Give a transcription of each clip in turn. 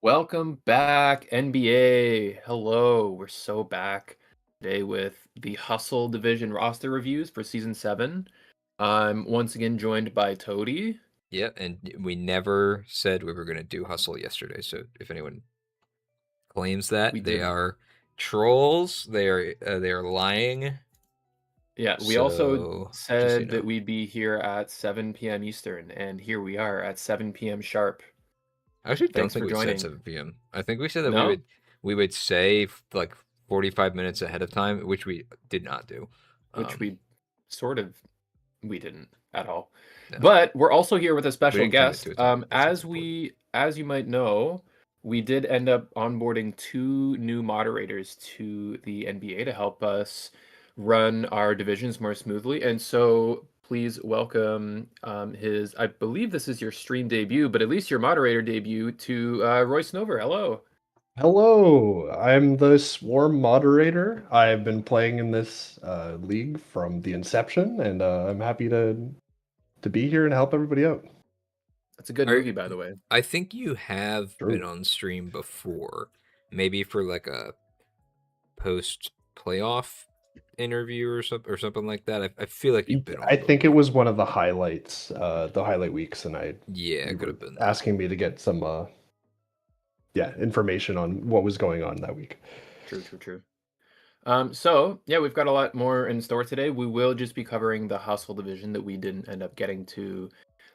Welcome back, NBA. Hello, we're so back today with the Hustle Division roster reviews for Season 7. I'm once again joined by Toady. Yeah, and we never said we were going to do Hustle yesterday. So if anyone claims that, We they didn't. are trolls. They are lying. Yeah, we also So just so you said know, that we'd be here at 7 p.m. Eastern, and here we are at 7 p.m. sharp. I actually don't Thanks think for we said joining. 7 p.m. I think we said that we No? would we would say like 45 minutes ahead of time, which we did not do. Which we sort of we didn't at all. No, But we're also here with a we special didn't commit guest. to a time. That's what's As important. as you might know, we did end up onboarding two new moderators to the NBA to help us run our divisions more smoothly. And so please welcome I believe this is your stream debut, but at least your moderator debut to Roy Snover. Hello. Hello, I'm the Swarm moderator. I've been playing in this league from the inception, and I'm happy to be here and help everybody out. That's a good Are, movie, by the way. I think you have been True. on stream before, maybe for like a post playoff interview or something like that. I feel like you've been on. I think it was one of the highlights, the highlight weeks, and Yeah, you it could were have been asking me to get some information on what was going on that week. True. So yeah, we've got a lot more in store today. We will just be covering the hustle division that we didn't end up getting to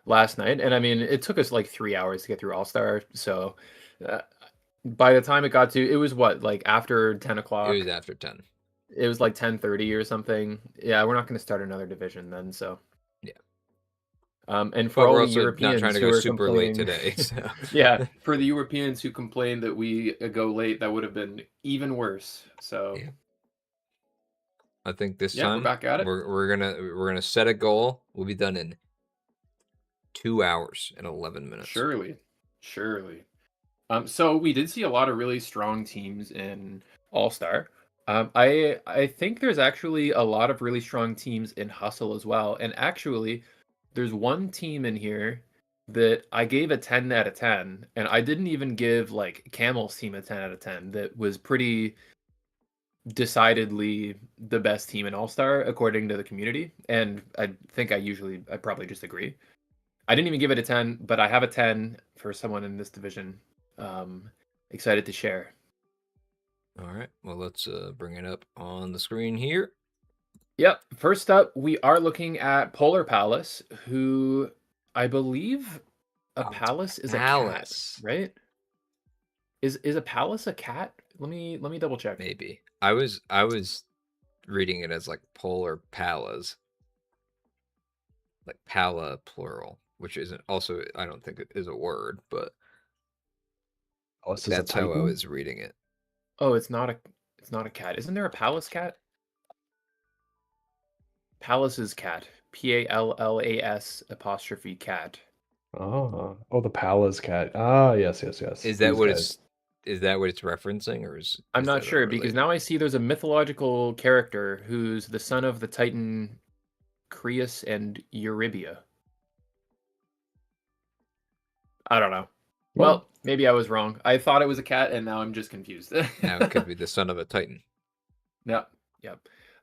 last night. And I mean, it took us like 3 hours to get through All Star. So uh, by the time it got to, it was what, like after 10 It o'clock? was after 10. It was like 10:30 or something. Yeah, we're not going to start another division then. So Yeah. and for But all we're the also not trying Europeans to who go are super late complaining, today. So yeah, for the Europeans who complained that we go late, that would have been even worse. So yeah. I think this yeah, we're time back at it. we're gonna set a goal. We'll be done in 2 hours and 11 minutes. Surely. So we did see a lot of really strong teams in All Star. I think there's actually a lot of really strong teams in Hustle as well. And actually, there's one team in here that I gave a 10 out of 10, and I didn't even give like Camel's team a 10 out of 10. That was pretty decidedly the best team in All Star according to the community. And I think I probably just agree. I didn't even give it a 10, but I have a 10 for someone in this division. Excited to share. All right. Well, let's bring it up on the screen here. Yep. First up, we are looking at Polar Palace, who I believe a palace is a cat, right? Is a palace a cat? Let me double check. Maybe. I was reading it as like polar palas. Like pala plural, which isn't also I don't think it is a word, but that's how I was reading it. Oh, it's not a cat. Isn't there a palace cat? Palace's cat. Pallas apostrophe cat. Oh, the Palace cat. Ah, yes. Is that These what guys. is that what it's referencing, or I'm is not that sure because unrelated? now I see there's a mythological character who's the son of the Titan Creus and Eurybia. I don't know. Well, maybe I was wrong. I thought it was a cat, and now I'm just confused. Now it could be the son of a Titan. Yep.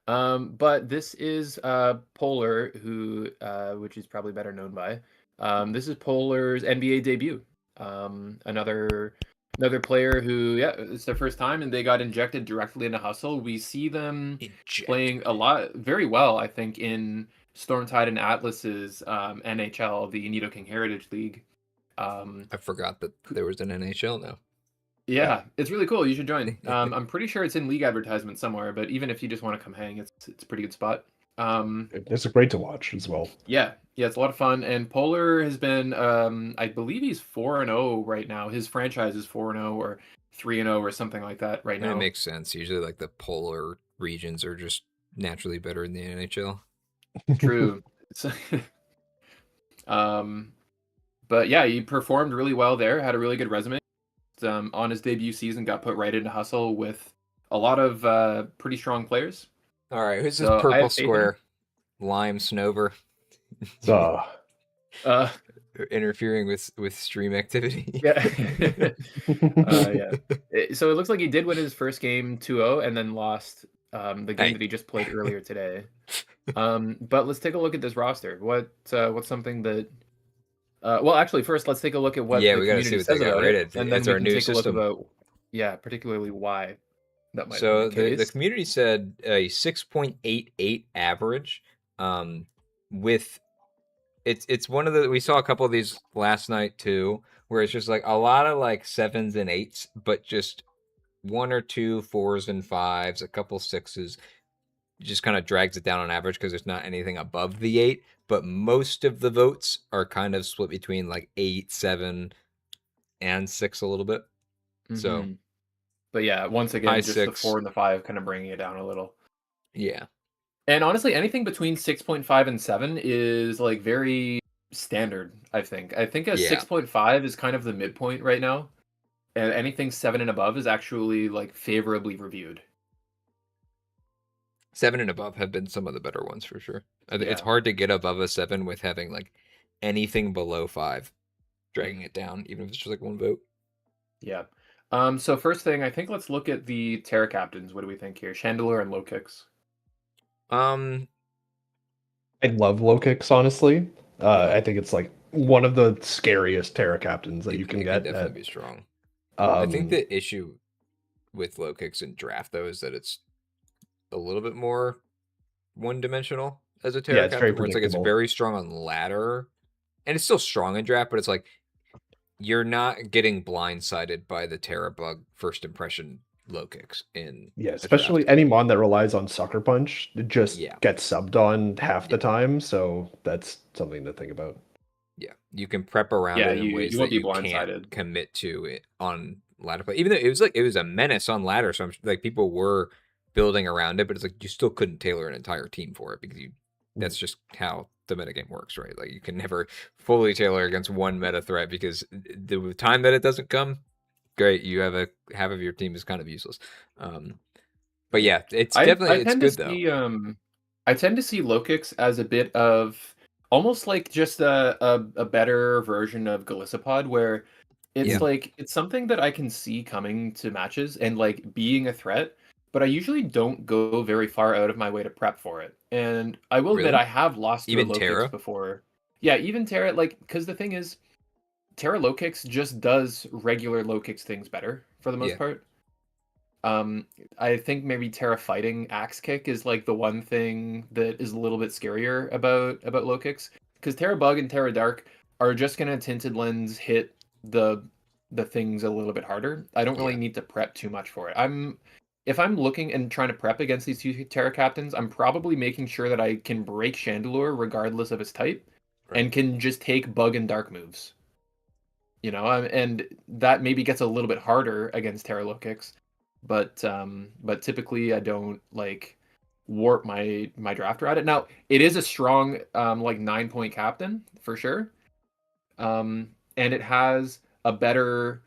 But this is Polar, who which is probably better known by. This is Polar's NBA debut. Another player who, yeah, it's their first time, and they got injected directly into Hustle. We see them playing a lot, very well, I think, in Stormtide and Atlas's NHL, the Nidoking Heritage League. I forgot that there was an NHL now. Yeah, it's really cool. You should join. I'm pretty sure it's in league advertisement somewhere, but even if you just want to come hang, it's a pretty good spot. It's great to watch as well. Yeah, it's a lot of fun. And Polar has been, I believe he's 4-0 right now. His franchise is 4-0 or 3-0 or something like that right now. It makes sense. Usually, like the polar regions are just naturally better in the NHL. True. But yeah, he performed really well there. Had a really good resume. On his debut season, got put right into Hustle with a lot of pretty strong players. All right, who's this purple square? Lime Snover. interfering with stream activity. Yeah. Yeah. So it looks like he did win his first game 2-0 and then lost the game that he just played earlier today. But let's take a look at this roster. What's something that well, actually, first let's take a look at what Yeah, the we gotta see community what they says got about rated. it, and then It's we our can new take a look system. about particularly why that might So be the the case. community said a 6.88 average. With it's one of the, we saw a couple of these last night too, where it's just like a lot of like 7s and 8s, but just 1 or 2 4s and 5s, a couple 6s. Just kind of drags it down on average because there's not anything above the 8. But most of the votes are kind of split between like 8, 7, and 6 a little bit. So, but yeah, once high again, just the 6. 4 and the 5 kind of bringing it down a little. Yeah. And honestly, anything between 6.5 and 7 is like very standard, I think. I think a 6.5 is kind of the midpoint right now. And anything 7 and above is actually like favorably reviewed. 7 and above have been some of the better ones for sure. It's Yeah. hard to get above a 7 with having like anything below 5 dragging it down, even if it's just like 1 vote. Yeah. So first thing, I think let's look at the Terra captains. What do we think here? Chandelure and Low Kicks. I love low kicks, honestly. I think it's like one of the scariest Terra captains that you can get. Can definitely be strong. I I think the issue with low kicks in draft though is that it's a little bit more one-dimensional as a Terra captain, where it's like it's very strong on ladder, and it's still strong in draft, but it's like you're not getting blindsided by the Terra bug first impression low kicks in especially any mon that relies on Sucker Punch just gets subbed on half the time, so that's something to think about. Yeah, you can prep around it in ways that you can't commit to it on ladder play. Even though it was a menace on ladder, so like people were building around it, but it's like you still couldn't tailor an entire team for it because that's just how the metagame works, right? Like you can never fully tailor against one meta threat because the time that it doesn't come, great, you have half of your team is kind of useless. But yeah, it's definitely it's good though. I tend to see low kicks as a bit of almost like just a better version of Galissapod, where it's like it's something that I can see coming to matches and like being a threat, but I usually don't go very far out of my way to prep for it. And I will admit I have lost to low kicks before. Yeah, even Terra, like, because the thing is, Terra low kicks just does regular low kicks things better for the most part. I think maybe Terra fighting axe kick is like the one thing that is a little bit scarier about low kicks, because Terra bug and Terra dark are just gonna tinted lens hit the things a little bit harder. I don't really need to prep too much for it. If I'm looking and trying to prep against these two Terra captains, I'm probably making sure that I can break Chandelure regardless of his type, and can just take bug and dark moves. You know, and that maybe gets a little bit harder against Terra low kicks. But typically I don't like warp my draft around it. Now it is a strong like 9-point captain for sure, and it has a better,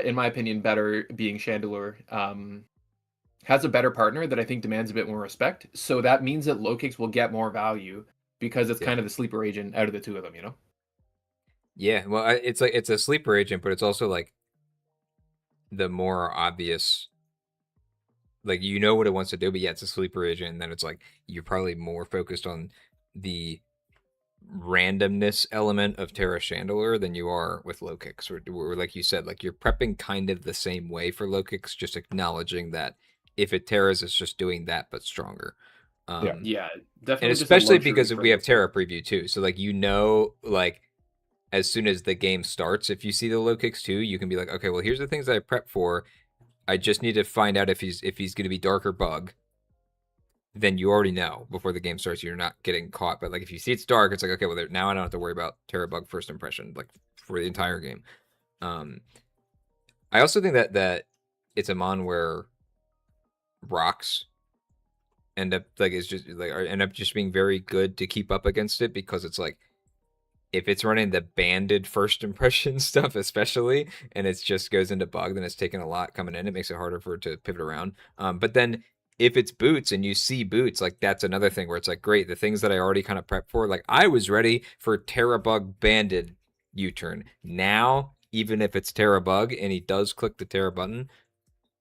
in my opinion, better being Chandelure, has a better partner that I think demands a bit more respect. So that means that low kicks will get more value because it's kind of the sleeper agent out of the two of them, you know. Yeah, well, it's like it's a sleeper agent, but it's also like the more obvious. Like, you know what it wants to do, but yeah, it's a sleeper agent, and then it's like you're probably more focused on the randomness element of Terra Chandelure than you are with low kicks, or like you said, like you're prepping kind of the same way for low kicks, just acknowledging that if it Terras, it's just doing that but stronger. Yeah, definitely, and especially because we have Terra preview too, so like like as soon as the game starts, if you see the low kicks too, you can be like, okay, well, here's the things that I prep for. I just need to find out if he's going to be dark or bug. Then you already know before the game starts. You're not getting caught. But like if you see it's dark, it's like, okay, well, now I don't have to worry about Terra bug first impression like for the entire game. I also think that it's a mon where rocks end up just being very good to keep up against it, because it's like, if it's running the banded first impression stuff, especially, and it just goes into bug, then it's taking a lot coming in. It makes it harder for it to pivot around. But then if it's boots and you see boots, like that's another thing where it's like, great, the things that I already kind of prepped for, like I was ready for Terra bug banded U-turn. Now, even if it's Terra bug and he does click the Terra button,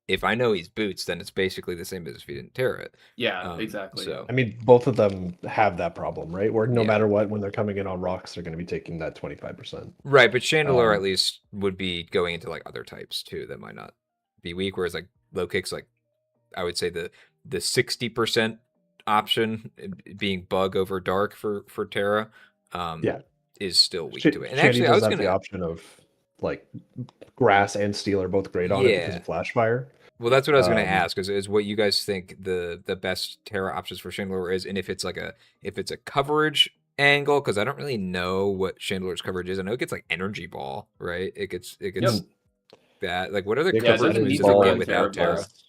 if I know he's boots, then it's basically the same as if he didn't Terra it. Yeah, exactly. So I mean, both of them have that problem, right? Where no Yeah. matter what, when they're coming in on rocks, they're going to be taking that 25%. right, but Chandelure at least would be going into like other types too that might not be weak. Whereas like low kicks, like I would say the 60% option being bug over dark for Terra, Yeah. is still weak to it. And Shandy actually, I does was have gonna the option of like grass and steel are both great on it because Yeah. of flash fire. Well, that's what I was going to Um, ask is what you guys think the best Terra options for Chandelure is, and if it's a coverage angle, because I don't really know what Chandelure's coverage is. I know it gets like energy ball, right? It gets Yep. that. Like, what other it Yeah, it gets coverage doesn't energy need does to it ball get run and Terra without Terra? Blast.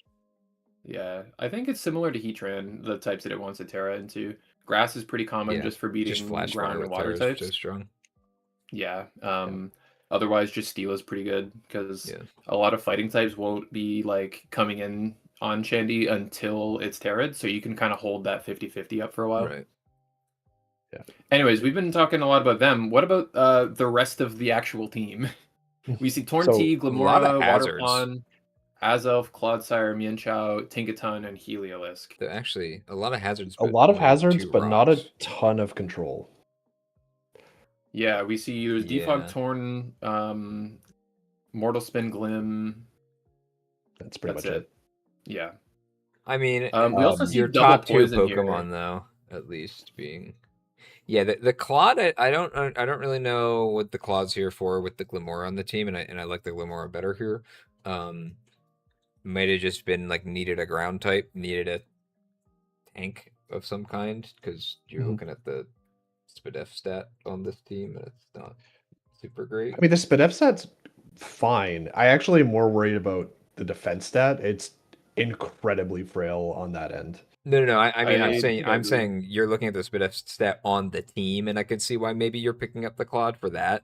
Yeah, I think it's similar to Heatran, the types that it wants to Terra into. Grass is pretty common Yeah, just for just beating flash fire ground and with water Terra is types. so strong. Yeah. Otherwise, just Steel is pretty good because Yeah. a lot of fighting types won't be like coming in on Shandy until it's Terra'd, so you can kind of hold that 50-50 up for a while. Right. Yeah. Anyways, we've been talking a lot about them. What about the rest of the actual team? We see Torn So, T, a lot of Glamora, hazards. Waterpawn, Azelf, Clodsire, Mienshao, Tinkaton, and Heliolisk. They're actually a lot of hazards. A But lot of only hazards, 2 but not a rocks. ton of control. Yeah, we see there's Defog, Yeah. Torn, Mortal Spin, Glim. That's pretty That's much it. it. Yeah. I mean, We also see your double top 2 poison here. Pokemon though, at least being. Yeah, the Claude, I don't really know what the Claude's here for with the Glimora on the team, and I like the Glimora better here. Might have just been like needed a ground type, needed a tank of some kind, because you're Mhm. looking at the SpDef stat on this team, and it's not super great. I mean, the SpDef stat's fine. I actually am more worried about the defense stat. It's incredibly frail on that end. No. I mean, I think I I'm agree. saying you're looking at the SpDef stat on the team, and I can see why maybe you're picking up the Claude for that.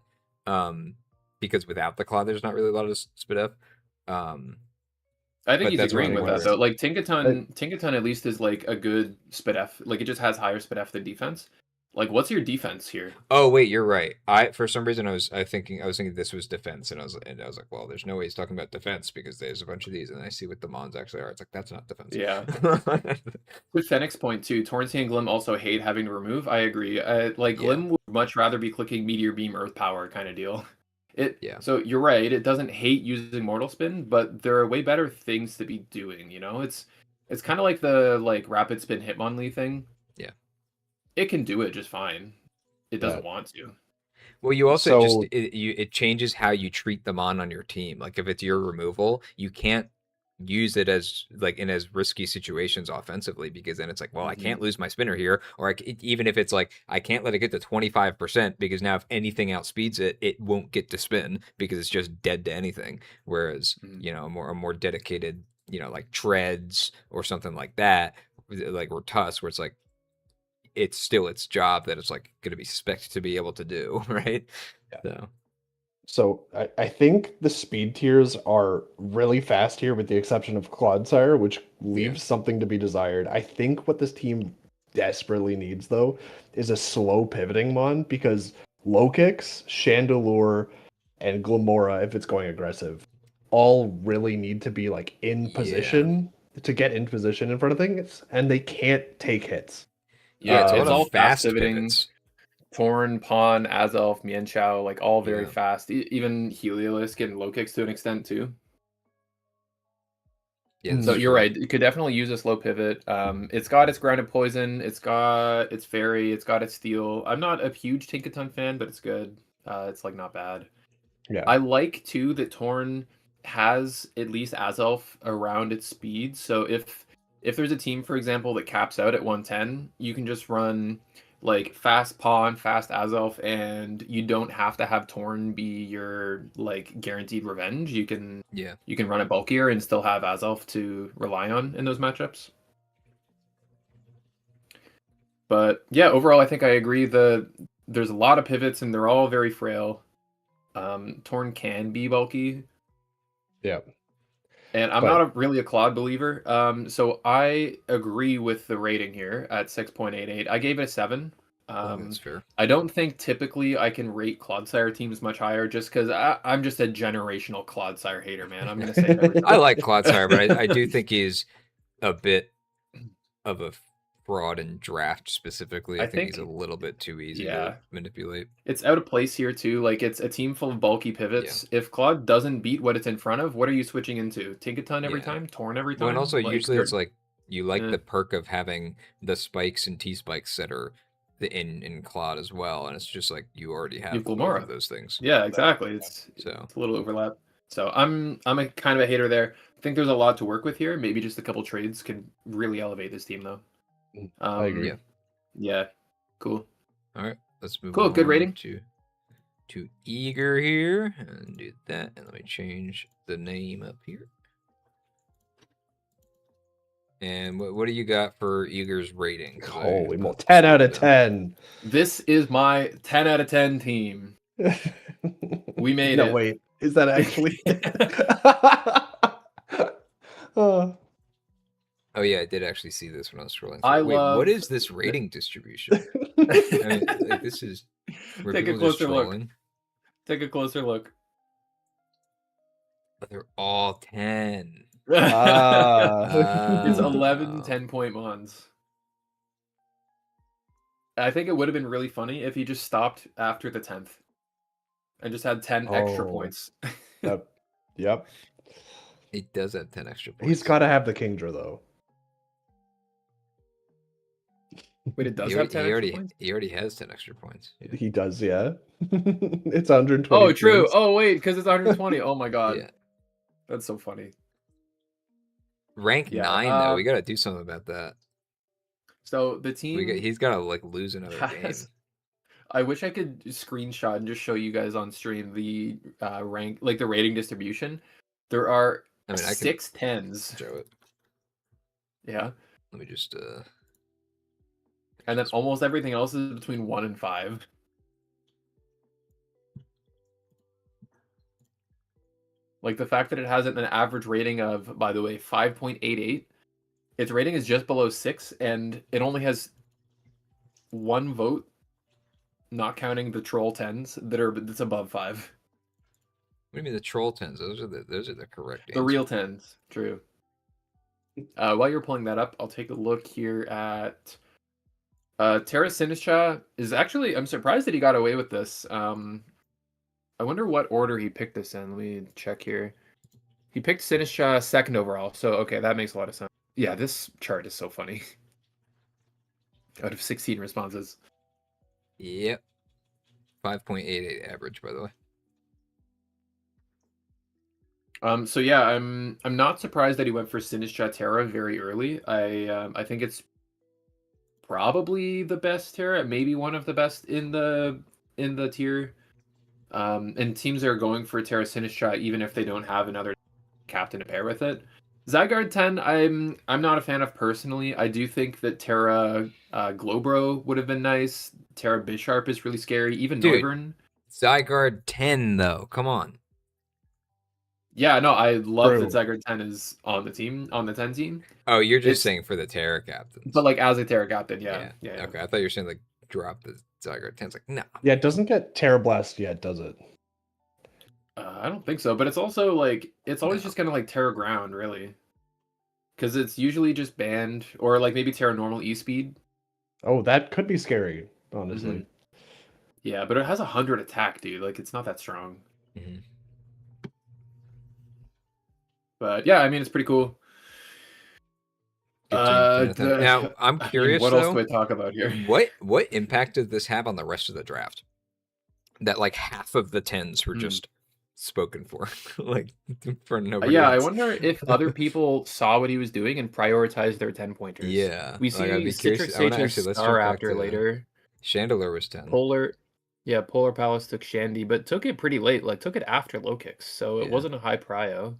Because without the Claude, there's not really a lot of SpDef. I think But he's that's what agreeing I'm with that wondering. though. Like Tinkaton at least is like a good SpDef. Like it just has higher SpDef than defense. Like what's your defense here? Oh wait, you're right. For some reason I was thinking this was defense, and I was like, well, there's no way he's talking about defense because there's a bunch of these, and I see what the mons actually are. It's like that's not defense. Yeah. With Fenix point too, Torrency and Glim also hate having to remove. I agree. Like Yeah. Glim would much rather be clicking Meteor Beam, Earth Power kind of deal. Yeah. So you're right. It doesn't hate using Mortal Spin, but there are way better things to be doing. You know, it's kind of like the Rapid Spin Hitmonlee thing. Yeah. It can do it just fine. It doesn't Yeah. want to. Well, you also So- it changes how you treat them on your team. Like if it's your removal, you can't use it as like in as risky situations offensively, because then it's like, well, I can't lose my spinner here, or even if it's like I can't let it get to 25%, because now if anything outspeeds it, it won't get to spin because it's just dead to anything. Whereas a more dedicated, like Treads or something like that, like or Tusk, where it's like it's still its job that it's like going to be expected to be able to do, right? Yeah. So I think the speed tiers are really fast here, with the exception of Clodsire, which leaves something to be desired. I think what this team desperately needs, though, is a slow pivoting mon, because low kicks, Chandelure, and Glamora, if it's going aggressive, all really need to be like in position to get in position in front of things, and they can't take hits. Yeah, It's all fast fast pivoting. pivots. Torn, Pawn, Azelf, Mienshao, like all very Yeah. fast. Even Heliolisk and low kicks to an extent too. Yeah, So you're right. You could definitely use a slow pivot. It's got its grounded poison. It's got its fairy. It's got its steel. I'm not a huge Tinkaton fan, but it's good. It's like not bad. Yeah. I like too that Torn has at least Azelf around its speed. So if there's a team, for example, that caps out at 110, you can just run like fast Pawn, fast Azelf, and you don't have to have Torn be your like guaranteed revenge. You can run it bulkier and still have Azelf to rely on in those matchups. But yeah, overall, I think I agree. There's a lot of pivots and they're all very frail. Torn can be bulky. Yeah. And I'm not really a Claude believer. So I agree with the rating here at 6.88. I gave it a 7. I think that's fair. I don't think typically I can rate Clodsire teams much higher just because I'm just a generational Clodsire hater, man. I'm going to say it every time. I like Clodsire, but I do think he's a bit of a fraud in draft specifically. I think he's a little bit too easy to manipulate. It's out of place here too. Like it's a team full of bulky pivots. If Claude doesn't beat what it's in front of, what are you switching into? Tinkaton every time? Torn every time? Well, and also usually it's like you like the perk of having the spikes and T-spikes that are in Claude as well, and it's just like you already have both of those things. Yeah, exactly. It's a little overlap. So I'm a kind of a hater there. I think there's a lot to work with here. Maybe just a couple trades can really elevate this team though. I agree. Yeah. Cool. All right, let's move. Cool. Good rating. To Eager here and do that, and let me change the name up here. And what do you got for Eager's rating? Holy moly, 10 out of 10. This is my 10 out of 10 team. We made it. No, wait. Is that actually? Oh yeah, I did actually see this when I was scrolling. Wait, what is this rating distribution? I mean, like, this is take a closer look. Take a closer look. But they're all 10. It's 11 10-point mons. I think it would have been really funny if he just stopped after the 10th and just had 10 extra points. Yep. He does have 10 extra points. He's got to have the Kingdra though. Wait, it does have 10 extra points? He already has 10 extra points. Yeah. He does, yeah. It's 120. Oh, true. Points. Oh, wait, because it's 120. Oh my god. Yeah. That's so funny. Rank 9, though. We got to do something about that. So the team... he's got to, like, lose another game. I wish I could screenshot and just show you guys on stream the rank, like the rating distribution. There are 6 10s. Show it. Yeah. Let me just... And then almost everything else is between 1 and 5. Like the fact that it has an average rating of, by the way, 5.88. Its rating is just below 6, and it only has 1 vote, not counting the troll 10s that's above 5. What do you mean the troll 10s? Those are the correct answers. The real 10s, true. While you're pulling that up, I'll take a look here at Terra Sinistra is actually, I'm surprised that he got away with this. I wonder what order he picked this in. Let me check here. He picked Sinistra 2nd overall, so okay, that makes a lot of sense. Yeah, this chart is so funny. Out of 16 responses. Yep. 5.88 average, by the way. So yeah, I'm not surprised that he went for Sinistra Terra very early. I think it's probably the best Terra, maybe one of the best in the tier. And teams are going for Terra Sinistra even if they don't have another captain to pair with it. Zygarde 10, I'm not a fan of personally. I do think that Terra Glowbro would have been nice. Terra Bisharp is really scary. Even Noivern. Zygarde 10 though, come on. Yeah, no, I love that Zygarde 10 is on the 10 team. Oh, you're just saying for the Terra captains. But like as a Terra captain, yeah. Okay, I thought you were saying like drop the Zygarde 10. It's like, no. Yeah, it doesn't get Terra Blast yet, does it? I don't think so, but it's also like it's always just kind of like Terra Ground, really, because it's usually just banned or like maybe Terra Normal E-Speed. Oh, that could be scary, honestly. Mm-hmm. Yeah, but it has 100 attack, dude. Like it's not that strong. Mm-hmm. But yeah, I mean it's pretty cool. Now I'm curious. What else do I talk about here? What impact did this have on the rest of the draft? That like half of the 10s were just spoken for, like for nobody. I wonder if other people saw what he was doing and prioritized their 10 pointers. Yeah, we see Citrix Sage Star Raptor later. Chandelure was 10. Polar Palace took Shandy, but took it pretty late. Like took it after low kicks, so it wasn't a high prio.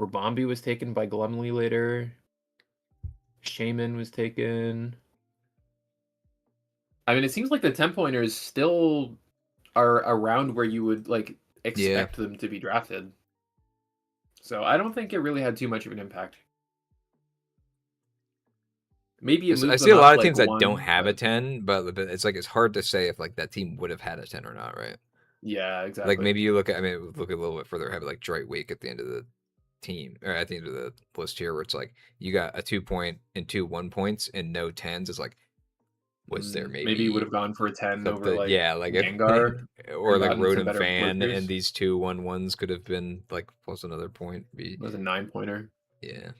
Rabombi was taken by Glumly later. Shaman was taken. I mean, it seems like the 10 pointers still are around where you would like expect them to be drafted. So I don't think it really had too much of an impact. maybe it moves I them see a up, lot of like, teams that don't one, have a but 10, but it's like it's hard to say if like that team would have had a 10 or not, right? yeah, Like exactly. maybe you look at, I mean, look a little bit further ahead, like Dwight Wake at the end of the team, or at the end of the list here, where it's like you got a 2-point and 2 1-points and no 10s. It's like, was there Maybe you would maybe have gone for a 10 over, something? like, Yeah, like if, Gengar or and like gotten some Rotom better Fan, and blitzers. these 2 1-1s could have been like plus another point. It was a 9-pointer. Yeah.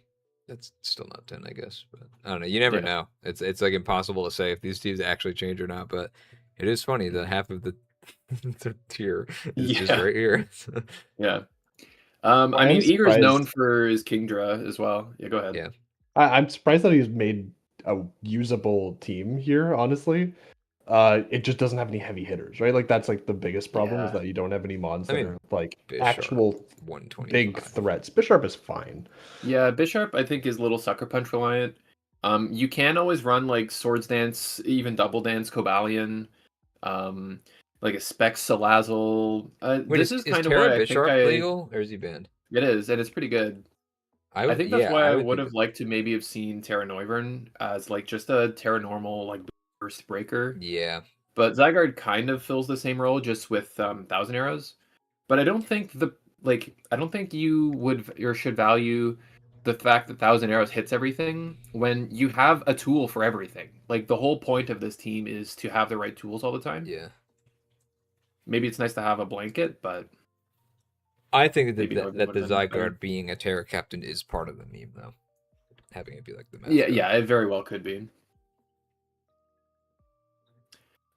That's still not 10, I guess. But I don't know. You never Yeah. know. It's like impossible to say if these teams actually change or not. But it is funny that half of the tier is just Yeah. right here. Yeah. I I am mean, Eager's known surprised. for his Kingdra as well. Yeah, go ahead. Yeah. I'm surprised that he's made a usable team here, honestly. It just doesn't have any heavy hitters, right? Like that's like the biggest problem is Yeah. that you don't have any mons I that mean, are like Bisharp, actual 125. big threats. Bisharp is fine. Yeah, Bisharp, I think, is a little Sucker Punch reliant. You can always run, like, Swords Dance, even Double Dance, Cobalion, like a Specs Salazzle. Wait, This is is kind of Terra why I think Bisharp legal, or is he banned? it is, and it's pretty good. I think that's Yeah, why I I would would think have liked to maybe have seen Terra Noivern as, like, just a Terra Normal, like, burst breaker. yeah. But Zygarde kind of fills the same role, just with Thousand Arrows. But I don't think I don't think you would or should value the fact that Thousand Arrows hits everything when you have a tool for everything. Like, the whole point of this team is to have the right tools all the time. Yeah. Maybe it's nice to have a blanket, but I think maybe that Noivern the would have been better. Zygarde being a Terra captain is part of the meme, though. Having it be like the Yeah, mascot. yeah, it very well could be.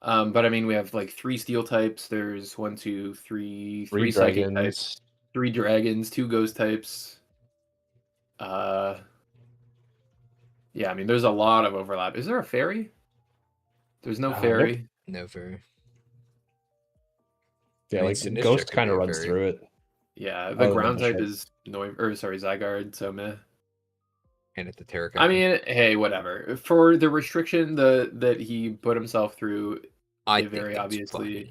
But I mean, we have like 3 steel types. There's 1, 2, 3, 3 psychic types, 3 dragons, 2 ghost types. Yeah, I mean, there's a lot of overlap. Is there a fairy? There's no Nope. fairy. No fairy. Yeah, I mean, like Sinistcha Ghost could kind be of a runs fairy. through it. Yeah, the Other than ground type Bisharp. is Zygarde, so meh. And it's the Terra I captain. mean, hey, whatever. For the restriction that he put himself through, I it think very that's obviously,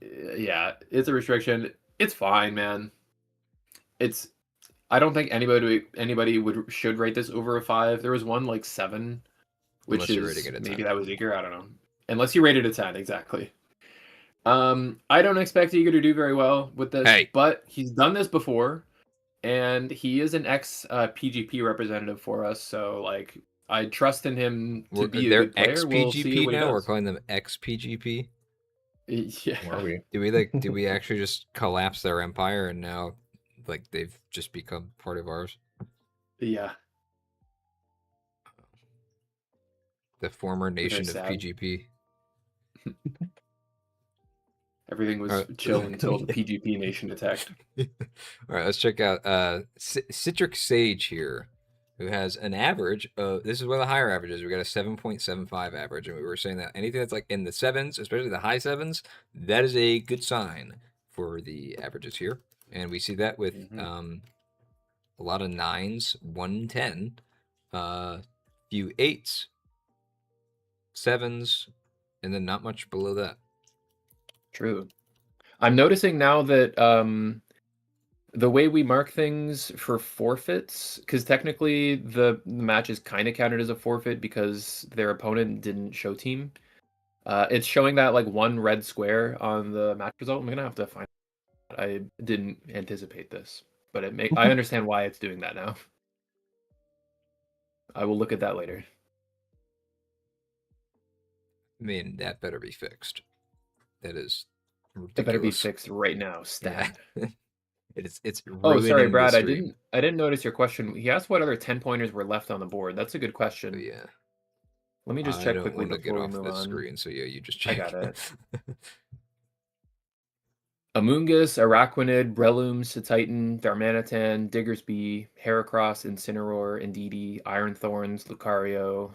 funny. yeah, it's a restriction. It's fine, man. It's I don't think anybody should rate this over a 5. There was one like 7, which Unless you're rating is it a 10. maybe that was Eager. I don't know. Unless you rated a 10, exactly. I don't expect Eager to do very well with this, Hey. but he's done this before, and he is an ex PGP representative for us. So like, I trust in him to be a They're good player. We'll see ex-PGP what he now? We're does. calling them ex-PGP? Yeah. Are we? Do we actually just collapse their empire and now like they've just become part of ours? Yeah. The former nation of sad. PGP. Everything was chill until the PGP nation attacked. All right, let's check out Citric Sage here, who has an average of, this is one of the higher averages. We got a 7.75 average, and we were saying that anything that's like in the 7s, especially the high 7s, that is a good sign for the averages here. And we see that with a lot of 9s, 110, few 8s, 7s, and then not much below that. True. I'm noticing now that the way we mark things for forfeits, because technically the match is kind of counted as a forfeit because their opponent didn't show team. It's showing that like 1 red square on the match result. I'm gonna have to find. I didn't anticipate this, but I understand why it's doing that now. I will look at that later. I mean, that better be fixed. That is ridiculous. It better be fixed right now. Stat. Yeah. It's Oh, sorry, Brad. I stream. didn't notice your question. He asked what other 10-pointers were left on the board. That's a good question. Oh, yeah. Let me just check quickly before before we get off move the on. screen. So yeah, you just check. I got it. Amoonguss, Araquanid, Breloom, Cetitan, Darmanitan, Diggersby, Heracross, Incineroar, Indeedee, Iron Thorns, Lucario,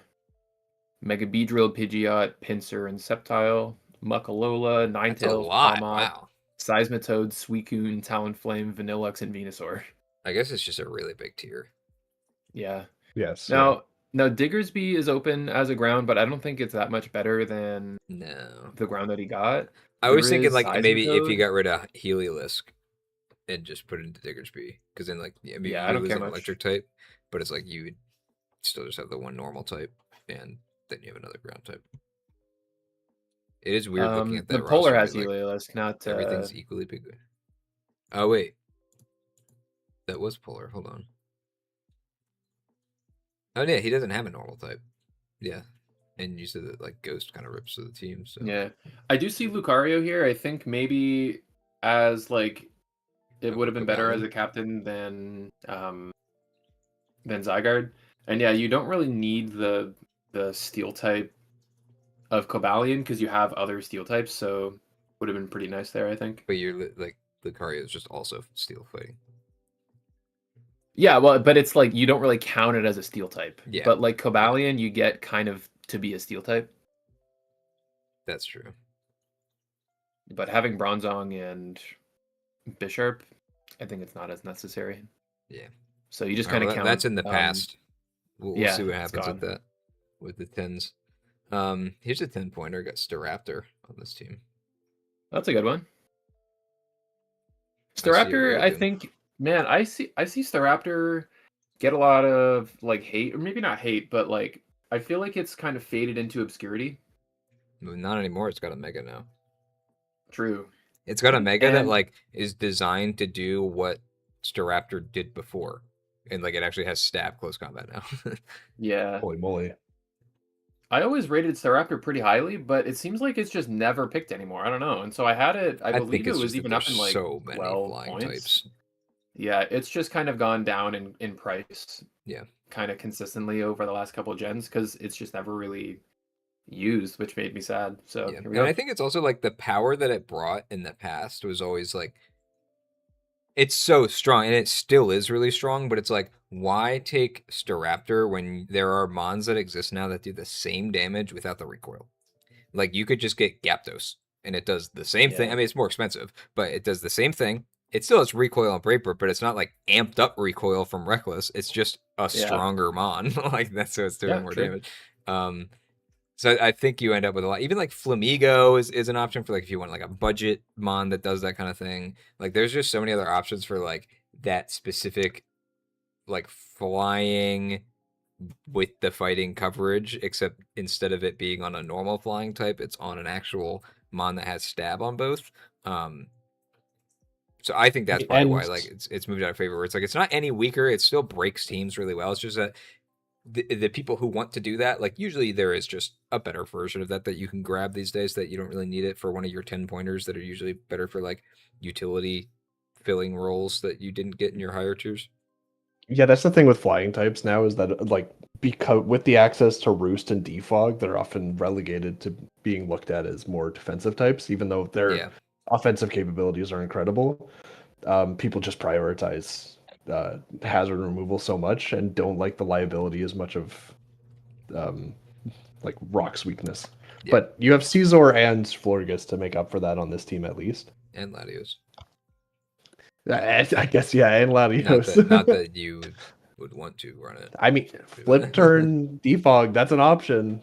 Megabedrill, Pidgeot, Pinsir, and Sceptile, Muckalola, That's a Ninetales, lot. Palmot, Wow. Seismitoad, Suicune, Talonflame, Vanillux, and Venusaur. I guess it's just a really big tier. Yeah. Yes. Now Diggersby is open as a ground, but I don't think it's that much better than the ground that he got. I was thinking is like maybe if you Seismitoad. got rid of Heliolisk and just put it into Diggersby, because then like Yeah, I don't Heliolisk care is an much. electric type, but it's like you would still just have the one normal type. and then you have another ground type. It is weird looking at that the Polar roster, has like, Heliolisk, not everything's equally big. Oh wait, that was Polar. Hold on. Oh yeah, he doesn't have a normal type. Yeah, and you said that like Ghost kind of rips to the team. So yeah. I do see Lucario here. I think maybe as like it would have been better as a captain than Zygarde. And yeah, you don't really need the steel type of Cobalion because you have other steel types, so would have been pretty nice there, I think. But you're like Lucario is just also steel fighting. Yeah, well, but it's like you don't really count it as a steel type. Yeah. But like Cobalion, you get kind of to be a steel type. That's true. But having Bronzong and Bisharp, I think it's not as necessary. Yeah. So you just kind of count. That's in the past. We'll see what happens with that, with the 10s. Here's a 10-pointer. Got Staraptor on this team. That's a good one. Staraptor, I think, man, I see Staraptor get a lot of like hate, or maybe not hate, but like I feel like it's kind of faded into obscurity. Not anymore. It's got a Mega now. True. It's got a Mega that like is designed to do what Staraptor did before, and like it actually has stab close combat now. Yeah. Holy moly! I always rated Staraptor pretty highly, but it seems like it's just never picked anymore. I don't know. And so I had it. I believe it was even up in like so many 12 flying points. types. Yeah, it's just kind of gone down in price. Yeah. Kind of consistently over the last couple of gens because it's just never really used, which made me sad. So yeah. And I think it's also like the power that it brought in the past was always like, it's so strong, and it still is really strong, but it's like, why take Staraptor when there are mons that exist now that do the same damage without the recoil? Like, you could just get Gyapdos, and it does the same thing. I mean, it's more expensive, but it does the same thing. It still has recoil on Brave Bird, but it's not like amped up recoil from Reckless. It's just a stronger mon. Like, that's so it's doing more damage. So I think you end up with a lot. Even like Flamigo is an option for like if you want like a budget mon that does that kind of thing. Like there's just so many other options for like that specific like flying with the fighting coverage, except instead of it being on a normal flying type, it's on an actual mon that has stab on both. So I think that's probably why like it's moved out of favor. Where it's like it's not any weaker. It still breaks teams really well. It's just that the people who want to do that, like usually there is just a better version of that you can grab these days that you don't really need it for one of your 10 pointers that are usually better for like utility filling roles that you didn't get in your higher tiers. Yeah, that's the thing with flying types now is that like because with the access to Roost and Defog, they're often relegated to being looked at as more defensive types, even though their offensive capabilities are incredible. People just prioritize hazard removal so much and don't like the liability as much of like Rock's weakness. But you have Caesar and Florges to make up for that on this team at least. And Latios. I guess, yeah, and Latios. Not that you would want to run it. I mean, flip turn defog, that's an option.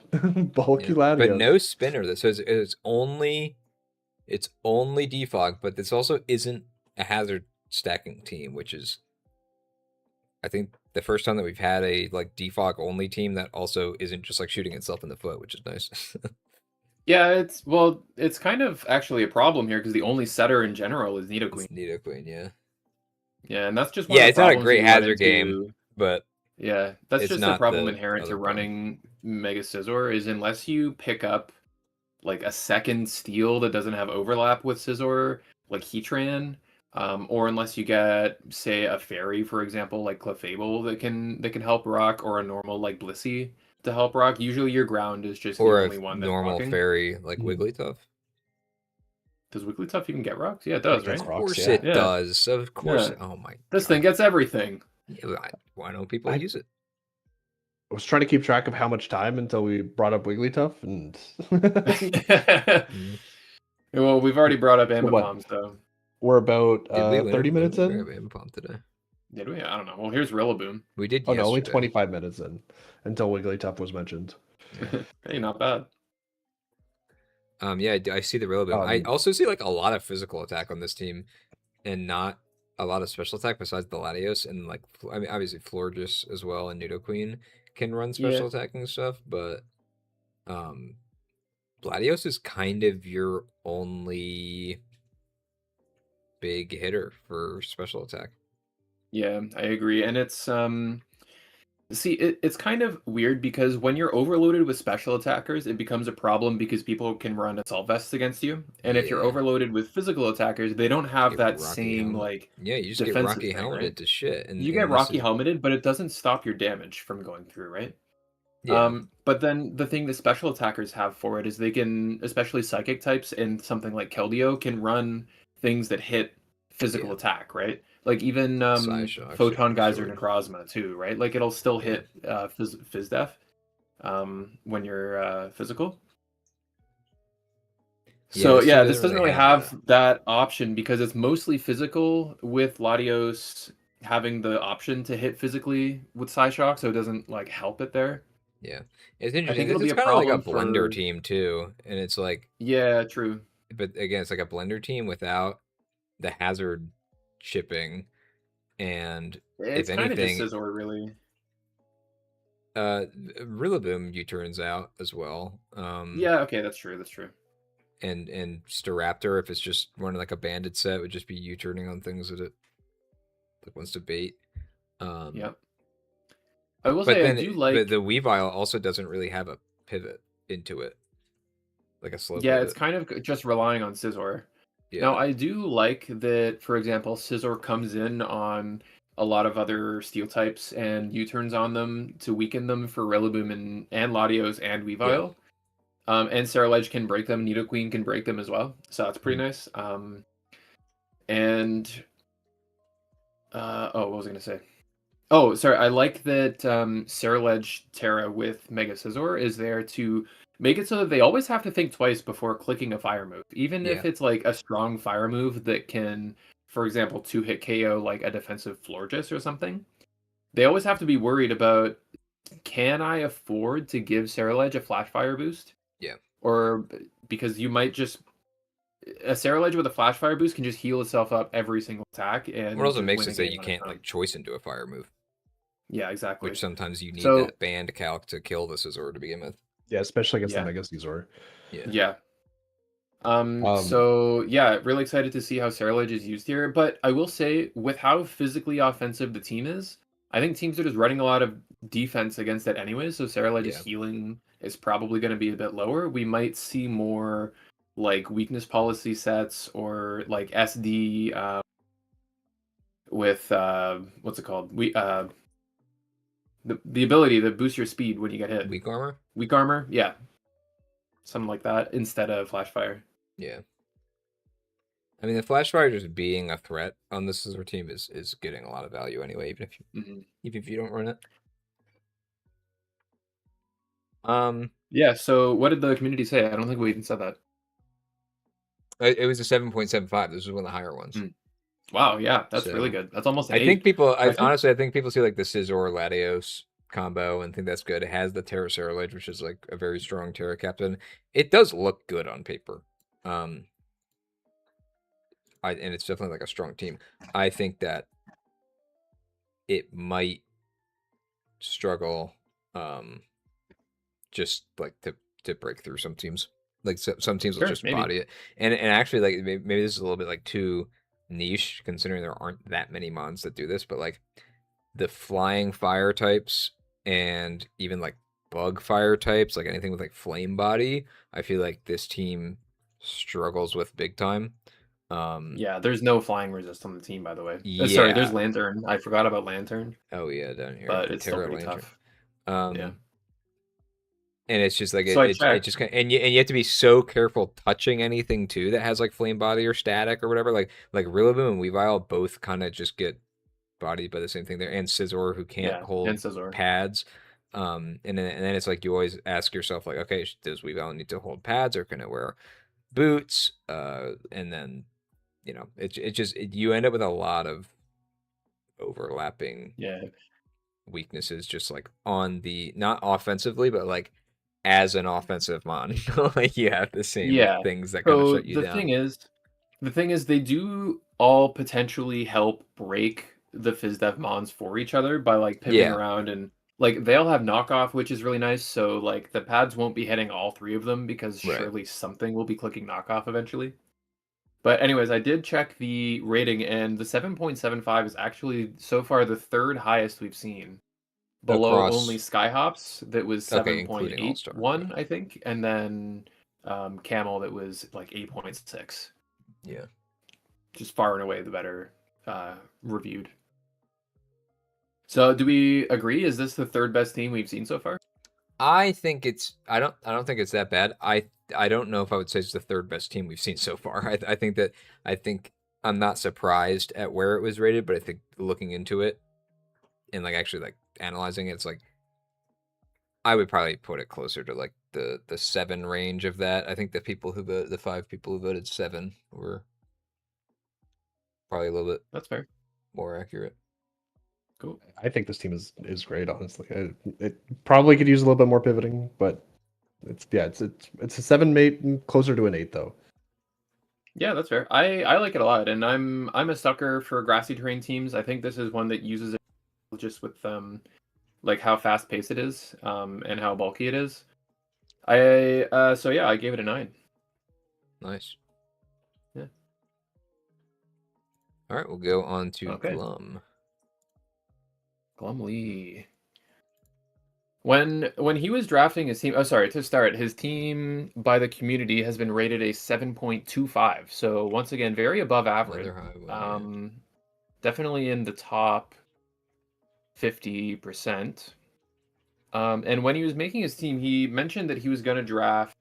Bulky Latios. But no spinner. That says it's only defog, but this also isn't a hazard stacking team, which is I think the first time that we've had a like defog only team that also isn't just like shooting itself in the foot, which is nice. Yeah, it's kind of actually a problem here because the only setter in general is Nidoqueen. Nidoqueen, yeah. Yeah, and that's just one it's not a great hazard game, but yeah, that's just the problem inherent to running Mega Scizor is unless you pick up like a second steel that doesn't have overlap with Scizor, like Heatran. Or unless you get, say, a fairy, for example, like Clefable that can help rock, or a normal like Blissey to help rock. Usually your ground is just the only one that's normal rocking. Fairy like Wigglytuff. Does Wigglytuff even get rocks? Yeah, it does, right? Of course it does. Of course. Yeah. Oh my god. This thing gets everything. Why don't people use it? I was trying to keep track of how much time until we brought up Wigglytuff, and well, we've already brought up Ambipom, so we're about 30 minutes in. Ambipom today. Did we? I don't know. Well, here's Rillaboom. We did. Oh no, only 25 minutes in until Wigglytuff was mentioned. Hey, not bad. Yeah, I see the Rillaboom. I also see like a lot of physical attack on this team, and not a lot of special attack besides the Latios, and like I mean obviously Florges as well and Nidoqueen can run special attacking stuff, but Gladios is kind of your only big hitter for special attack. Yeah, I agree. And it's see, it's kind of weird because when you're overloaded with special attackers, it becomes a problem because people can run assault vests against you. And if you're Yeah. overloaded with physical attackers, they don't have Get that Rocky same helmet. like Yeah, you just get defensive Rocky thing, helmeted right? to shit. And You get this Rocky is helmeted, but it doesn't stop your damage from going through, right? yeah, But then the thing that special attackers have for it is they can, especially psychic types and something like Keldeo, can run things that hit physical Yeah. attack, right? Like even Psyshock, Photon Shattering Geyser Sword. Necrozma too, right? Like it'll still Yeah. hit phys def when you're physical. Yeah, So this team yeah, this doesn't doesn't really really have have that option because it's mostly physical with Latios having the option to hit physically with Psyshock, so it doesn't like help it there. Yeah, it's I interesting think because it'll be it's a kind of like a problem blender for team too, and it's like, yeah, true. but again, it's like a blender team without the hazard shipping, and if It's kind of just anything, Scizor, really. Rillaboom U-turns out as well. Yeah, okay, that's true. That's true. And Staraptor, if it's just running like a banded set, would just be U-turning on things that it like wants to bait. Yep. I will But say I then, do but like. the Weavile also doesn't really have a pivot into it, like a slow Yeah, it's pivot. kind of just relying on Scizor. Now, Yeah, I do like that, for example, Scizor comes in on a lot of other steel types and U-turns on them to weaken them for Rillaboom and Latios and yeah. Weavile. And Ceruledge can break them. Nidoqueen can break them as well. So that's pretty Mhm. nice. And what was I gonna say? Oh, sorry. I like that Ceruledge Terra with Mega Scizor is there to make it so that they always have to think twice before clicking a fire move, even Yeah. if it's like a strong fire move that can, for example, two-hit KO like a defensive Florges or something. They always have to be worried about, can I afford to give Ceruledge a flash fire boost? Yeah. Or because you might just a Ceruledge with a flash fire boost can just heal itself up every single attack What and also just makes win a it so game you on its can't own. like choice into a fire move, Yeah, exactly. which sometimes you need So that band calc to kill the Scizor to begin with. Yeah, especially against the yeah, Mega Caesar. Yeah. yeah. So yeah, really excited to see how Ceruledge is used here. But I will say, with how physically offensive the team is, I think teams are just running a lot of defense against it anyway. So Ceruledge's Yeah. healing is probably going to be a bit lower. We might see more like weakness policy sets or like SD with what's it called? The ability to boost your speed when you get hit. Weak armor. Weak armor, yeah, something like that instead of flash fire. Yeah. I mean, the flash fire just being a threat on this Scizor team is getting a lot of value anyway, even if you don't run it. Yeah. So what did the community say? I don't think we even said that. It was a 7.75. This was one of the higher ones. Wow. Yeah, that's really So, good. That's almost an I 8. think people. I think- Honestly, I think people see like the Scizor Latios combo and think that's good. It has the Terra Ceruledge, which is like a very strong Terra captain. It does look good on paper. And it's definitely like a strong team. I think that it might struggle, just like to break through some teams. Like some teams will Sure, just maybe. body it, and actually like maybe this is a little bit like too niche considering there aren't that many mons that do this, but like the flying fire types and even like bug fire types, like anything with like flame body, I feel like this team struggles with big time. Yeah, there's no flying resist on the team, by the way. Yeah. Sorry, there's Lantern. I forgot about Lantern. Oh yeah, down here. But the it's still Terra pretty Lantern. tough. Yeah. And it's just like So I it checked. just kind of, and you have to be so careful touching anything too that has like flame body or static or whatever. Like Rillaboom and Weavile both kind of just get bodied by the same thing there, and Scizor who can't Yeah, hold and Scizor. pads. And then it's like you always ask yourself like, okay, does Weavile need to hold pads or can it wear boots? And then you end up with a lot of overlapping weaknesses, just like on the not offensively, but like as an offensive mon, like you have the same things that kind of shut you down. The thing is, they do all potentially help break the FizzDev mons for each other by like pivoting around and like they'll have knockoff, which is really nice. So like the pads won't be hitting all 3 of them because Right. surely something will be clicking knockoff eventually. But anyways, I did check the rating, and the 7.75 is actually so far the 3rd highest we've seen. Below only Across, Skyhops that was okay, including All-Star. 7.81, I think, and then Camel that was like 8.6. Yeah. Just far and away the better reviewed. So do we agree? Is this the 3rd best team we've seen so far? I think it's. I don't think it's that bad. I don't know if I would say it's the 3rd best team we've seen so far. I think I'm not surprised at where it was rated, but I think looking into it and like actually like analyzing it, it's like I would probably put it closer to like the 7 range of that. I think the 5 people who voted 7 were probably a little bit That's fair. more accurate. Cool. I think this team is great. Honestly, it probably could use a little bit more pivoting, but it's a 7, maybe closer to an 8 though. Yeah, that's fair. I like it a lot, and I'm a sucker for grassy terrain teams. I think this is one that uses it just with like how fast paced it is, and how bulky it is. So yeah, I gave it a 9. Nice. Yeah. All right, we'll go on to Okay. Glum. Glumly. When he was drafting his team, to start, his team by the community has been rated a 7.25. So once again, very above average. Rather high one, yeah. Definitely in the top 50%. And when he was making his team, he mentioned that he was going to draft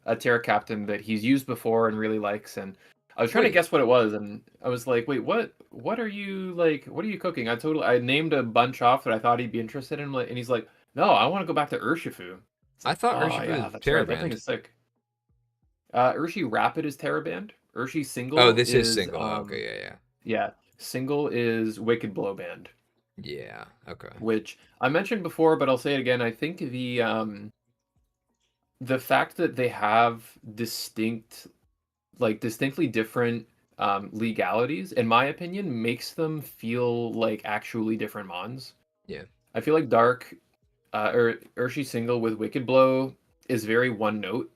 a Terra captain that he's used before and really likes. And I was trying to Wait. guess what it was, and I was like, "Wait, what are you like? What are you cooking?" I named a bunch off that I thought he'd be interested in, and he's like, "No, I want to go back to Urshifu." It's I like, thought oh Urshifu yeah, was that's Terra right. That thing banned. is sick. Urshi Rapid is Terra banned. Urshi Single. Oh, this is is single. Okay, yeah. Yeah, Single is Wicked Blow banned. Yeah, okay. Which I mentioned before, but I'll say it again. I think the fact that they have distinctly different legalities, in my opinion, makes them feel like actually different mons. Yeah. I feel like Dark or Urshi Single with Wicked Blow is very one note.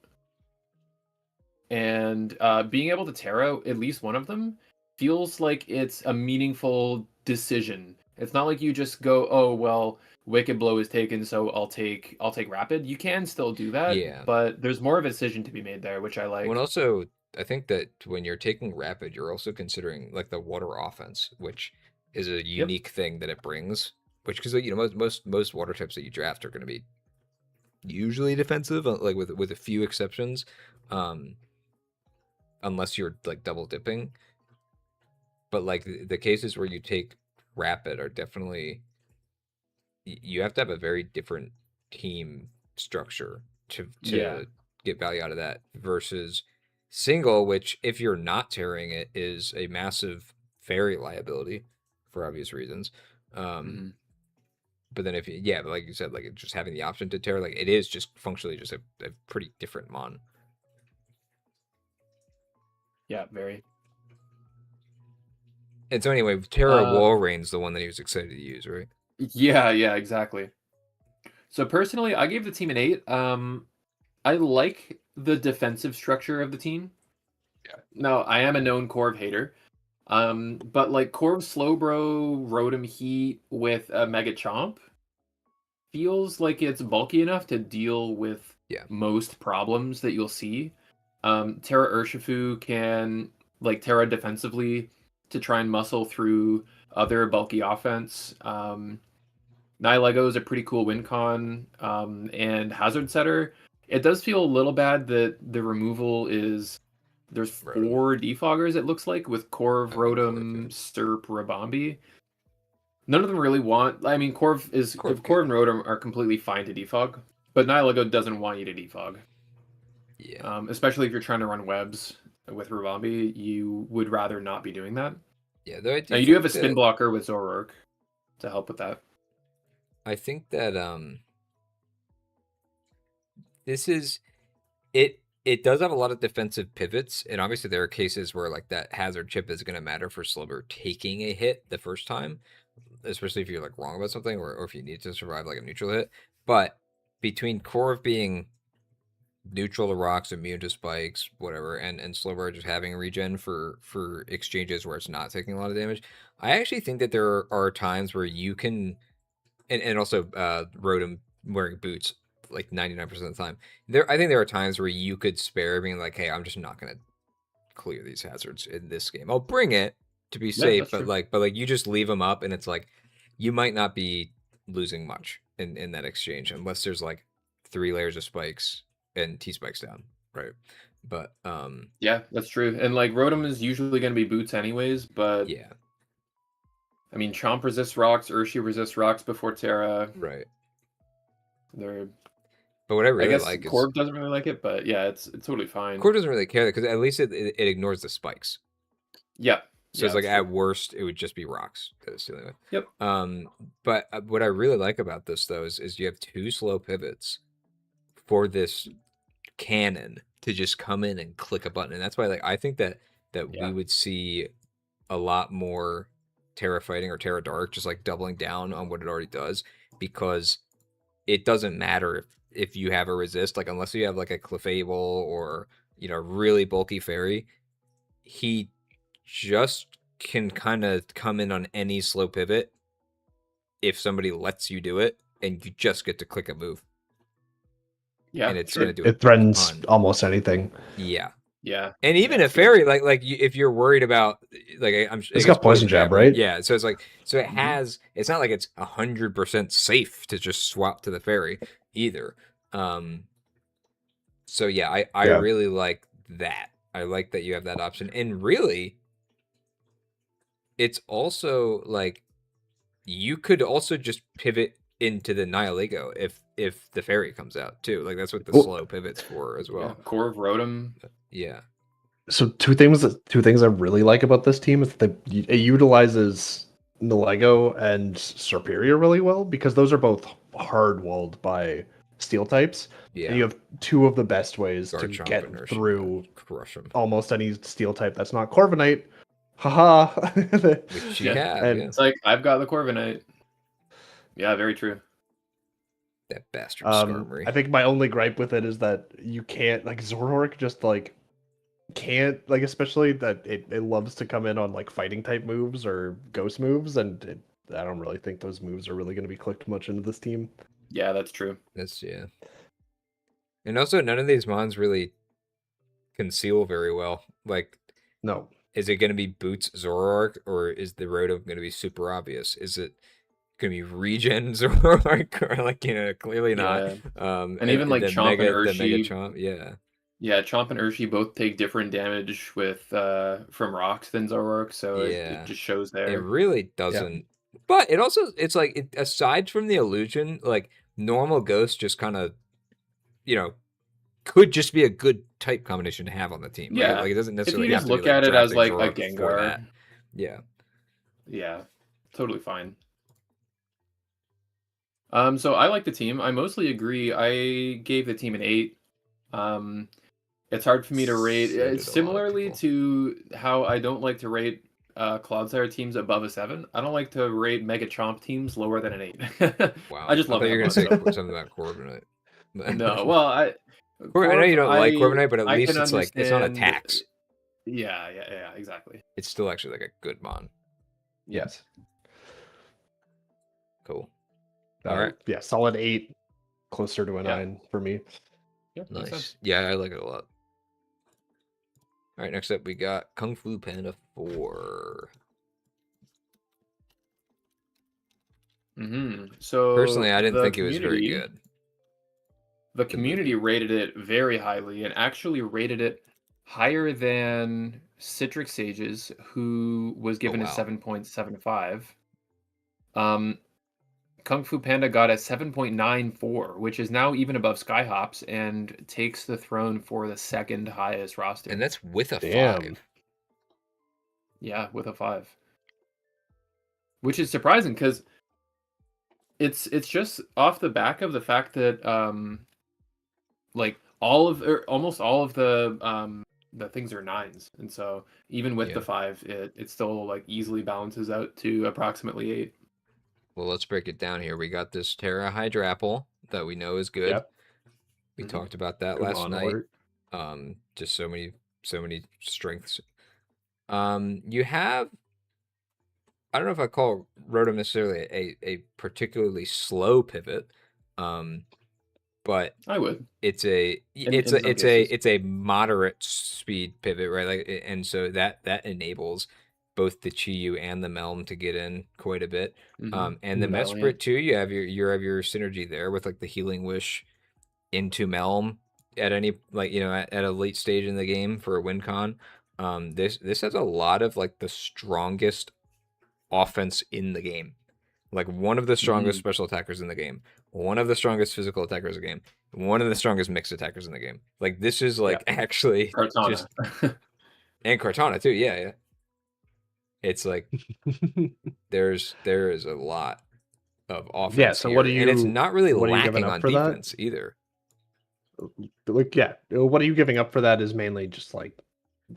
And being able to Terra at least one of them feels like it's a meaningful decision. It's not like you just go, oh well, Wicked Blow is taken, so I'll take Rapid. You can still do that, Yeah. but there's more of a decision to be made there, which I like. Well, also, I think that when you're taking Rapid, you're also considering like the water offense, which is a unique thing that it brings. Which, because you know, most water types that you draft are going to be usually defensive, like with a few exceptions, unless you're like double dipping. But like the cases where you take Rapid are definitely, you have to have a very different team structure to Yeah. get value out of that versus Single, which if you're not tearing it is a massive fairy liability for obvious reasons. But then but like you said, like just having the option to tear, like it is just functionally just a pretty different mon. Yeah, very. And so anyway, Terra Walreign's the one that he was excited to use, right? Yeah, exactly. So personally, I gave the team an 8. I like the defensive structure of the team. Yeah. Now, I am a known Corv hater. But like Corv Slowbro Rotom Heat with a Mega Chomp feels like it's bulky enough to deal with most problems that you'll see. Terra Urshifu can like Terra defensively to try and muscle through other bulky offense. Nihilego is a pretty cool win con, and Hazard Setter. It does feel a little bad that the removal is there's 4 defoggers, it looks like, with Corv, Rotom, Sturp, Rabombi. None of them really want. I mean, Corv and Rotom are completely fine to defog, but Nihilego doesn't want you to defog. Yeah. Especially if you're trying to run webs with Rabombi, you would rather not be doing that. Yeah, though now you do have a spin blocker with Zoroark to help with that. I think that this is it. It does have a lot of defensive pivots, and obviously there are cases where like that hazard chip is going to matter for Slowbro taking a hit the first time. especially if you're like wrong about something or if you need to survive like a neutral hit. But between Corv being neutral to rocks, immune to spikes, whatever, and Slowbro just having regen for exchanges where it's not taking a lot of damage, I actually think that there are times where you can, and also Rotom wearing boots like 99% of the time. I think there are times where you could spare being like, hey, I'm just not gonna clear these hazards in this game. I'll bring it to be safe, but true. like you just leave them up, and it's like you might not be losing much in that exchange unless there's like 3 layers of spikes and T spikes down, right? But Yeah, that's true. And like Rotom is usually going to be boots anyways, but yeah, I mean, Chomp resists rocks, Urshi resists rocks before Terra. right. They're, But what I I really guess like Corb is doesn't really like it, but yeah, it's totally fine. Core doesn't really care because at least it ignores the spikes. Yeah. So yeah, it's like that's at true. worst it would just be rocks that it's dealing with. Yep. But what I really like about this though is you have 2 slow pivots for this cannon to just come in and click a button, and that's why like I think that we would see a lot more Terra fighting or Terra Dark just like doubling down on what it already does, because it doesn't matter if you have a resist, like unless you have like a Clefable or really bulky fairy, he just can kind of come in on any slow pivot if somebody lets you do it, and you just get to click a move. Yeah, And it's true. gonna do It threatens almost anything. Yeah. Yeah. And even yeah, a fairy, like if you're worried about, like It's got poison jab, right? Yeah, so it's like, so it Mhm. has. It's not like it's 100% safe to just swap to the fairy either. So yeah, I Yeah. really like that. I like that you have that option, and really, it's also like you could also just pivot into the Nihilego if the fairy comes out too. Like that's what the Well- slow pivot's for as Yeah. well. Corv, Rotom. Yeah. So two things I really like about this team is that it utilizes Nalego and Serperior really well, because those are both hard walled by steel types. Yeah. And you have 2 of the best ways to Garchomp get and Urshifu, through crush them. almost any steel type that's not Corviknight. Haha. Which you Yeah. have, And- yeah. It's like, I've got the Corviknight. Yeah, very true. That bastard Skarmory. I think my only gripe with it is that you can't, like, Zoroark just like can't, like, especially that it loves to come in on like fighting type moves or ghost moves, and I don't really think those moves are really going to be clicked much into this team. Yeah, that's true. Yeah. And also, none of these mons really conceal very well. Like, No. is it going to be Boots Zoroark, or is the Rotom going to be super obvious? Is it going to be Regen Zoroark, or like, clearly not. Yeah. And even like the Chomp and the Mega Urshi. Chomp, yeah. Yeah, Chomp and Urshi both take different damage with from rocks than Zoroark, so Yeah. it just shows there. It really doesn't. But it also, it's like, aside from the illusion, like, normal Ghost just kind of, could just be a good type combination to have on the team. Yeah. Like it doesn't If necessarily you have just to look be, like, at it as drafting like a Zoroark for that. Gengar, Yeah. yeah, totally fine. So I like the team. I mostly agree. I gave the team an 8. It's hard for me to rate. So did a lot of Similarly people. to how I don't like to rate Cloudfire teams above a 7. I don't like to rate Mega Chomp teams lower than an 8. Wow. I just love thought you were that gonna say one, something about Corviknight. No, well, I know you don't like Corviknight, but at I least can it's like it's not a understand- tax. Yeah, exactly. It's still actually like a good mon. Yes. Cool. All right. Yeah, solid 8, closer to a Yeah. 9 for me. Yeah, makes Nice. sense. Yeah, I like it a lot. All right, next up we got Kung Fu Panda 4. So Personally, I didn't the think it was very community- good. The community rated it very highly, and actually rated it higher than Citrix Sages, who was given a wow. 7.75. Kung Fu Panda got a 7.94, which is now even above Skyhops and takes the throne for the second highest roster. And that's with a Damn. 5. Yeah, with a 5. Which is surprising because it's just off the back of the fact that like almost all of the things are 9s, and so even with Yeah. the 5, it still like easily balances out to approximately 8. Well, let's break it down here. We got this Terra Hydrapple that we know is good. Yep. We Mhm. talked about that Good last on night. alert. Just so many strengths. You have, I don't know if I call Rotom necessarily a particularly slow pivot, but I would it's a in some cases. it's a moderate speed pivot, right? Like, and so that enables both the Chi-Yu and the Melm to get in quite a bit. And the Mesprit Valiant. too. You have your synergy there with like the Healing Wish into Melm at any, like, at a late stage in the game for a win con. This has a lot of like the strongest offense in the game. Like one of the strongest Mhm. special attackers in the game, one of the strongest physical attackers in the game, one of the strongest mixed attackers in the game. Like this is Yeah. like actually Kartana. just, and Cortana too. Yeah. It's like there is a lot of Yeah. offense So here, and it's not really what are you giving lacking up on for that? defense either. Like, yeah, what are you giving up for that is mainly just like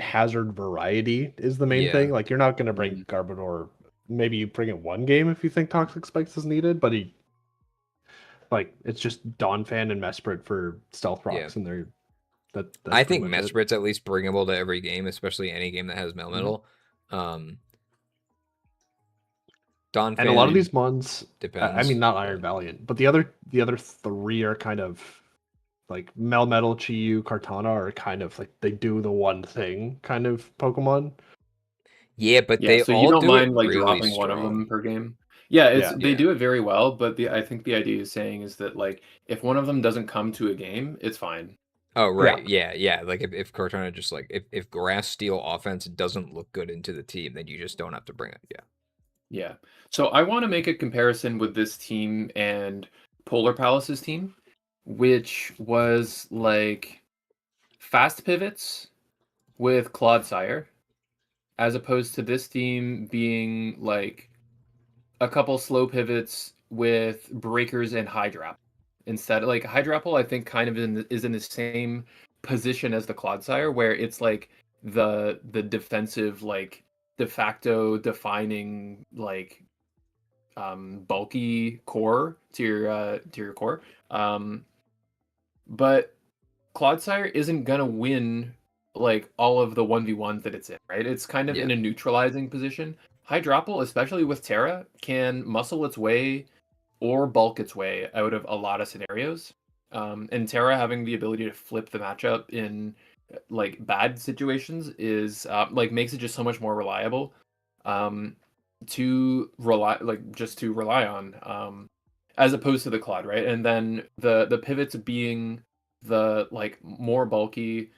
hazard variety is the main Yeah. thing. Like, you're not going to bring Mhm. Garbodor. Maybe you bring it one game if you think Toxic Spikes is needed, but it's just Donphan and Mesprit for Stealth Yeah. Rocks, and that's I pretty think much it. Mesprit's at least bringable to every game, especially any game that has Melmetal. Donphan And a lot of these mons, I depends. mean, not Iron Valiant, but the other three are kind of like Melmetal, Chi-Yu, Kartana are kind of like they do the one thing kind of Pokemon. Yeah, but Yeah, they so you all don't do it mind like really dropping one of strong. them per game. Yeah, Yeah. they Yeah. do it very well, but I think the idea is saying is that like if one of them doesn't come to a game, it's fine. Oh, right. Yeah. Like if Cortana just like if Grass Steel offense doesn't look good into the team, then you just don't have to bring it. Yeah. Yeah. So I want to make a comparison with this team and Polar Palace's team, which was like fast pivots with Clodsire, as opposed to this team being like a couple slow pivots with breakers and Hydrapple. Instead, like Hydrapple, I think kind of is in the same position as the Clodsire, where it's like the defensive, like de facto defining like bulky core to your core. But Clodsire isn't gonna win like all of the 1v1s that it's in, right? It's kind of Yeah. in a neutralizing position. Hydrapple, especially with Terra, can muscle its way or bulk its way out of a lot of scenarios. And Terra having the ability to flip the matchup in like bad situations is like makes it just so much more reliable to rely on as opposed to the Clod, right? And then the pivots being the like more bulky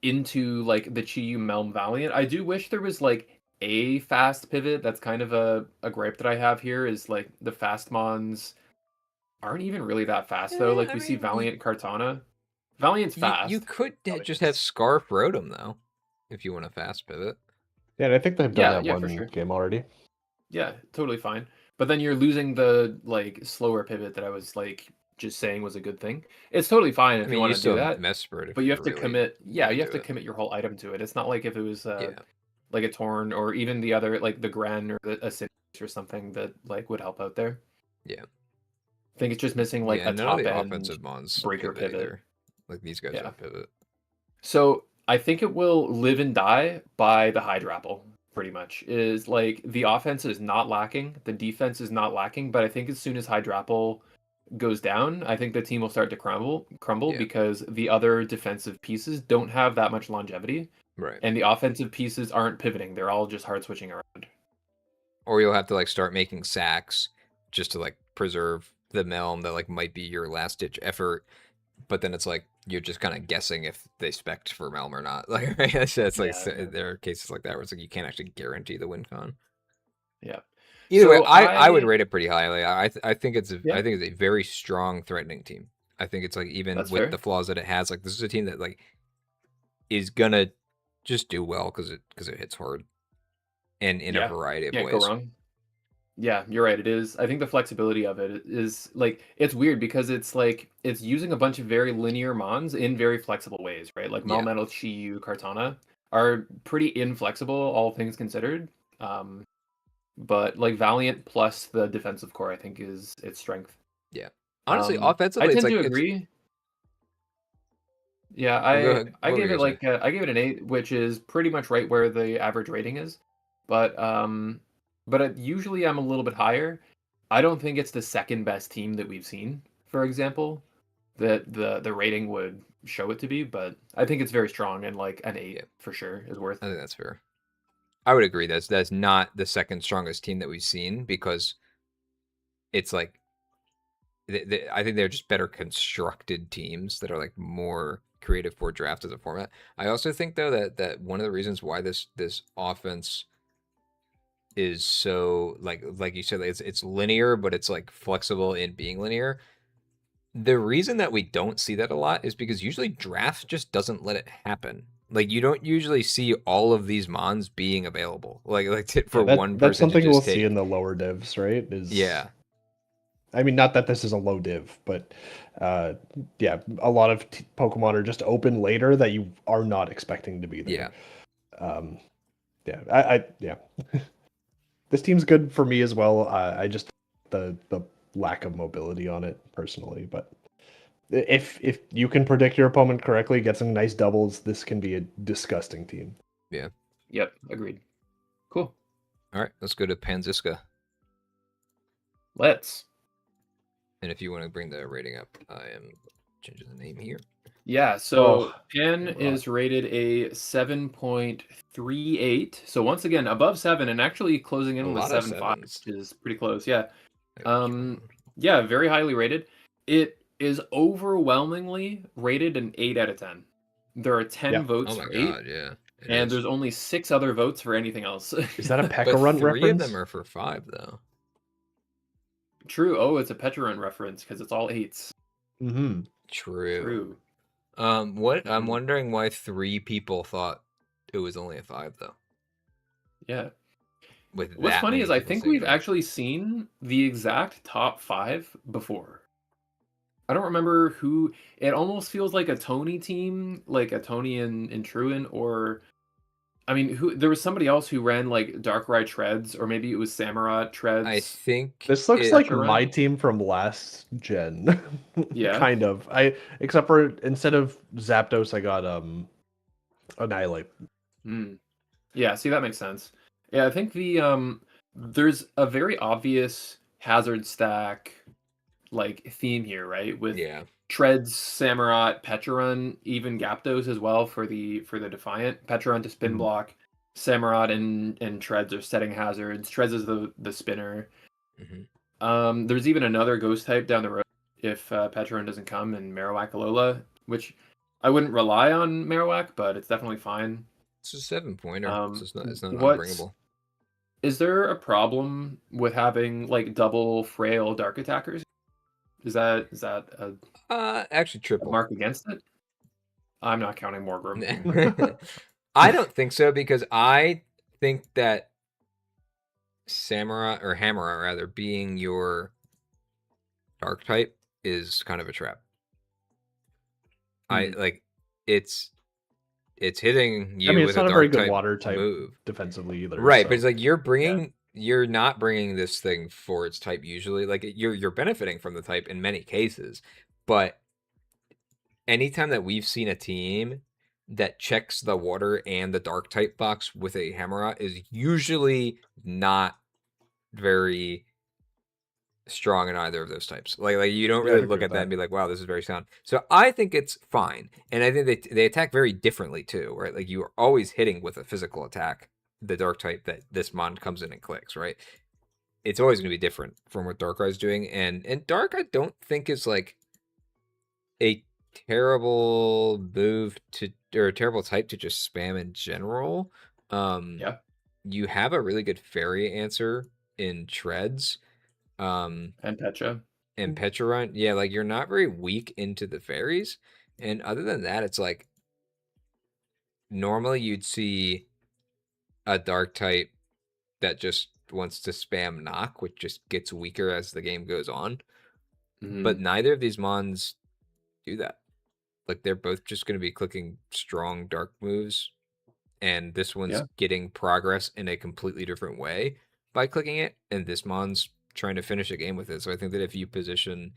into like the Chi-Yu Melm Valiant. I do wish there was like a fast pivot. That's kind of a gripe that I have here is like the fast mons aren't even really that fast though. Like I we see mean, Valiant Kartana. Valiant's you fast. could just have Valiant's... Scarf Rotom though, if you want a fast pivot. Yeah, and I think they've done that Yeah, for one sure. game already. Yeah, totally fine. But then you're losing the like slower pivot that I was like just saying was a good thing. It's totally fine I if you mean, you want to do still have that, Mesprit if but you you're have to really commit. Yeah, gonna you do have to it. commit your whole item to it. It's not like if it was Yeah. like a Torn or even the other like the Gren or a Citrus or something that like would help out there. Yeah. I think it's just missing like Yeah, a none of top the end offensive mons breaker pivot pivot. either. Like these guys Yeah. don't pivot. So I think it will live and die by the Hydrapple, pretty much. Is like the offense is not lacking, the defense is not lacking, but I think as soon as Hydrapple goes down, I think the team will start to crumble Yeah. because the other defensive pieces don't have that much longevity. Right. And the offensive pieces aren't pivoting. They're all just hard switching around. Or you'll have to like start making sacks just to like preserve the Melm that like might be your last ditch effort. But then it's like you're just kind of guessing if they spec'd for Melm or not. Like it's like Yeah. there are cases like that where it's like you can't actually guarantee the win con. Yeah. Either way, So I would rate it pretty highly. I think it's Yeah. I think it's a very strong, threatening team. I think it's like even That's with fair. the flaws that it has, like this is a team that like is gonna just do well because it hits hard and in a variety of Can't go ways. wrong. Yeah, you're right. It is. I think the flexibility of it is like it's weird because it's like it's using a bunch of very linear mons in very flexible ways, right? Like Yeah. Melmetal, Chi-Yu, Kartana are pretty inflexible, all things considered. but like Valiant plus the defensive core, I think is its strength. Yeah. Honestly, I offensively, it's tend like to it's. agree. Yeah, Oh, go ahead. I What were gave you it gonna say? like I gave it an 8, which is pretty much right where the average rating is. But usually I'm a little bit higher. I don't think it's the second best team that we've seen, for example, that the rating would show it to be, but I think it's very strong, and like an 8 Yeah, for sure is worth. I think that's fair. I would agree. That's not the second strongest team that we've seen because it's like I think they're just better constructed teams that are like more creative for draft as a format. I also think though that one of the reasons why this offense is so like you said, it's linear, but it's like flexible in being linear. The reason that we don't see that a lot is because usually draft just doesn't let it happen. Like you don't usually see all of these mons being available. Like for Yeah, one that's person to something we'll just see in take. the lower divs, right? Yeah. I mean, not that this is a low div, but yeah, a lot of Pokemon are just open later that you are not expecting to be Yeah. there. Yeah, yeah. This team's good for me as well. I just the lack of mobility on it personally, but if you can predict your opponent correctly, get some nice doubles, this can be a disgusting team. Yeah. Yep, agreed. Cool. All right, let's go to Panziska. Let's. And if you want to bring the rating up, I am changing the name here. Yeah, so Pan is rated a 7.38. So once again, above 7 and actually closing in A with lot of 7.5, sevens. which is pretty close. Yeah. Which Yeah, very highly rated. It is overwhelmingly rated an 8 out of 10. There are 10 Yeah. votes Oh my for 8, god, yeah. It and is. there's only 6 other votes for anything else. Is that a But Pekka three reference? of them are for 5 though. True. Oh, it's a Petrun reference because it's all 8s. Mm-hmm. True. True. What I'm wondering why 3 people thought it was only a 5 though. Yeah. With What's that funny many is I people think saying we've it. actually seen the exact top 5 before. I don't remember who. It almost feels like a Tony team, like a Tony and Truant, or I mean, who there was somebody else who ran like Darkrai Treads, or maybe it was Samurott I Treads. think This looks it, like Pekka my run. team from last gen. Yeah. Kind of. Except for instead of Zapdos, I got Annihilate. Yeah. See, that makes sense. Yeah, I think there's a very obvious hazard stack like theme here, right? With yeah. Treads, Samurott, Petrun, even Gyaptos as well for the Defiant. Petrun to spin Mhm. block. Samurott and Treads are setting hazards. Treads is the spinner. There's even another ghost type down the road if Petrun doesn't come, and Marowak Alola, which I wouldn't rely on Marowak, but it's definitely fine. It's a 7-pointer. So it's not What unbringable. is there a problem with having like double frail dark attackers? Is that Actually a triple. mark against it? I'm not counting Morgrim. I don't think so because I think that Samurott or Hammerot rather being your dark type is kind of a trap. I like it's hitting you I mean, it's with a not a very dark good type water type move. defensively either. Right, so. but it's like you're not bringing this thing for its type usually. Like you're benefiting from the type in many cases, but anytime that we've seen a team that checks the water and the dark type box with a Hammerot is usually not very strong in either of those types. Like you don't Yeah, really I'd look agree at with that that. and be like, wow, this is very sound. So I think it's fine. And I think they attack very differently too, right? Like you are always hitting with a physical attack, the dark type that this mon comes in and clicks, right? It's always going to be different from what Darkrai's doing. And Dark I don't think is like a terrible move to or a terrible type to just spam in general. Yeah. You have a really good fairy answer in Treads. And Petra. And Petrarun, yeah, like you're not very weak into the fairies. And other than that, it's like normally you'd see a dark type that just wants to spam knock, which just gets weaker as the game goes on. But neither of these mons do that. Like they're both just going to be clicking strong dark moves, and this one's getting progress in a completely different way. by clicking it, and this mon's trying to finish a game with it. So I think that if you position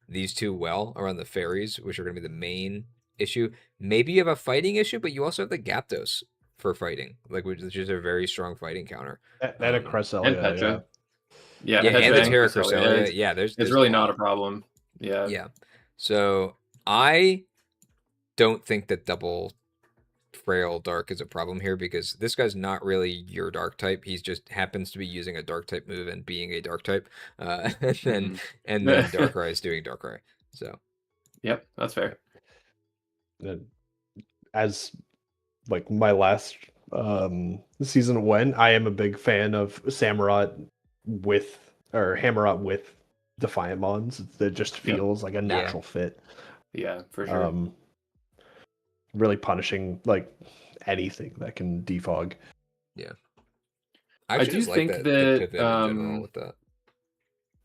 these two well around the fairies, which are going to be the main issue, maybe you have a fighting issue, but you also have the Gyaptos for fighting, like which is a very strong fighting counter. And a And Cresselia, Petra. Yeah, Yeah, and Petra the and Terra Cresselia. Cresselia. Yeah, It's there's really a not lot. a problem. Yeah. Yeah. So I don't think that double frail dark is a problem here, because this guy's not really your dark type. He's just happens to be using a dark type move and being a dark type. And then Darkrai is doing Darkrai. So Yep, that's fair. As like my last season went, I am a big fan of Samurott Hammerot with Defiant Mons. It just feels like a natural fit. Yeah, for sure. Really punishing like anything that can defog. yeah. I do just think like that the pivot in general with that.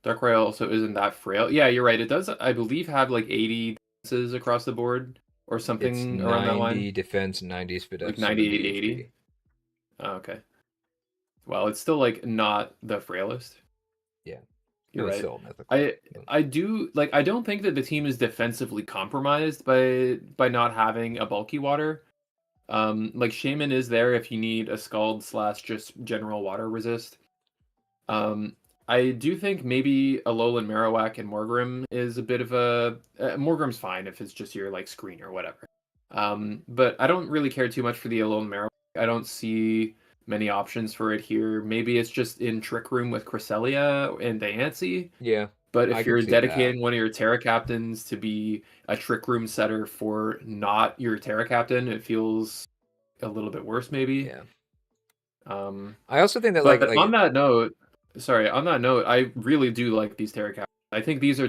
Darkrai also isn't that frail. Yeah, you're right. It does, I believe, have like 80 defenses across the board or something It's around that 90 line. defense, 90 speed, Like 98 98, 80. HP. Oh, okay. Well, it's still like not the frailest. Yeah. You're It's right. still mythical. I do like, I don't think that the team is defensively compromised by not having a bulky water. Like Shaman is there if you need a Scald / just general water resist. I do think maybe Alolan Marowak and Morgrem is a bit of a Morgrem's fine if it's just your like screen or whatever. But I don't really care too much for the Alolan Marowak. I don't see many options for it here. Maybe it's just in Trick Room with Cresselia and Diancie. Yeah. But I if can you're see dedicating one of your Terra captains to be a Trick Room setter for not your Terra captain, it feels a little bit worse maybe. Yeah. I also think that but like on that note, I really do like these Terra captains. I think these are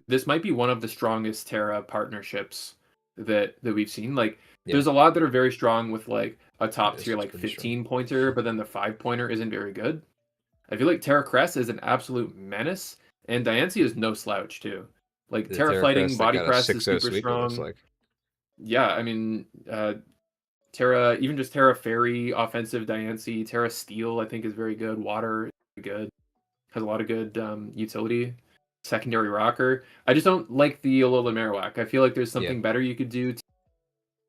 this might be one of the strongest Terra partnerships that we've seen. Like there's a lot that are very strong with like a top tier like 15 pointer, but then the 5-pointer isn't very good. I feel like Terra Crest is an absolute menace, and Diancie is no slouch too. Like Terra Fighting, Body Press is super strong. Yeah, I mean, Terra, even just Terra Fairy, offensive Diancie, Terra Steel, I think is very good. Water is very good. Has a lot of good utility. Secondary Rocker. I just don't like the Alolan Marowak. I feel like there's something better you could do to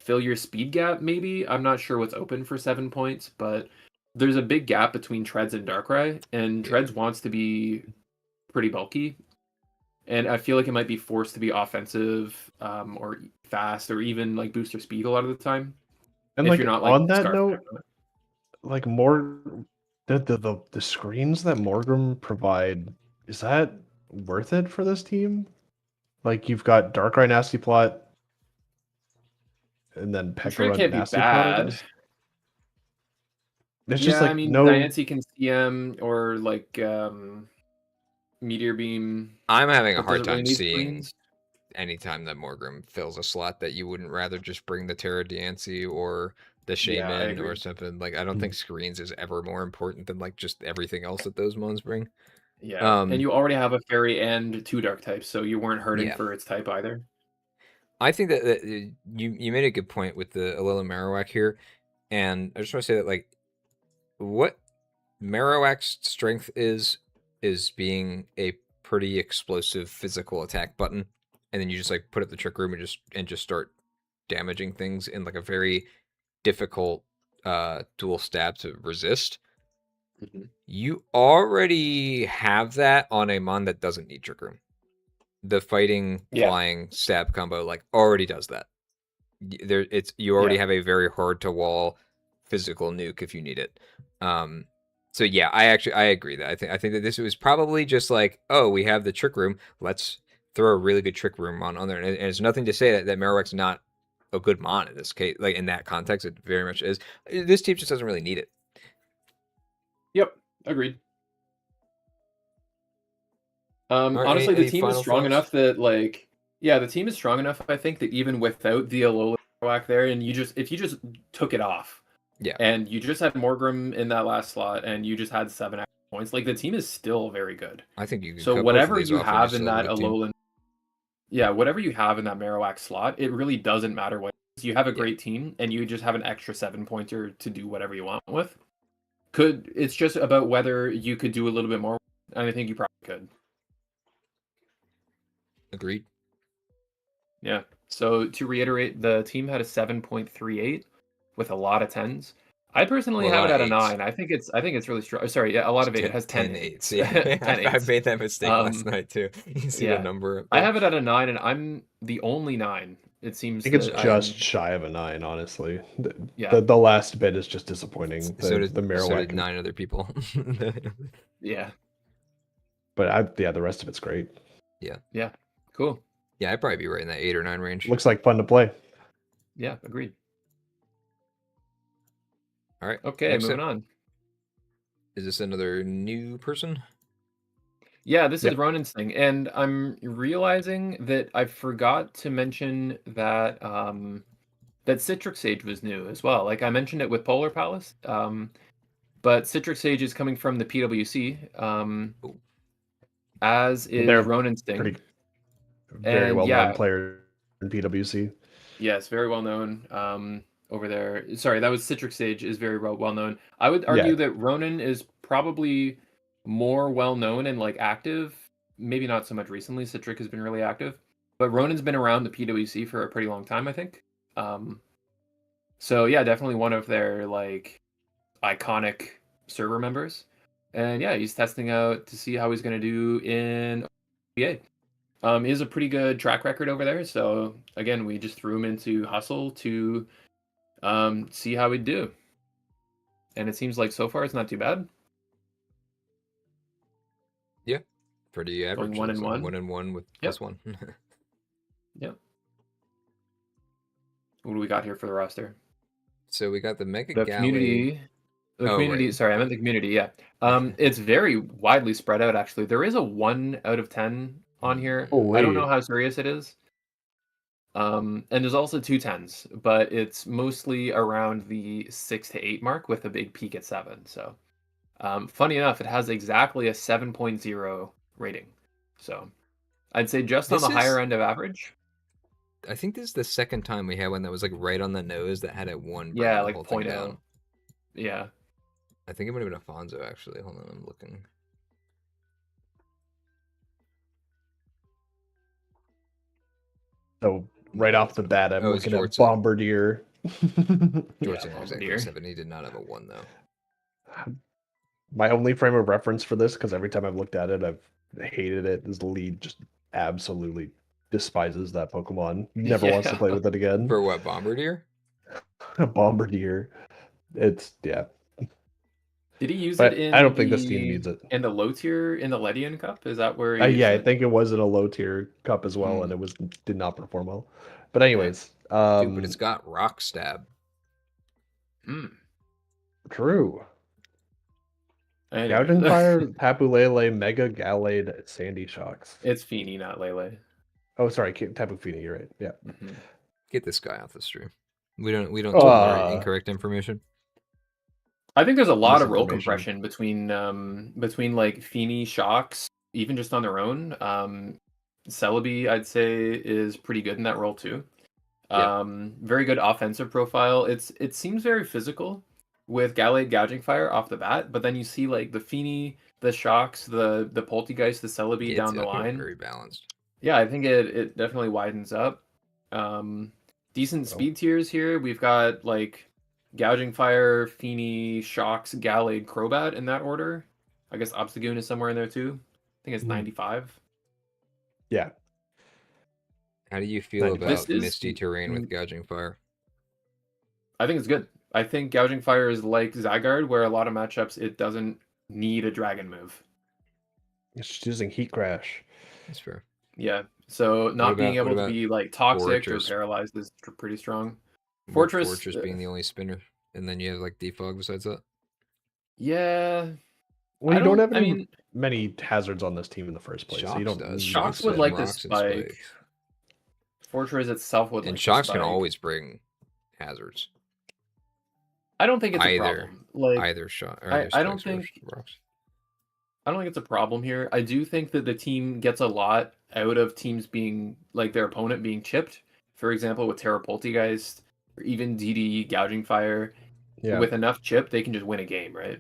fill your speed gap, maybe. I'm not sure what's open for 7 points, but there's a big gap between Treads and Darkrai, and Treads wants to be pretty bulky. And I feel like it might be forced to be offensive or fast or even like booster speed a lot of the time. And if like you're not, on that note, like the screens that Morgrem provide, is that worth it for this team? Like you've got Darkrai Nasty Plot, and then Pekarun Nasty Plot, I guess. It's just like, I mean, no. Diancie can CM or like Meteor Beam. I'm having a hard time seeing anytime that Morgrem fills a slot that you wouldn't rather just bring the Terra Diancie or the Shaman or something. Like I don't think screens is ever more important than like just everything else that those mons bring. Yeah, and you already have a fairy and 2 dark types, so you weren't hurting for its type either. I think that you made a good point with the Alolan Marowak here, and I just want to say that like what Marowak's strength is being a pretty explosive physical attack button, and then you just like put up the Trick Room and just start damaging things in like a very difficult dual stab to resist. You already have that on a mon that doesn't need Trick Room. The fighting flying stab combo like already does that. You already have a very hard to wall physical nuke if you need it. So yeah, I agree that I think that this was probably just like, oh, we have the Trick Room, let's throw a really good Trick Room on there, and it's nothing to say that Marowak's not a good mon in this case. Like in that context, it very much is. This team just doesn't really need it. Yep, agreed. Right, honestly, the team is strong enough that like, the team is strong enough. I think that even without the Alolan Marowak there, and if you just took it off, and you just had Morgrem in that last slot, and you just had 7 extra points, like the team is still very good. I think you. So whatever you have in that Alolan, whatever you have in that Marowak slot, it really doesn't matter what. You have a great team, and you just have an extra 7-pointer to do whatever you want with. It's just about whether you could do a little bit more, and I think you probably could. Agreed. Yeah. So to reiterate, the team had a 7.38 with a lot of 10s. I personally Well, a have lot it of at a eights. 9. I think it's really strong. Sorry, yeah, a lot of 8. It has 10 eights. eights. Yeah, 10 I eights. made that mistake last night too. You see the Yeah. number up I there? have it at a 9, and I'm the only 9. It I seems think it's that just I'm. shy of a 9, honestly. Yeah. The last bit is just disappointing. So The did Marowak, 9 other people. Yeah. but the rest of it's great. Yeah. Cool. Yeah, I'd probably be right in that 8 or 9 range. Looks like fun to play. Yeah. Agreed. All right. Okay. next Moving up, on. Is this another new person? Yeah, this is Yep. Ronin's thing, and I'm realizing that I forgot to mention that that Citrix Sage was new as well. Like I mentioned it with Polar Palace, but Citrix Sage is coming from the PWC, Oh. as is They're Ronin's thing. pretty very And well yeah, known player in PWC. yes, very well known over there. Sorry, that was Citrix Sage is very well known. I would argue that Ronin is probably more well known and like active. Maybe not so much recently. Citrix has been really active, but Ronin's been around the PWC for a pretty long time, I think. So yeah, definitely one of their like iconic server members. And yeah, he's testing out to see how he's going to do in OBA. He has a pretty good track record over there. So again, we just threw him into Hustle to see how he'd do. And it seems like so far it's not too bad. Yeah, pretty average. Going 1-1. 1-1 with Yep. +1. Yep. What do we got here for the roster? So we got the Mega The Galley. community. The Oh, community. right. Sorry, I meant the community. Yeah. It's very widely spread out. Actually, there is a 1 out of 10 on here. I don't know how serious it is. And there's also 2 10s, but it's mostly around the 6 to 8 mark with a big peak at 7. So, funny enough, it has exactly a 7.0 rating. So, I'd say just on This the higher is- end of average. I think this is the second time we had one that was like right on the nose that had a 1 bringing Yeah, the like whole thing 0.0. down. Yeah. I think it might have been Afonso actually. Hold on, I'm looking. So right off the bat, I'm it's looking at Jortson. Bombardier. Jortson Yeah, has exactly Bombardier. 7. He did not have a 1 though. My only frame of reference for this, because every time I've looked at it, I've hated it, is Lead just absolutely despises that Pokemon. Never wants to play with it again. For what, Bombardier? Bombardier. It's Did he use But it in I don't think this team needs it. in the low tier in the Ledian Cup? Is that where he used Yeah, I it? think it was in a low tier cup as well, and it did not perform well. But anyways, Dude, but it's got Rock Stab. True. Anyway. Gouging Fire, Tapu Lele, Mega Gallade, Sandy Shocks. It's Feeny, not Lele. Oh, sorry, Tapu Fini, you're right. Yeah. Mm-hmm. Get this guy off the stream. We don't tolerate incorrect information. I think there's a lot of roll Misinformation. compression between like Feeny, Shocks, even just on their own. Celebi, I'd say, is pretty good in that role too. Yeah. Very good offensive profile. It seems very physical with Gallade Gouging Fire off the bat, but then you see like the Feeny, the Shocks, the Poltegeist, the Celebi down the line. Very balanced. Yeah, I think it definitely widens up. Decent speed tiers here. We've got like Gouging Fire, Feeny, Shocks, Gallade, Crobat in that order. I guess Obstagoon is somewhere in there too. I think it's 95. Yeah. How do you feel about This is- Misty Terrain with Gouging Fire? I think it's good. I think Gouging Fire is like Zygarde, where a lot of matchups it doesn't need a dragon move. It's just using Heat Crash. That's fair. Yeah. So not being able to be like toxic Fortress? or paralyzed is pretty strong. Fortress being the only spinner, and then you have like Defog besides that. Yeah. Well, you don't have many hazards on this team in the first place. So you don't does. Shocks would like to spike. Fortress itself would like to spike. Shocks can always bring hazards. I don't think it's a problem. Like either shot. I don't think it's a problem here. I do think that the team gets a lot out of teams being like their opponent being chipped. For example, with Terra Poltegeist or even DD Gouging Fire. Yeah. With enough chip, they can just win a game, right?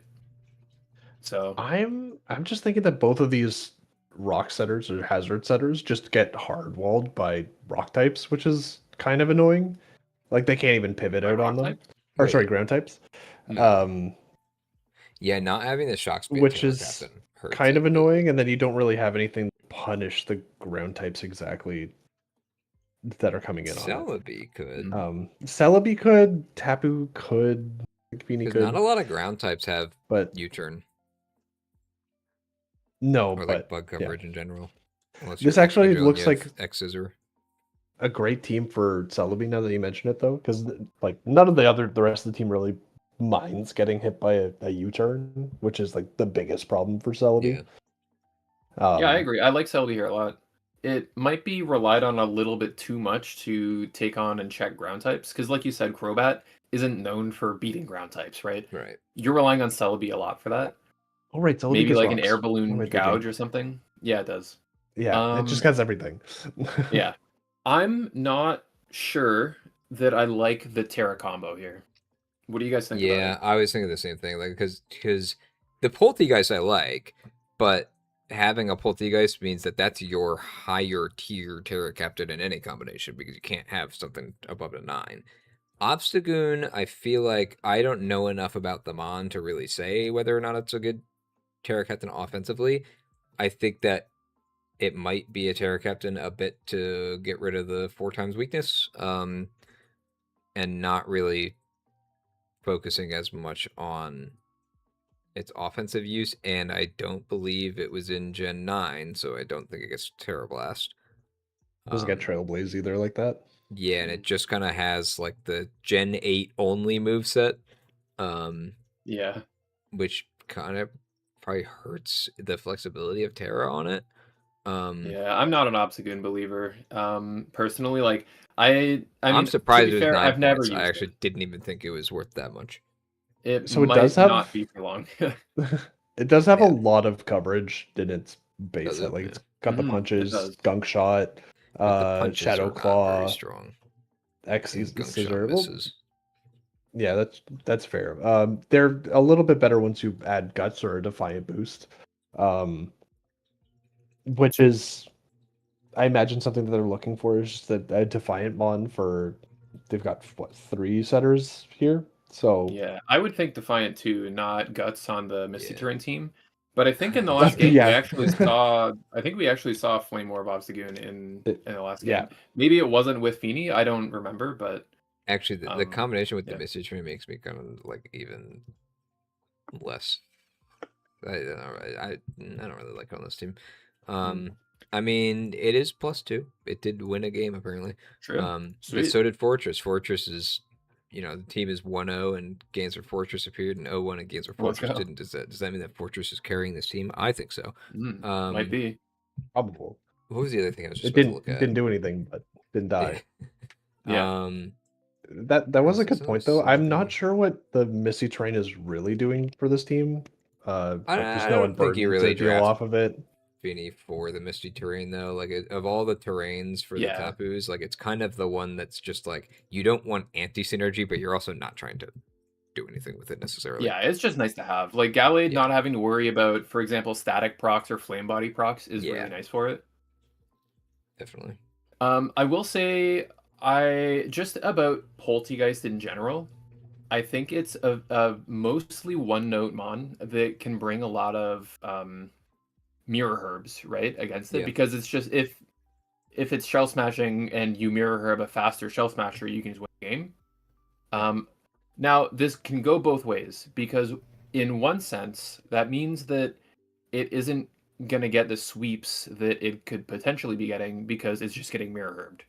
So I'm just thinking that both of these rock setters or hazard setters just get hardwalled by rock types, which is kind of annoying. Like they can't even pivot by out on rock them. type. Or sorry, Wait, ground types. No. Um, yeah, not having the shock speed which terror is captain hurts kind it. of annoying, and then you don't really have anything to punish the ground types exactly that are coming in on it. Celebi could, Celebi could, Tapu could, Fini because not could, a lot of ground types have but U-turn no, or like but bug yeah. coverage in general. Unless This you're actually Excadrill and looks you have like X-Scissor. a great team for Celebi now that you mention it though, because like none of the rest of the team really minds getting hit by a U-turn, which is like the biggest problem for Celebi. Yeah. Yeah, I agree. I like Celebi here a lot. It might be relied on a little bit too much to take on and check ground types, because like you said, Crobat isn't known for beating ground types, right? Right. You're relying on Celebi a lot for that. Oh right, Celebi Maybe gets like an air rocks. What am balloon I thinking? gouge or something. Yeah, it does. Yeah, it just Um, has everything. yeah. I'm not sure that I like the Terra combo here. What do you guys think about Yeah, it? I was thinking the same thing. Like, because the Poltegeist I like, but having a Poltegeist means that that's your higher tier Terra Captain in any combination because you can't have something above a 9. Obstagoon, I feel like I don't know enough about the Mon to really say whether or not it's a good Terra Captain offensively. I think that it might be a Terra Captain a bit to get rid of the 4 times weakness, and not really focusing as much on its offensive use. And I don't believe it was in Gen 9, so I don't think it gets Terra Blast. Doesn't get Trailblaze either like that. Yeah, and it just kind of has like the Gen 8 only moveset, Yeah. which kind of probably hurts the flexibility of Terra on it. Yeah, I'm not an Obstagoon believer. Personally, like I I'm mean, to surprised be it was fair, 9 I've never points. I used it. actually didn't even think it was worth that much. It So it does might have not be for long. it does have a Yeah, lot of coverage in its base does set. it? Like Yeah. it's got the It punches, does. gunk shot, But the punches shadow are not very claw, strong. X And gunk shot scissor. Well, misses. yeah, that's fair. They're a little bit better once you add guts or a defiant boost. Um, which is I imagine something that they're looking for is just a defiant mon for they've got what 3 setters here. So Yeah, I would think Defiant too, not Guts on the Misty Yeah. Terrain team. But I think in the last game yeah. we actually saw Flame Orb Obstagoon in the last Yeah. game. Maybe it wasn't with Fini, I don't remember, but Actually, the combination with the yeah. Misty Tree makes me kind of like even less. I don't really like on this team. I mean, it is +2. It did win a game apparently. True. But Sweet. so did Fortress. Fortress is, the team is 1-0 and games for Fortress appeared, and 0-1 and games for Let's Fortress go. didn't. Does that mean that Fortress is carrying this team? I think so. Might be. Probable. What was the other thing I was just It about to look at? didn't do anything, but didn't die. Yeah. That was a good so point though. I'm not something. sure what the Misty Terrain is really doing for this team. Like there's I no don't think you inverted really to deal draft off of it. Fini for the Misty Terrain though. Like of all the terrains for the Yeah. Tapus, like it's kind of the one that's just like you don't want anti synergy, but you're also not trying to do anything with it necessarily. Yeah, it's just nice to have. Like Gallade Yeah. not having to worry about, for example, static procs or flame body procs is really nice for it. Definitely. I will say I just about Poltegeist in general. I think it's a mostly one note mon that can bring a lot of mirror herbs right against it, Yeah. because it's just if it's shell smashing and you mirror herb a faster shell smasher, you can just win the game. Now this can go both ways, because in one sense that means that it isn't going to get the sweeps that it could potentially be getting because it's just getting mirror herbed.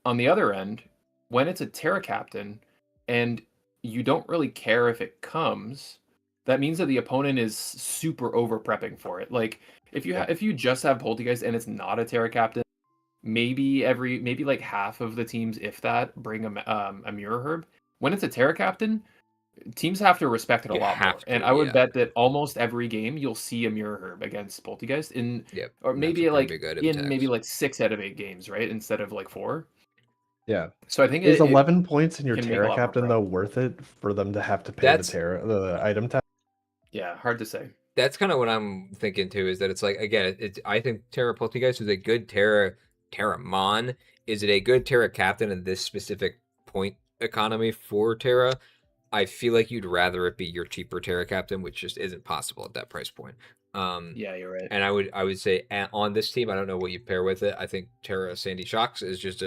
On the other end, when it's a Terra Captain and you don't really care if it comes, that means that the opponent is super over prepping for it. Like if you just have Poltergeist and it's not a Terra Captain, maybe like half of the teams, if that, bring a Mirror Herb. When it's a Terra Captain, teams have to respect it a You lot more. have And to, I would yeah. bet that almost every game you'll see a Mirror Herb against Poltergeist or and maybe that's a pretty like big item in tax. maybe like 6 out of 8 games, right? Instead of like 4. Yeah. So I think Is it 11 points in your can make a Terra lot more Captain prep. though worth it for them to have to pay the item tax? Yeah, hard to say. That's kind of what I'm thinking too. Is that it's like again, I think Terra Poltergeist is a good Terramon. Is it a good Terra captain in this specific point economy for Terra? I feel like you'd rather it be your cheaper Terra captain, which just isn't possible at that price point. Yeah, you're right. And I would say on this team, I don't know what you pair with it. I think Terra Sandy Shocks is just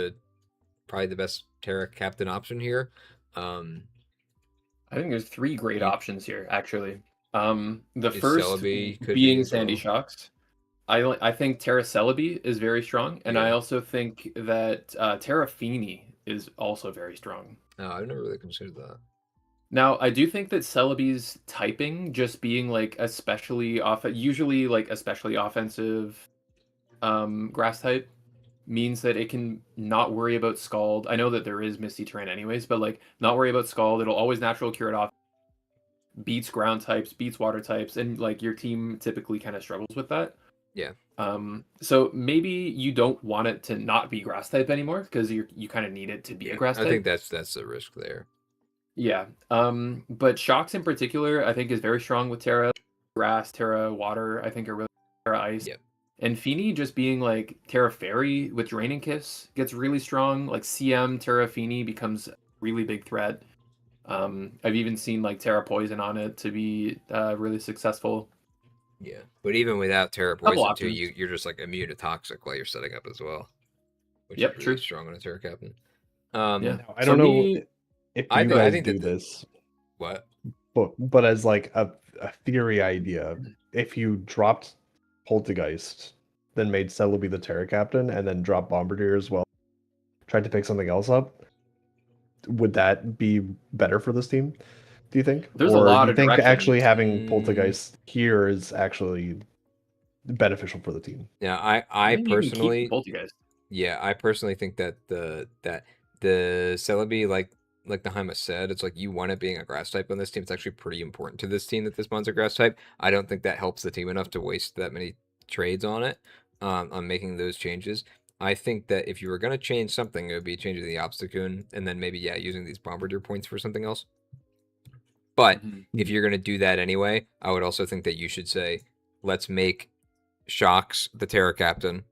probably the best Terra captain option here. I think there's 3 great You- options here, actually. The Is first Celebi could be being as Sandy well. Shocks. I think Terra Celebi is very strong, and I Yeah. also think that Terra Fini is also very strong. No, I've never really considered that. Now, I do think that Celebi's typing just being like usually like especially offensive grass type means that it can not worry about Scald. I know that there is Misty Terrain anyways, but like not worry about Scald. It'll always natural cure it off. Beats ground types, beats water types, and like your team typically kind of struggles with that. Yeah. So maybe you don't want it to not be grass type anymore because you kind of need it to be a grass type. I think that's the risk there. Yeah. But Shocks in particular, I think is very strong with Terra grass, Terra water. I think are really Terra ice. Yep. And Fini just being like Terra Fairy with Draining Kiss gets really strong. Like CM Terra Fini becomes a really big threat. I've even seen like Terra Poison on it to be really successful. Yeah, but even without Terra Couple Poison too, options. you're just like immune to toxic while you're setting up as well, which Yep, is really true. strong on a Terra captain. Yeah. Now, I So don't know me- if I you think- I guys think do that the- this, What? but as like a theory idea, if you dropped Poltergeist, then made Celebi the Terra captain, and then dropped Bombardier as well, tried to pick something else up, would that be better for this team? Do you think? There's a or lot do you of think direction. actually having Poltergeist here is actually beneficial for the team? Yeah, I think you can keep personally, both you guys. yeah, I personally think that the Celebi, like Nahyma said, it's like you want it being a grass type on this team. It's actually pretty important to this team that this mon's a grass type. I don't think that helps the team enough to waste that many trades on it, on making those changes. I think that if you were gonna change something, it would be changing the Obstacoon and then maybe using these Bombardier points for something else. But if you're gonna do that anyway, I would also think that you should say, let's make Shocks the Terra captain,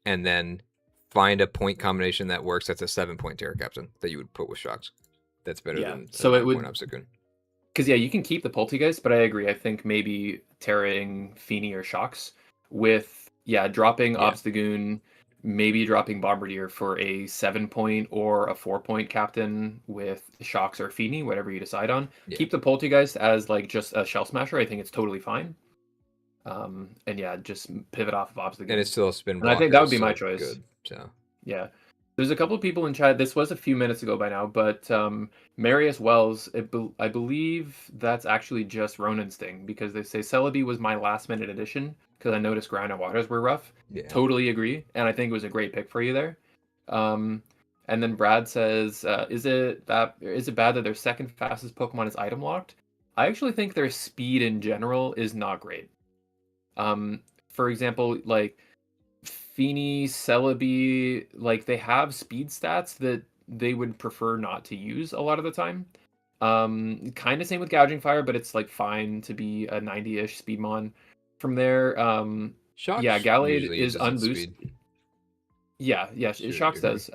and then find a point combination that works. That's a 7-point Terra captain that you would put with Shocks. That's better than so it would. Obstacoon. Because you can keep the Poltergeist, but I agree. I think maybe Terraing Fini or Shocks with dropping Obstagoon, maybe dropping Bombardier for a 7-point or a 4-point captain with Shocks or Fini, whatever you decide on. Yeah. Keep the Poltergeist as like just a Shell Smasher. I think it's totally fine. And just pivot off of Obstagoon. And it's still a spin blocker. And I think that would be my choice. Good. So yeah. There's a couple of people in chat. This was a few minutes ago by now, but Marius Wells, I believe that's actually just Ronin's thing because they say Celebi was my last minute addition because I noticed Ground and Waters were rough. yeah, Totally agree, and I think it was a great pick for you there. And then Brad says, is it bad that their second fastest Pokemon is item locked? I actually think their speed in general is not great. For example, like Fini, Celebi, like they have speed stats that they would prefer not to use a lot of the time. Kind of same with Gouging Fire, but it's like fine to be a 90-ish Speedmon. From there, Shocks Gallade usually is uses its unboosted. speed. Yeah, Sure, Shocks agree. does.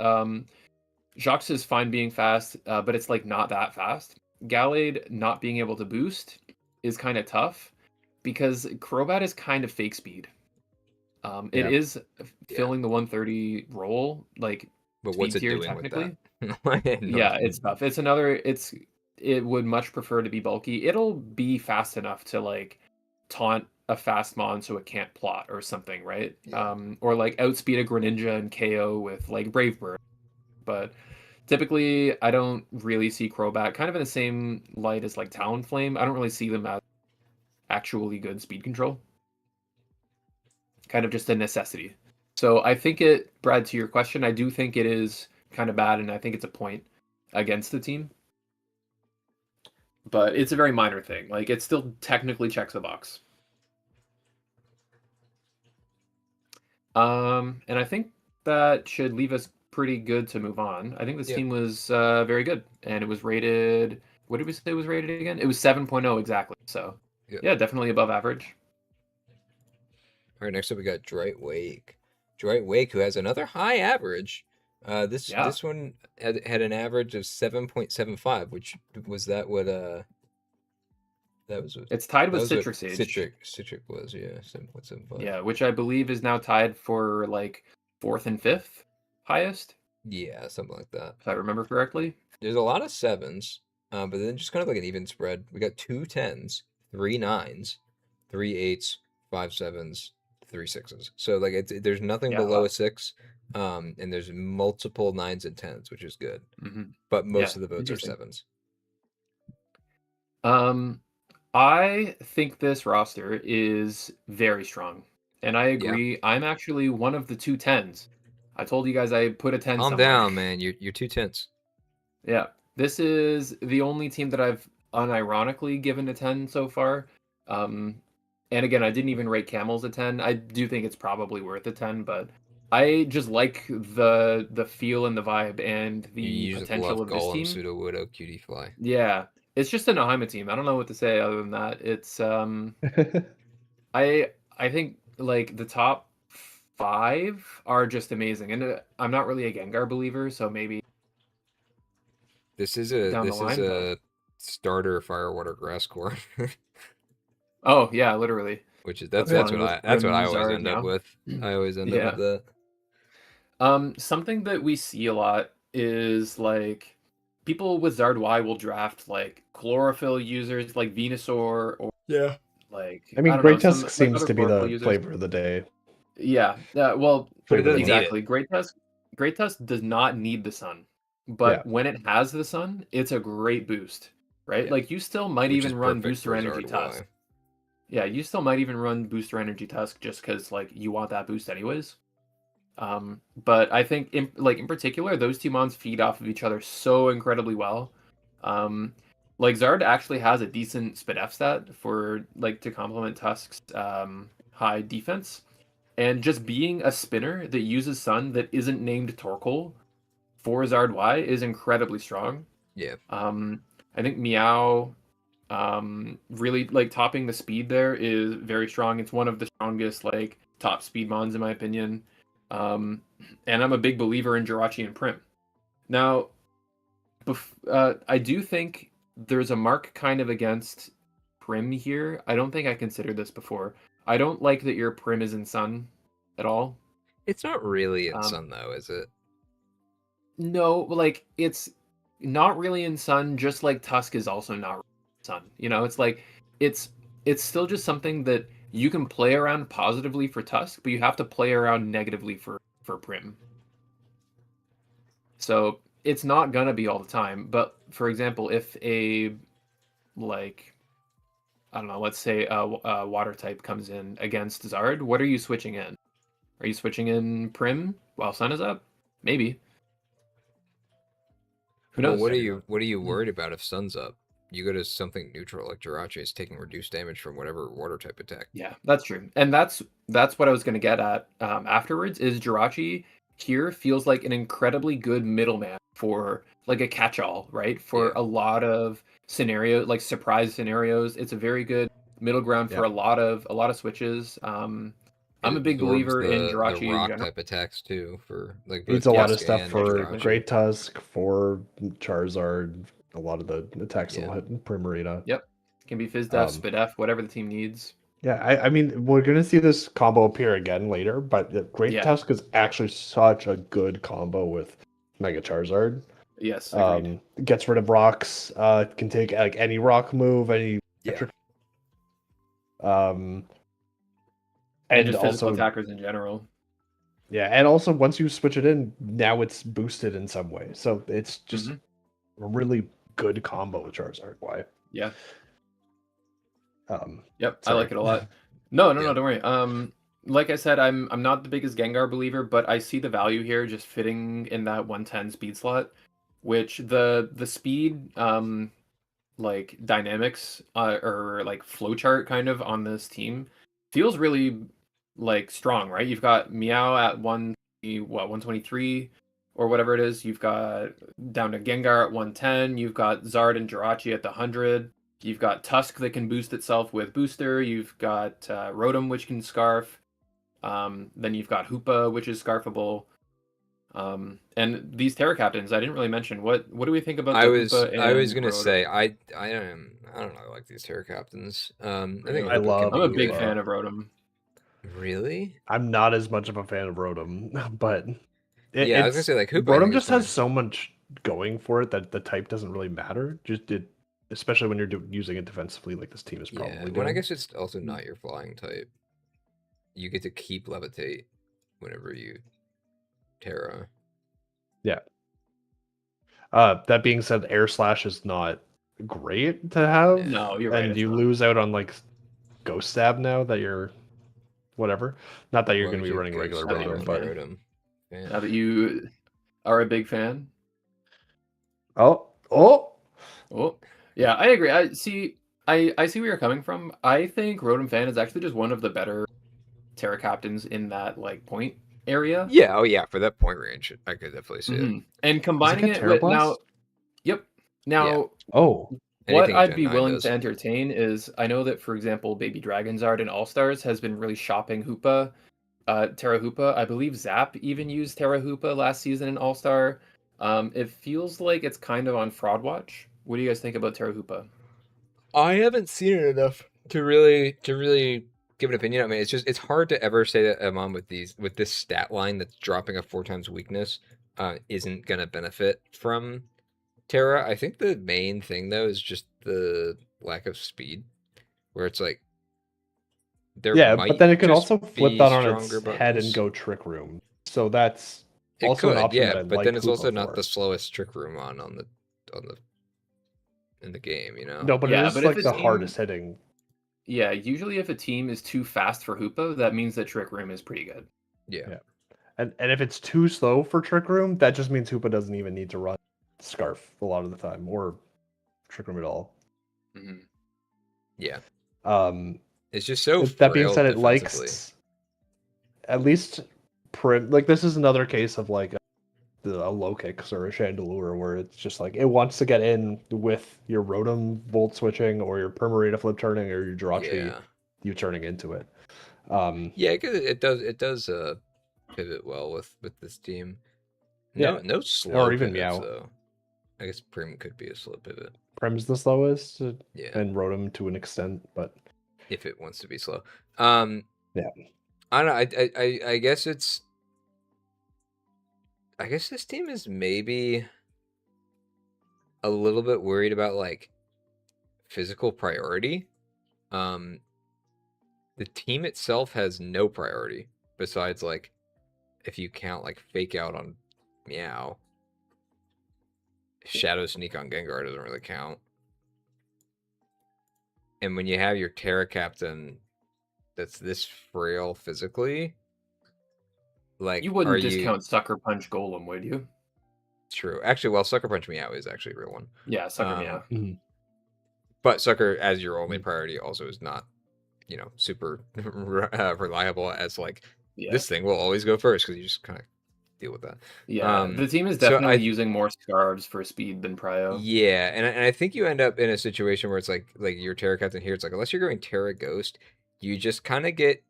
Shocks is fine being fast, but it's like not that fast. Gallade not being able to boost is kind of tough because Crobat is kind of fake speed. It is filling the 130 role, like But what's it speed tier doing technically. with that? Yeah, it's tough. It would much prefer to be bulky. It'll be fast enough to like taunt a fast mon so it can't plot or something, right? Yeah. Or like outspeed a Greninja and KO with like Brave Bird. But typically I don't really see Crobat kind of in the same light as like Talonflame. I don't really see them as actually good speed control. Kind of just a necessity. So I think Brad, to your question, I do think it is kind of bad, and I think it's a point against the team. But it's a very minor thing. Like, it still technically checks the box. And I think that should leave us pretty good to move on. I think this team was very good, and it was rated... What did we say it was rated again? It was 7.0 exactly, so... Yep. Yeah, definitely above average. All right, next up we got Dwight Wake. Dwight Wake, who has another high average. Yeah. This one had an average of 7.75, which was that what that was It's tied that with was what Citrix Age. Citric was, yeah, 7.75. Yeah, which I believe is now tied for like 4th and 5th highest, Yeah, something like that. if I remember correctly. There's a lot of sevens, but then just kind of like an even spread. We got 2 10s, 3 9s, 3 8s, 5 sevens, 3 6s. So like there's nothing Yeah, below wow. a 6, and there's multiple 9s and 10s, which is good. hmm But Yeah, most of the votes are interesting. 7s. I think this roster is very strong, and I Yeah. agree. I'm actually one of the 2 10s. I told you guys I put a 10 Calm somewhere. down, man. You're 2 10s. Yeah, this is the only team that I've unironically given a 10 so far. Um, and again, I didn't even rate Camels a 10. I do think it's probably worth a 10, but I just like the feel and the vibe and the You just potential love of this Golem, team. Pseudo Widow, Cutie Fly. Yeah, it's just a Nahyma team. I don't know what to say other than that. It's I think like the top 5 are just amazing, and I'm not really a Gengar believer, so maybe This is down the line, but a starter Firewater Grass Core. oh yeah, literally. Which is That's that's fine what with that's what Prim I always Zard end up now. with. I always end up with Yeah. that. Something that we see a lot is like people with Zard Y will draft like chlorophyll users like Venusaur or Yeah. like I I mean, don't know, Great some Tusk like seems other to be chlorophyll the users. flavor of the day. Yeah. Well, But it Flavor of doesn't the need month. it. exactly. Great Tusk does not need the sun. Yeah. But when it has the sun, it's a great boost, right? Yeah. Like you still might Which is even run perfect Booster for Energy Zard Tusk. Y. Yeah, you still might even run Booster Energy Tusk just because like you want that boost anyways. But I think in particular, those two mons feed off of each other so incredibly well. Um, like Zard actually has a decent SpDef stat for like to complement Tusk's high defense, and just being a spinner that uses Sun that isn't named Torkoal for Zard Y is incredibly strong. Yeah. I think Meow really like topping the speed there is very strong. It's one of the strongest like top speed mons in my opinion. Um, and I'm a big believer in Jirachi and Prim. Now, I do think there's a mark kind of against Prim here. I don't think I considered this before. I don't like that your Prim is in Sun at all. It's not really in Um, Sun though, is it? no, like it's not really in Sun, just like Tusk is also not really in Sun. You know, it's like it's it's still just something that you can play around positively for Tusk, but you have to play around negatively for Prim. So it's not gonna be all the time. But for example, if a like I don't know, let's say a water type comes in against Zard, what are you switching in? Are you switching in Prim while Sun is up? Maybe. Who Well, knows? what are you worried about if Sun's up? You go to something neutral like Jirachi is taking reduced damage from whatever water type attack. Yeah, that's true, and that's what I was going to get at afterwards. Is Jirachi here feels like an incredibly good middleman for like a catch-all, right? For Yeah. a lot of scenario, like surprise scenarios. It's a very good middle ground for Yeah. a lot of switches. It I'm a big absorbs believer in the Jirachi in rock general. type attacks too for like Needs both a lot Yeah, of Tusk stuff and for exactly. Jirachi. Great Tusk, for Charizard, a lot of the attacks Yeah. that'll hit in Primarina. Yep, can be Fizz Def, Um, Spidef, whatever the team needs. yeah, I mean, we're gonna see this combo appear again later, but Great Yeah. Tusk is actually such a good combo with Mega Charizard. Yes, agreed. Gets rid of rocks, can take like any rock move, any Yeah. electric. And And just physical also, attackers in general. yeah, and also once you switch it in, now it's boosted in some way. So it's just Mhm. a really good combo with Charizard. Why? Yeah. Um, Yep, I sorry. like it a lot. No, Yeah. don't worry. Like I said, I'm not the biggest Gengar believer, but I see the value here just fitting in that 110 speed slot, which the speed like dynamics or like flowchart kind of on this team feels really like strong, right? You've got Meow at 123 or whatever it is. You've got down to Gengar at 110. You've got Zard and Jirachi at the 100. You've got Tusk that can boost itself with Booster. You've got Rotom, which can Scarf. Then you've got Hoopa, which is Scarfable. And these Terra Captains, I didn't really mention. What do we think about the Hoopa and I was gonna Rotom? say I don't know, I like these Terra Captains. I think I Hoopa love can I'm be a big good. fan of Rotom. Really? I'm not as much of a fan of Rotom, but Yeah, I was gonna say like Hoopa. I Rotom think is just has fine. so much going for it that the type doesn't really matter. Especially when you're using it defensively, like this team is probably Yeah, doing. when I guess it's also not your flying type. You get to keep Levitate whenever you Terra. Yeah. That being said, Air Slash is not great to have. No, you're right. And it's you not. lose out on like Ghost Stab now that you're whatever. Not that you're Why going to would be you running have regular Ghost Stab Rotom, on but Rotom? Yeah. Now that you are a big fan. oh, Oh, yeah, I agree. I see. I see where you're coming from. I think Rotom Fan is actually just one of the better Terra Captains in that like point area. Yeah, oh yeah, for that point range, I could definitely see it. And does it combining get it with now, Terrablast? yep. Yeah. Now, Oh, what Anything in I'd Gen be 9 willing does. to entertain is I know that, for example, Baby Dragonzard in All Stars has been really shopping Hoopa, Terra Hoopa. I believe Zap even used Terra Hoopa last season in All Star. It feels like it's kind of on Fraud Watch. What do you guys think about Terra Hoopa? I haven't seen it enough to really give an opinion. I mean, it's hard to ever say that Amon with this stat line that's dropping a 4 times weakness isn't gonna benefit from Terra. I think the main thing though is just the lack of speed, where it's like there yeah, but might then it can just also flip be that on stronger its head and buttons. go Trick Room. So that's It also an could, option yeah, that I but like then it's also Hoopa not for. the slowest trick room on the in the game, you know. No, but it Yeah, is but if like a the team, hardest hitting. yeah, usually if a team is too fast for Hoopa, that means that Trick Room is pretty good. Yeah. Yeah. And if it's too slow for Trick Room, that just means Hoopa doesn't even need to run Scarf a lot of the time, or Trick Room at all. Mhm. Yeah. Um, It's just so that being frail said, it defensively. likes at least Prim. Like this is another case of like a low kicks or a Chandelure where it's just like it wants to get in with your Rotom Volt switching or your Permarita flip turning or your Jirachi Yeah. you turning into it. Yeah, it does pivot well with this team. Yeah. No slow Or even pivots Meow. though. I guess Prim could be a slow pivot. Prim's the slowest, Yeah. and Rotom to an extent, but If it wants to be slow. yeah. I don't know. I guess it's. I guess this team is maybe a little bit worried about like physical priority. The team itself has no priority besides like if you count like fake out on Meow. Shadow Sneak on Gengar doesn't really count. And when you have your Terra Captain that's this frail physically, like You wouldn't discount Sucker Punch Golem, would you? True. Actually, well, Sucker Punch Meow is actually a real one. Yeah, Sucker Meow. But Sucker as your only priority also is not, super reliable as like this thing will always go first because you just kind of deal with that. Yeah, the team is definitely using more Scarves for speed than Prio. Yeah, and I think you end up in a situation where it's like your Terra Captain here, it's like unless you're going Terra Ghost, you just kind of get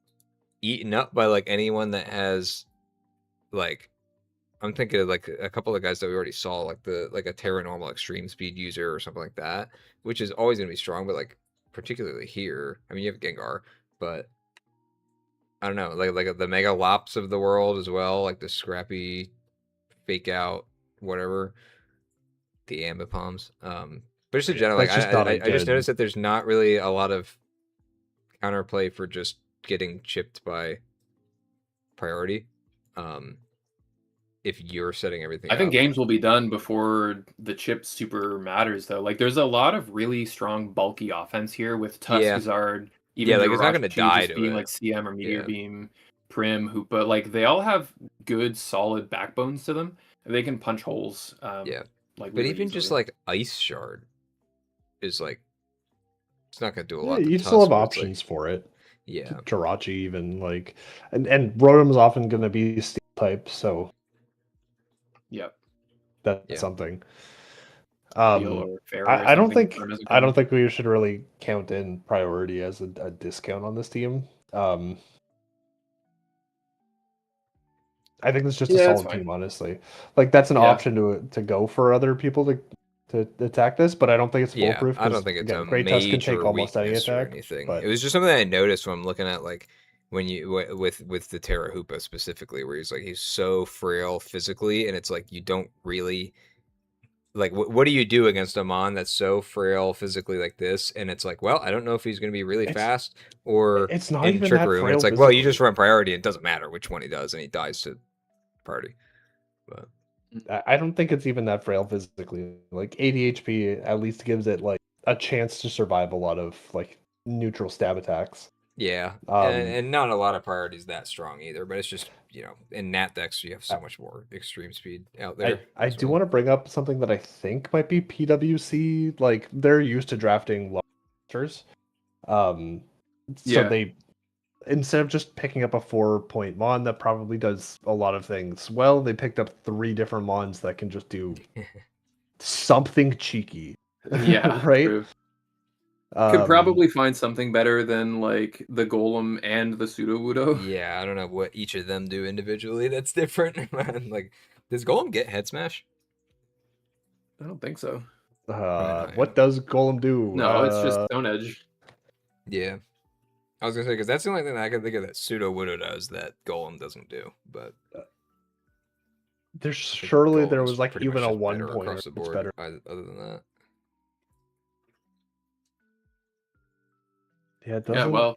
eaten up by like anyone that has like I'm thinking of like a couple of guys that we already saw, like a Terra normal extreme speed user or something like that, which is always gonna be strong, but like particularly here, I mean you have Gengar, but I don't know, like the Mega Lops of the world as well, like the scrappy fake out whatever, the Ambipoms. But just in general, like I just noticed that there's not really a lot of counterplay for just getting chipped by priority. If you're setting everything I think up. games will be done before the chip super matters, though. Like, there's a lot of really strong, bulky offense here with Tuskazard, even like it's not going to die just to being it. like CM or Meteor Beam, Prim, Hoopa. Like, they all have good, solid backbones to them. They can punch holes. Like, but really even easily. just like Ice Shard is like it's not going to do a lot. You still have options for it. Yeah, Jirachi even like, and Rotom's often going to be Steel type, so yep, that's something. Deal or fair or I don't something think for him as a I don't common. think we should really count in priority as a discount on this team. I think it's just a Yeah, it's solid fine. team, honestly. Like that's an Yeah. option to go for other people to attack this, but I don't think it's Yeah, foolproof I don't because think it's again, a Great Tusk can take major almost any weakness or attack. anything. It But was just something that I noticed when I'm looking at like when you with the Terra Hoopa specifically, where he's so frail physically, and it's like you don't really like what do you do against a mon that's so frail physically like this? And it's like, well, I don't know if he's going to be really it's fast or it's not in even Trick that Room. And frail it's like, well, you just physically. run priority, and it doesn't matter which one he does, and he dies to party. But I don't think it's even that frail physically. Like ADHP at least gives it like a chance to survive a lot of like neutral stab attacks. yeah, Um, and not a lot of priorities that strong either. But it's just in NatDex you have I so much more extreme speed out there I as do well. want to bring up something that I think might be PWC. Like they're used to drafting monsters. So Yeah. they instead of just picking up a 4-point mon that probably does a lot of things well, they picked up 3 different mons that can just do something cheeky, Yeah, right? true. Could Um, probably find something better than like the Golem and the Pseudo Wudo. Yeah, I don't know what each of them do individually that's different. Like, does Golem get head smash? I don't think so. Probably not. Yeah. what does Golem do? No, it's just Stone Edge. Yeah. I was gonna say because that's the only thing that I can think of that Pseudo Widow does that Golem doesn't do. But There's I think surely there Golem's was like pretty even much a just 1 better pointer across the that's board. better. Other than that, Yeah, it Yeah, doesn't. well,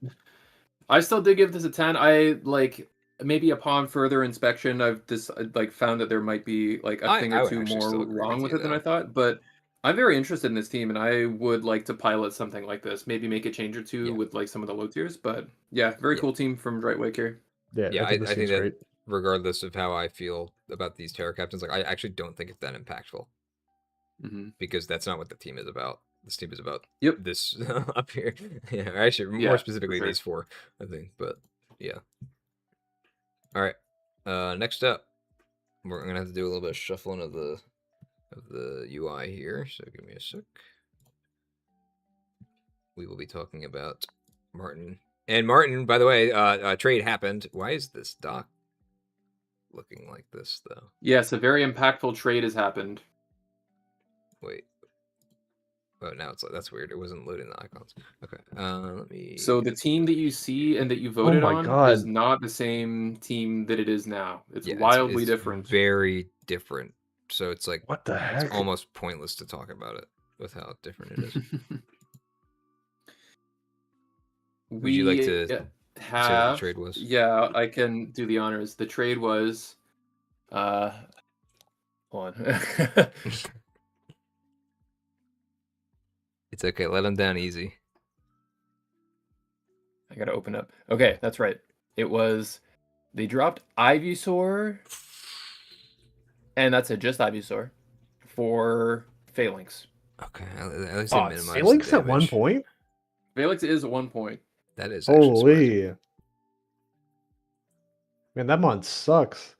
I still did give this a 10. I like maybe upon further inspection, I've just like found that there might be like a thing or I would two actually more still agree wrong with with you it than I though. thought. But I'm very interested in this team, and I would like to pilot something like this. Maybe make a change or two Yeah, with like some of the low tiers. But yeah, very yeah, cool team from Drightwake here. Yeah, yeah. I think this I think seems that great. regardless of how I feel about these Terror Captains, like I actually don't think it's that impactful. Hmm. Because that's not what the team is about. This team is about Yep. this up here. Yeah, or actually, more Yeah, for specifically, sure. these 4, I think. But yeah. All right. Next up, we're gonna have to do a little bit of shuffling of the UI here. So give me a sec. We will be talking about Martin. And Martin, by the way, trade happened. Why is this doc looking like this though? Yes, a very impactful trade has happened. Wait. Oh, now it's like that's weird. It wasn't loading the icons. Okay. Let me. So the team that you see and that you Oh voted my on is god. not the same team that it is now. It's Yeah, wildly it's different. very different. So it's like What the it's heck? almost pointless to talk about it with how different it is. Would you like We to say what the have, trade was? yeah, I can do the honors. The trade was, uh, hold on. It's okay. Let him down easy. I gotta open up. Okay, that's right. It was, they dropped Ivysaur, and that's it, just Ivysaur, for Phalanx. Okay, at least Oh, they it's minimized the Phalanx at 1 damage. point? Phalanx is 1 point. That is actually surprising. Holy. Man, that mon sucks.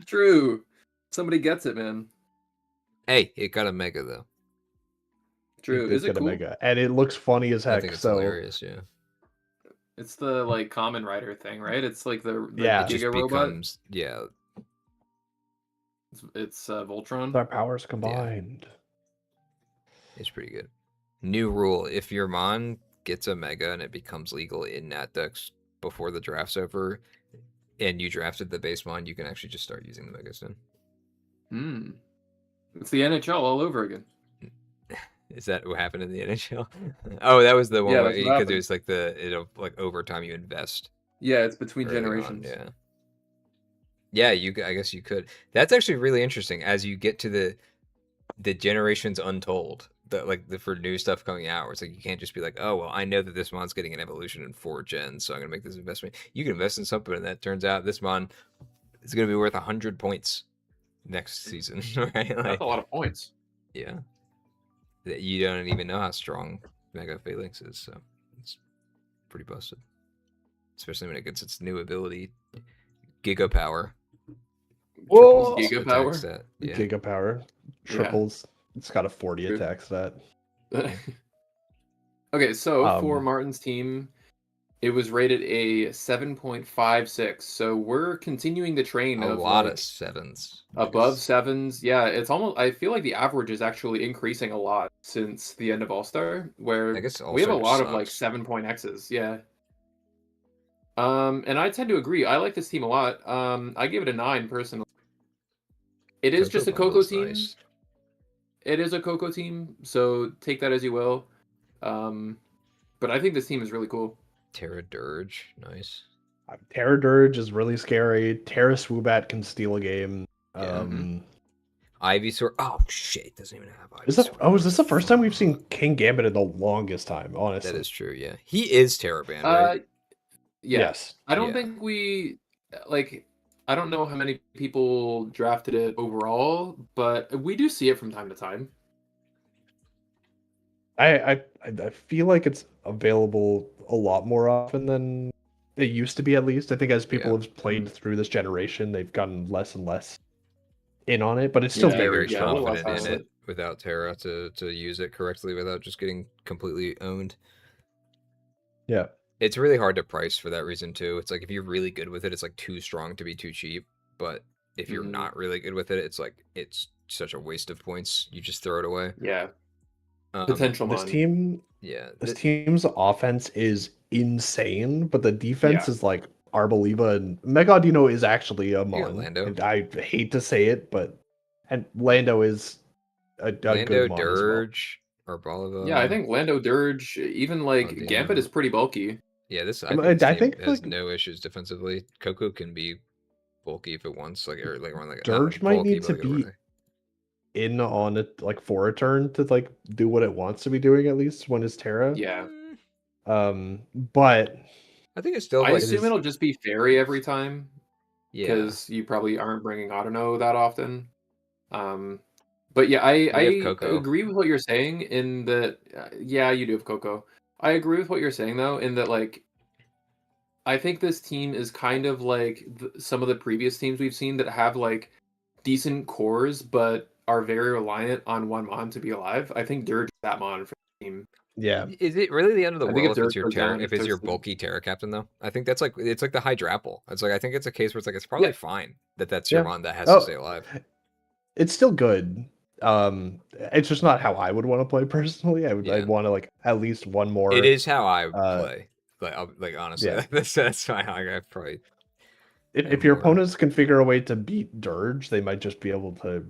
True. Somebody gets it, man. Hey, it got a mega though. True. It Is did it get a cool? mega. And it looks funny as I heck, think it's so hilarious. Yeah, It's the like common rider thing, right? It's like the yeah. it just Giga robot. becomes yeah. It's Voltron. Our powers combined. It's pretty good. New rule: if your mon gets a mega and it becomes legal in NatDex before the draft's over, and you drafted the base mon, you can actually just start using the megas then. Hmm. It's the NHL all over again. Is that what happened in the NHL? Oh, that was the one Yeah, where that's what because it happened. was like it'll like over time you invest Yeah, it's between early on. generations. Yeah, yeah. I guess you could. That's actually really interesting as you get to the generations untold. For new stuff coming out, where it's like you can't just be like, oh well, I know that this mon's getting an evolution in 4 gens, so I'm gonna make this investment. You can invest in something, and that turns out this mon is gonna be worth 100 points next season, right? That's a lot of points. Yeah, that you don't even know how strong Mega Phalanx is, so it's pretty busted. Especially when it gets its new ability, Giga Power. Whoa! Giga Attack power. stat. Yeah. Giga power. triples. It's got a 40 True. attack stat. Okay, so for Um, Martin's team, it was rated a 7.56. So we're continuing the train A of lot of like sevens. above Nice. sevens. Yeah, it's almost. I feel like the average is actually increasing a lot since the end of All Star, I where guess we have a All-Star just lot of like sucks. 7 point X's. Yeah. And I tend to agree. I like this team a lot. I give it a 9 personally. It is Cocoa just a Coco Bundle's team. nice. It is a Coco team, so take that as you will. But I think this team is really cool. Terra Dirge, nice. Terra Dirge is really scary. Terra Swoobat can steal a game. Yeah. Um, Ivysaur. Oh shit, it doesn't even have Ivysaur. is this the first time we've seen King Gambit in the longest time? Honestly, That is true. Yeah, he is Terraband, right? Yeah. Yes. I don't Yeah. think we like. I don't know how many people drafted it overall, but we do see it from time to time. I feel like it's available a lot more often than it used to be. At least I think as people Yeah. have played through this generation, they've gotten less and less in on it. But it's You still have to be very very a little less confident in on it without Terra to use it correctly without just getting completely owned. Yeah. It's really hard to price for that reason too. It's like if you're really good with it, it's like too strong to be too cheap. But if you're not really good with it, it's like it's such a waste of points. You just throw it away. Yeah. Potential This mon. team, Yeah. this team's offense is insane, but the defense Yeah. is like Arboliva and Megadino is actually a You got mon. Lando. And I hate to say it, but and Lando is a Lando, good mon as well. Dirge, or Bolivar. Yeah, I think Lando Dirge, even like Odino. Gambit is pretty bulky. Yeah, I I think this team think, has like, no issues defensively. Coco can be bulky if it wants, like or like run like not Dirge like might bulky, need but to like be in on it like for a turn to like do what it wants to be doing at least when it's Terra. Yeah. But I think it's still I like assume it'll just be Fairy every time yeah. because you probably aren't bringing Autono that often. But yeah, We have I Coco. agree with what you're saying in that. Yeah, you do have Coco. I agree with what you're saying though, in that like, I think this team is kind of like some of the previous teams we've seen that have like decent cores, but are very reliant on one mon to be alive. I think Dirge is that mon for the team. yeah, Is it really the end of the I think world if if it's Dirge your goes down, if it's your bulky Terra captain though? I think that's like it's like the Hydrapple. It's like I think it's a case where it's like it's probably fine that that's your Yeah. mon that has to stay alive. it's still good. It's just not how I would want to play personally. I'd want to like at least one more. It is how I play. Like honestly, yeah. that's fine. I probably. If your opponents can figure a way to beat Dirge, they might just be able to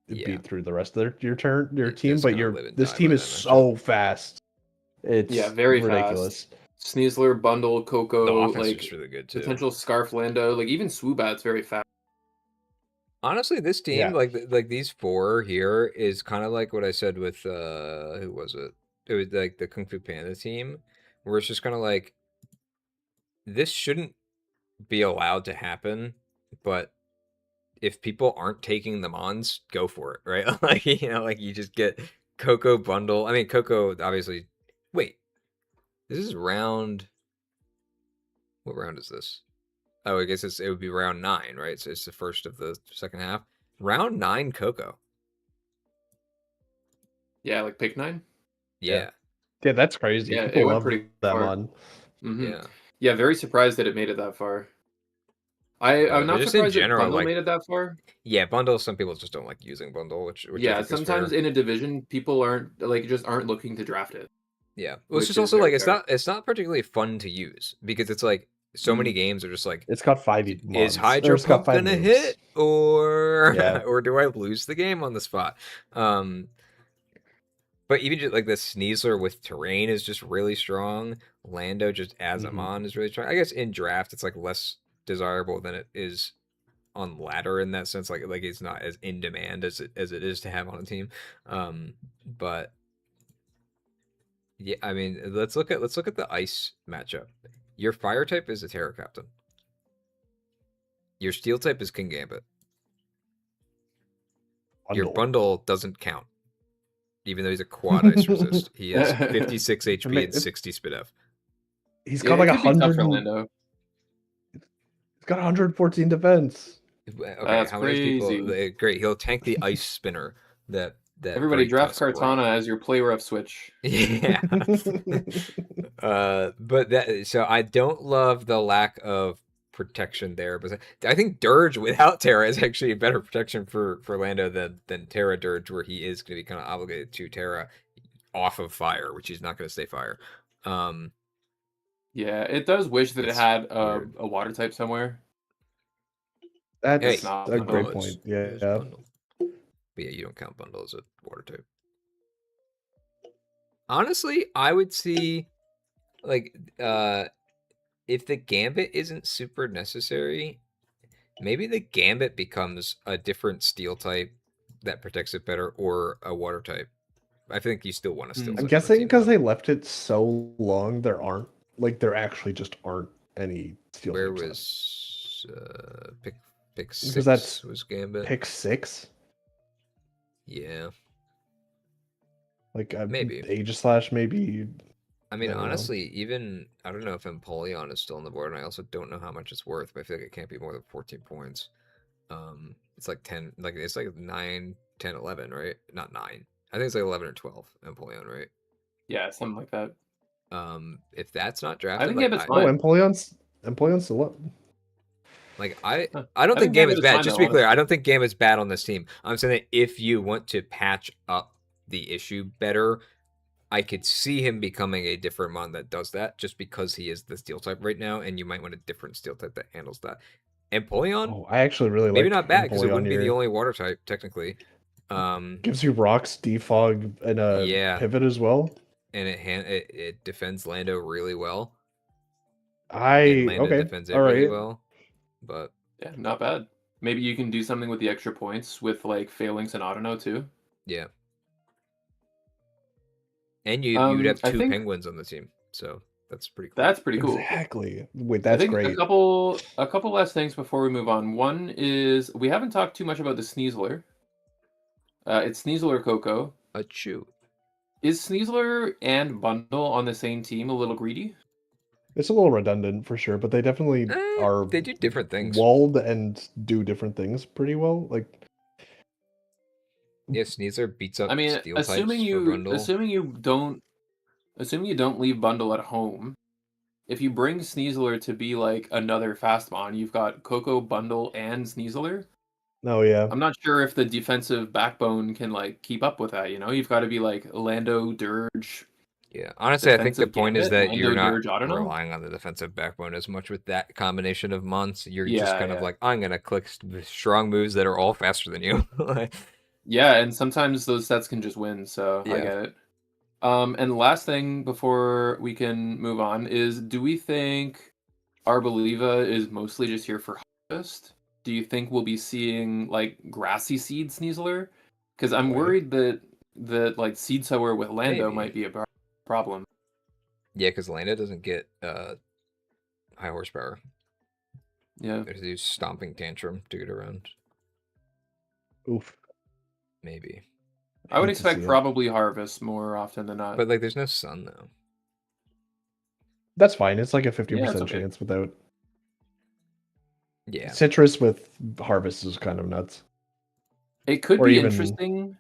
Yeah. beat through the rest of your team. just But gonna live and this die team by is that so fast. It's very ridiculous. fast. Sneasler, Bundle, The Coco, offense like is really good too. potential Scarf Lando, like even Swoobat's very fast. Honestly, this team, Yeah. like these four here, is kind of like what I said with who was it? It was like the Kung Fu Panda team, where it's just kind of like this shouldn't be allowed to happen, but if people aren't taking the mons, go for it, right? Like like you just get Coco Bundle. I mean, Coco obviously. Wait, this is round. What round is this? Oh, I guess it would be round 9, right? So it's the first of the second half. Round 9, Coco. Yeah, like pick 9. Yeah. Yeah, that's crazy. Yeah, People it went love pretty that far. mon. Yeah. Yeah, very surprised that it made it that far. I'm not just in surprised that general, Bundle like- made it that far. Yeah, Bundle. Some people just don't like using Bundle, which I Yeah, think is sometimes fair. in a division, people aren't looking to draft it. Yeah, well, it's which just is also very like fair. it's not particularly fun to use because it's like so many games are just like It's got 5 is mons. Hydro It's got Pump 5 gonna moves. hit or Yeah. or do I lose the game on the spot? But even just like the Sneasler with terrain is just really strong. Lando just as a mon is really strong. I guess in draft it's like less desirable than it is on ladder in that sense. Like it's not as in demand as it is to have on a team. But yeah, I mean let's look at the ice matchup. Your fire type is a Terra Captain. Your steel type is King Gambit. Your bundle doesn't count. Even though he's a quad ice resist. He has 56 HP and 60 spit F. He's got like it could be tough for 100. Lando. He's got 114 defense. Okay, That's how many people? crazy. Great, he'll tank the ice spinner. that Everybody break draft tusk brawl. Kartana as your play rough switch. Yeah. But so I don't love the lack of protection there, but I think Dirge without Terra is actually a better protection for Lando than Terra Dirge, where he is going to be kind of obligated to Terra off of fire, which he's not going to stay fire. Yeah, it does wish that it It's had weird. a water type somewhere. That's Hey, not a bundle. great Bundle point. is Yeah. bundle. But yeah, you don't count bundle as a water type. Honestly, I would see like if the Gambit isn't super necessary, maybe the Gambit becomes a different steel type that protects it better, or a water type. I think you still want a steel Hmm. type. I'm guessing because because they left it so long, there actually just aren't any steel where types left. was pick Because 6 that's was Gambit. pick 6. Yeah, Like maybe. Aegislash, maybe. I mean, I don't know. honestly, even I don't know if Empoleon is still on the board, and I also don't know how much it's worth, but I feel like it can't be more than 14 points. It's like 10, like it's like 9, 10, 11, right? Not 9. I think it's like 11 or 12 Empoleon, right? Yeah, something like that. If that's not I drafted, think like Gambit's Oh, fine. Empoleon's still up. like Huh. I don't I think think Gambit's Gambit is bad. fine Just though, to be clear, I honestly. don't think Gambit's bad on this team. I'm saying that if you want to patch up the issue better, I could see him becoming a different mon that does that, just because he is the steel type right now, and you might want a different steel type that handles that. Empoleon, Oh, I actually really maybe like not bad because it Empoleon wouldn't be the here. only water type technically. Gives you rocks, defog, and a Yeah, pivot as well. and it defends Lando really well, and Lando Okay, defends it all really right. well. But Yeah, not bad. Maybe you can do something with the extra points with like Phalanx and Autono too. yeah, and you would have I 2 think penguins on the team, so that's pretty cool. that's pretty cool. Exactly. Wait, I that's think great. a couple last things before we move on. One is we haven't talked too much about the Sneasler. It's Sneasler Coco. A chew. Is Sneasler and Bundle on the same team a little greedy? It's a little redundant for sure, but they definitely are They do different things. walled and do different things pretty well. Like, Yeah, Sneasler beats up I mean, steel types for Bundle. assuming you don't leave Bundle at home, if you bring Sneasler to be like another Fastmon, you've got Coco, Bundle, and Sneasler. oh yeah, I'm not sure if the defensive backbone can like keep up with that. You know, you've got to be like Lando, Dirge. Yeah, honestly, I think the Defensive point is Gambit, that you're Lando, not Dirge, Autono. relying on the defensive backbone as much with that combination of mons. You're just Yeah, kind of yeah. like, I'm gonna click strong moves that are all faster than you. Yeah, and sometimes those sets can just win, so I Yeah. get it. And the last thing before we can move on is, do we think Arboliva is mostly just here for harvest? Do you think we'll be seeing like grassy seed Sneasler? Because I'm Boy. worried that like seed sower with Lando Maybe. might be a problem. Yeah, because Lando doesn't get high horsepower. Yeah, There's a stomping tantrum to get around. oof. Maybe. I would Hate to expect see it. probably harvest more often than not. But like there's no sun though. That's fine. It's like a 50% Yeah, it's okay. chance without Yeah. citrus with harvest is kind of nuts. It could Or be even- interesting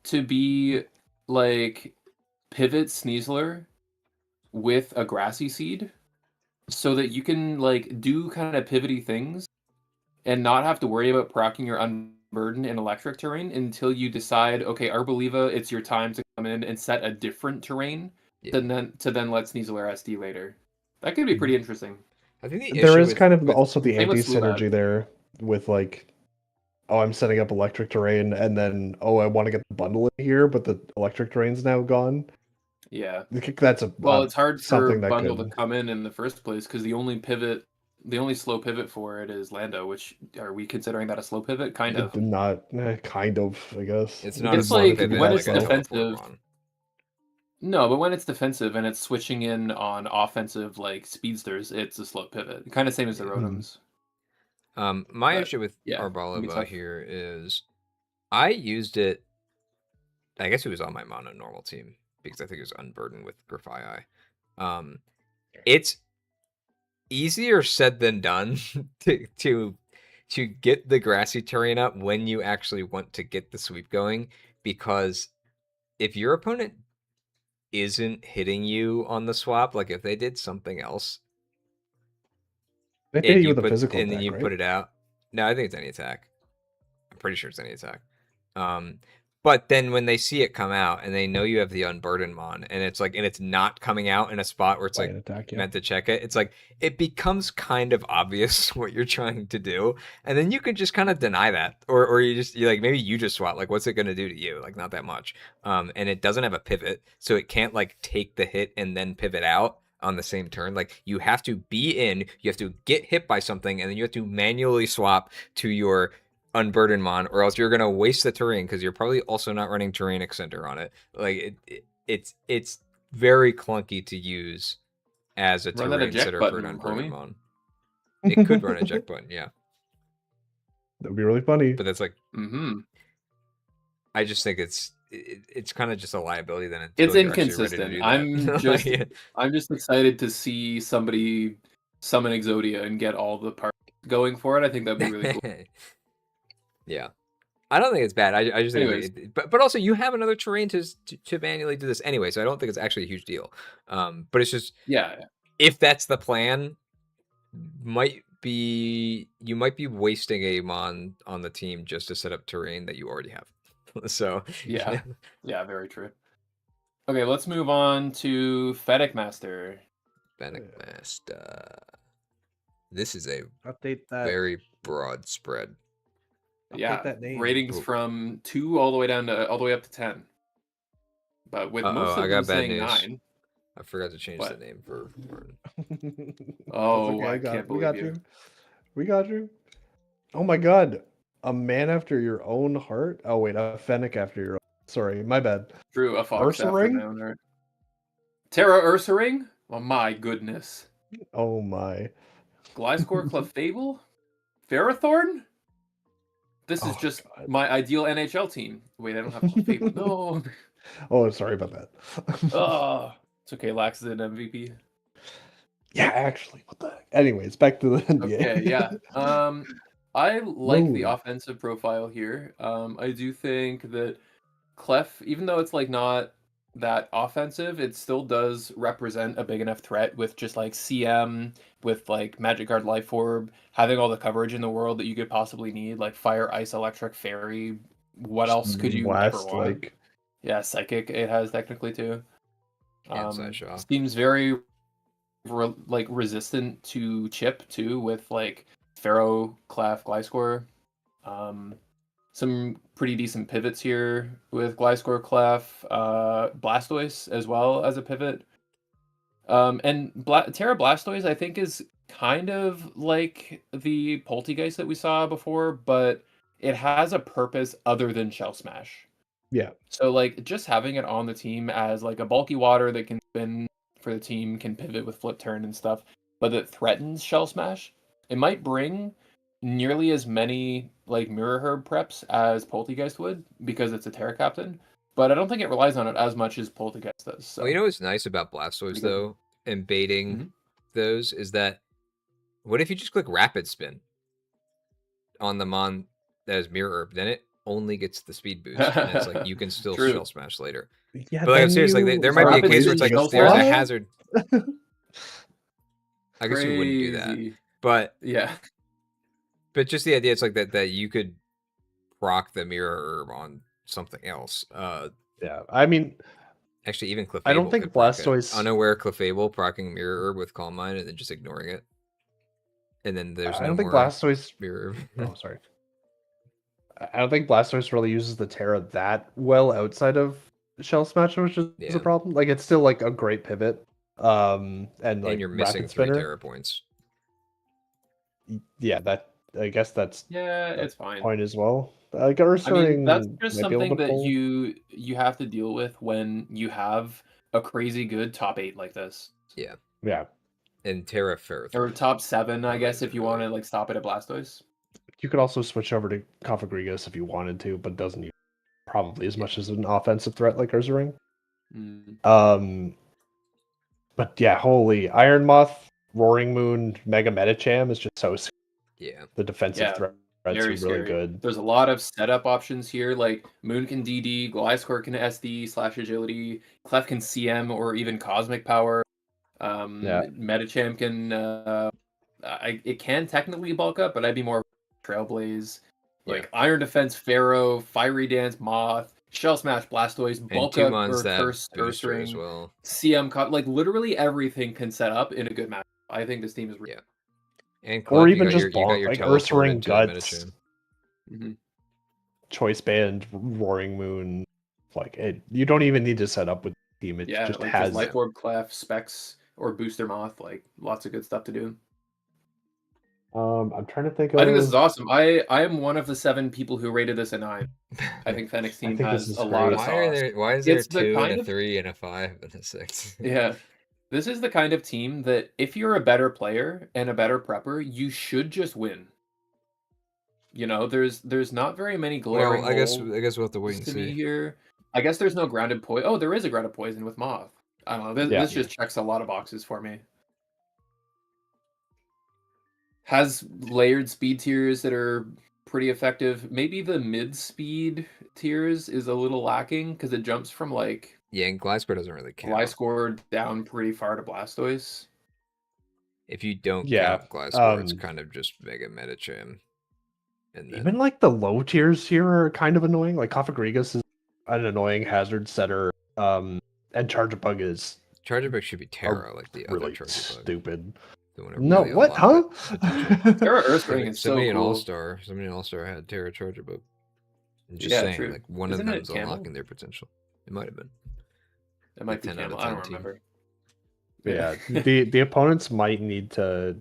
to be like pivot Sneasler with a grassy seed so that you can like do kind of pivoty things and not have to worry about proccing your unburden in electric terrain until you decide, okay, Arboliva, it's your time to come in and set a different terrain Yeah. to then let Sneasler SD later. That could be pretty interesting. I think the There issue is with, kind of with also the Same with anti-synergy Slubat. there with like, oh, I'm setting up electric terrain, and then, oh, I want to get the bundle in here, but the electric terrain's now gone. Yeah. That's a Well, it's hard for something that Bundle could. to come in the first place because the only slow pivot for it is Lando. Which are we considering that a slow pivot? Kind of. Not kind of, I guess. it's not It's a slow like pivot, when like it's a teleport defensive. mon. No, but when it's defensive and it's switching in on offensive like speedsters, it's a slow pivot. Kind of same as the Yeah. Rotoms. My But, issue with yeah, it'd be Arboliva tough. here is I used it. I guess it was on my mono normal team because I think it was unburdened with Grafii. It's easier said than done to get the grassy terrain up when you actually want to get the sweep going, because if your opponent isn't hitting you on the swap, like if they did something else, They and hit you you with a put physical and then attack, you right? put it out. No, I think it's any attack. I'm pretty sure it's any attack. But then when they see it come out and they know you have the Unburden Mon, and it's not coming out in a spot where it's By like an attack, yeah. meant to check it, it's like it becomes kind of obvious what you're trying to do, and then you can just kind of deny that, or you like maybe you just swap, like what's it gonna do to you? Like not that much. And it doesn't have a pivot, so it can't like take the hit and then pivot out on the same turn. Like you have to be in, you have to get hit by something, and then you have to manually swap to your Unburden Mon, or else you're gonna waste the terrain because you're probably also not running Terrain Extender on it. Like it's very clunky to use as a Run that terrain eject sitter for an button, Unburden homie. Mon. It could run eject button, yeah, That would be really funny. but that's like Mm-hmm. I just think it's kind of just a liability then It's until you're actually ready to inconsistent. do I'm that. just Like, I'm just excited to see somebody summon Exodia and get all the parts going for it. I think that'd be really cool. yeah. I don't think it's bad. I just think Anyways. but also you have another terrain to manually do this anyway, so I don't think it's actually a huge deal. But it's just Yeah. if that's the plan, you might be wasting a mon on the team just to set up terrain that you already have. So Yeah. Yeah, very true. Okay, let's move on to Fennec Master. Fennec Master. This is a Update that. very broad spread. Yeah, that name. ratings from 2 all the way up to 10. But with most of I them got bad saying news. 9. I forgot to change What? the name for Oh, okay, I can't we believe got you. you. We got you. Oh my god. A man after your own heart? Oh wait, a Fennec after your own. Sorry, my bad. True, a fox after Ursaring? my own heart. Terra Ursaring? Oh my goodness. Oh my. Gliscor Clefable? Ferrothorn? This is Oh, just God. my ideal NHL team. Wait, I don't have Clefable. No. Oh, sorry about that. Oh, it's okay. Lax is an MVP. Yeah, actually, what the heck? Anyways, back to the NBA. Okay, yeah. I like the Whoa. offensive profile here. I do think that Clef, even though it's like not that offensive, it still does represent a big enough threat with just like CM, with like Magic Guard Life Orb, having all the coverage in the world that you could possibly need, like Fire, Ice, Electric, Fairy. What else could you ever Blast, want? like Yeah, Psychic it has technically too. and Sideshock. Seems very resistant to chip too, with like Pharaoh, Clef, Gliscor. Some pretty decent pivots here with Gliscor, Clef, Blastoise as well as a pivot. And Terra Blastoise, I think, is kind of like the Poltegeist that we saw before, but it has a purpose other than Shell Smash. yeah. So, like, just having it on the team as, like, a bulky water that can spin for the team, can pivot with flip turn and stuff, but that threatens Shell Smash, it might bring nearly as many, like, Mirror Herb preps as Poltegeist would, because it's a Terra Captain, but I don't think it relies on it as much as Poltegeist does. So. Well, you know what's nice about Blastoise, though, and baiting those, is that what if you just click Rapid Spin on the Mon that has Mirror Herb? Then it only gets the speed boost, and it's like you can still True. Shell Smash later. Yeah, But like, I'm serious, like there might be a Rapid case where it's Spin like Shell there's a Smash? hazard. I guess you wouldn't do that, Crazy. but Yeah. But just the idea, it's like that you could proc the Mirror Herb on something else. Yeah, I mean, Actually, even Clefable. I don't think could proc it. Blastoise- Unaware Clefable procking Mirror Herb with Calm Mind and then just ignoring it. And then there's I no don't think more Blastoise. Mirror Herb. Oh, sorry. I don't think Blastoise really uses the Terra that well outside of Shell Smash, which is Yeah. a problem. Like, it's still like a great pivot. And like And you're missing Rapid 3 Spinner. Terra points. Yeah, I guess that's Yeah, the it's fine. point as well. Like I Ursaring mean, that's just might be able something to that pull. you have to deal with when you have a crazy good top 8 like this. Yeah. Yeah, And Terra Ferrothorn. Or top 7, I That guess, might if be you really- want to like stop it at Blastoise. you could also switch over to Configrigus if you wanted to, but doesn't use probably as much as an offensive threat like Ursaring. But yeah, holy Iron Moth, Roaring Moon, Mega Medicham is just so Yeah. the defensive Yeah. threat Threats are Very really scary. good. There's a lot of setup options here, like Moon can DD, Gliscor can SD/agility, Clef can CM or even Cosmic Power. Yeah. Metachamp can it can technically bulk up, but I'd be more Trailblaze. Like Iron Defense, Pharaoh, Fiery Dance, Moth, Shell Smash, Blastoise, And bulk 2 up months or that Curse, booster as Ursaring, well. CM, like literally everything can set up in a good match. I think this team is Yeah. And Or Clef, even just you got bonk, your like teleport Ursaring into Guts, Metacham. Choice Band, Roaring Moon. Like you don't even need to set up with the team. It just like has. just Life Orb, Clef, Specs, or Booster Moth. Like lots of good stuff to do. I'm trying to think. I think this is awesome. I am one of the 7 people who rated this a 9. I think Fennec's I team think this has is a lot of great. sauce. Why is there It's the 2 and kind a of 3 and a 5 and a 6? yeah. This is the kind of team that if you're a better player and a better prepper, you should just win. You know, there's not very many glaring Well, I guess holes we'll have to wait and to me see. here. I guess there's no grounded poison. Oh, there is a grounded poison with Moth. I don't know. This just checks a lot of boxes for me. Has layered speed tiers that are pretty effective. Maybe the mid speed tiers is a little lacking because it jumps from like Yeah, and Gliscor doesn't really count. Gliscor down pretty far to Blastoise. If you don't count Gliscor, it's kind of just Mega Metacham. And then even like the low tiers here are kind of annoying. Like Cofagrigus is an annoying hazard setter. And Charjabug is Charjabug should be Terra, like the really other Charjabug. stupid. The one that No, really what? Huh? Terra Earthring is so somebody in cool. All-Star, somebody in All-Star had Terra Charjabug. I'm just Yeah, saying, true. like one Isn't of it them's Camel? unlocking their potential. It might have been. It might be 10 out Camel. of I don't 10 team. remember. Yeah, the opponents might need to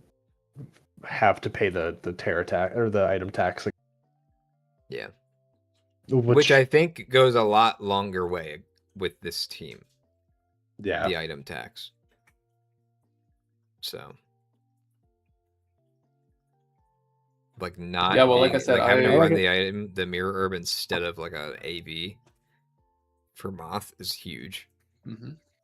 have to pay the Terra tax or the item tax. Yeah. Which I think goes a lot longer way with this team. Yeah. The item tax. So. Like not. Yeah, well, like I said, having to I run like the item, the Mirror Herb instead of like a AV for Moth is huge.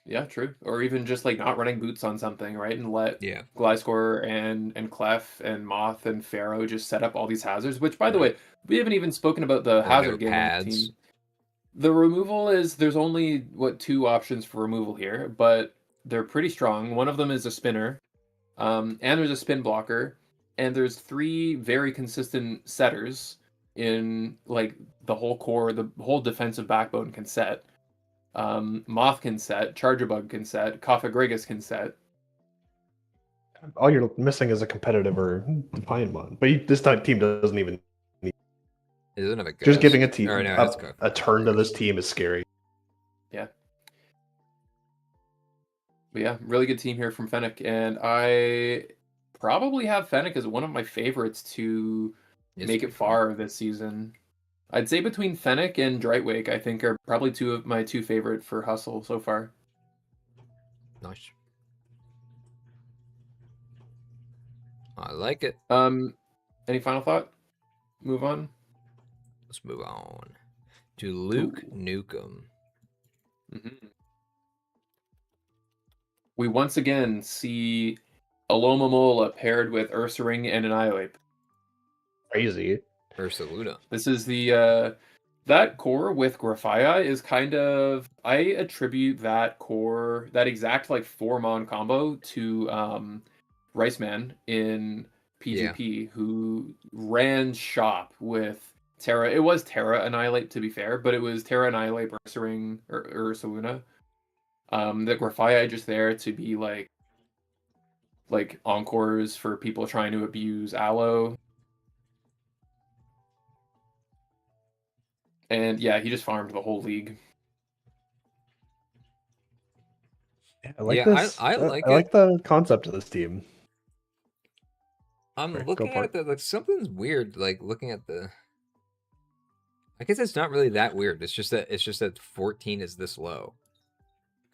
Yeah, true. Or even just like not running boots on something, right? And let Yeah. Gliscor and Clef and Moth and Pharaoh just set up all these hazards. Which, by the way, we haven't even spoken about the hazard game on the team. The removal is there's only 2 options for removal here, but they're pretty strong. One of them is a spinner, and there's a spin blocker, and there's 3 very consistent setters in like the whole core, the whole defensive backbone can set. Moth can set, Charjabug can set, Cofagrigus can set. All you're missing is a competitive or Defiant one. But this team doesn't even need. It doesn't have a ghost. Just giving a team no, a turn to this team is scary. Yeah. But yeah, really good team here from Fennec. And I probably have Fennec as one of my favorites to make it far this season. I'd say between Fennec and Drightwake, I think are probably 2 of my 2 favorite for Hustle so far. Nice. I like it. Any final thought? Move on. Let's move on to Luke Nukem. We once again see Alomomola paired with Ursaring and Annihilate. Crazy. Ursaluna. This is the that core with Graphia is kind of I attribute that core, that exact like 4-mon combo to Riceman in PGP, who ran shop with Terra. It was Terra Annihilate to be fair, but it was Terra Annihilate, Ursaring, or Ursaluna. The Graphia just there to be like encores for people trying to abuse Aloe. And yeah, he just farmed the whole league. I like this. I like the concept of this team. I'm looking at it, like something's weird. Like looking at the. I guess it's not really that weird. It's just that 14 is this low.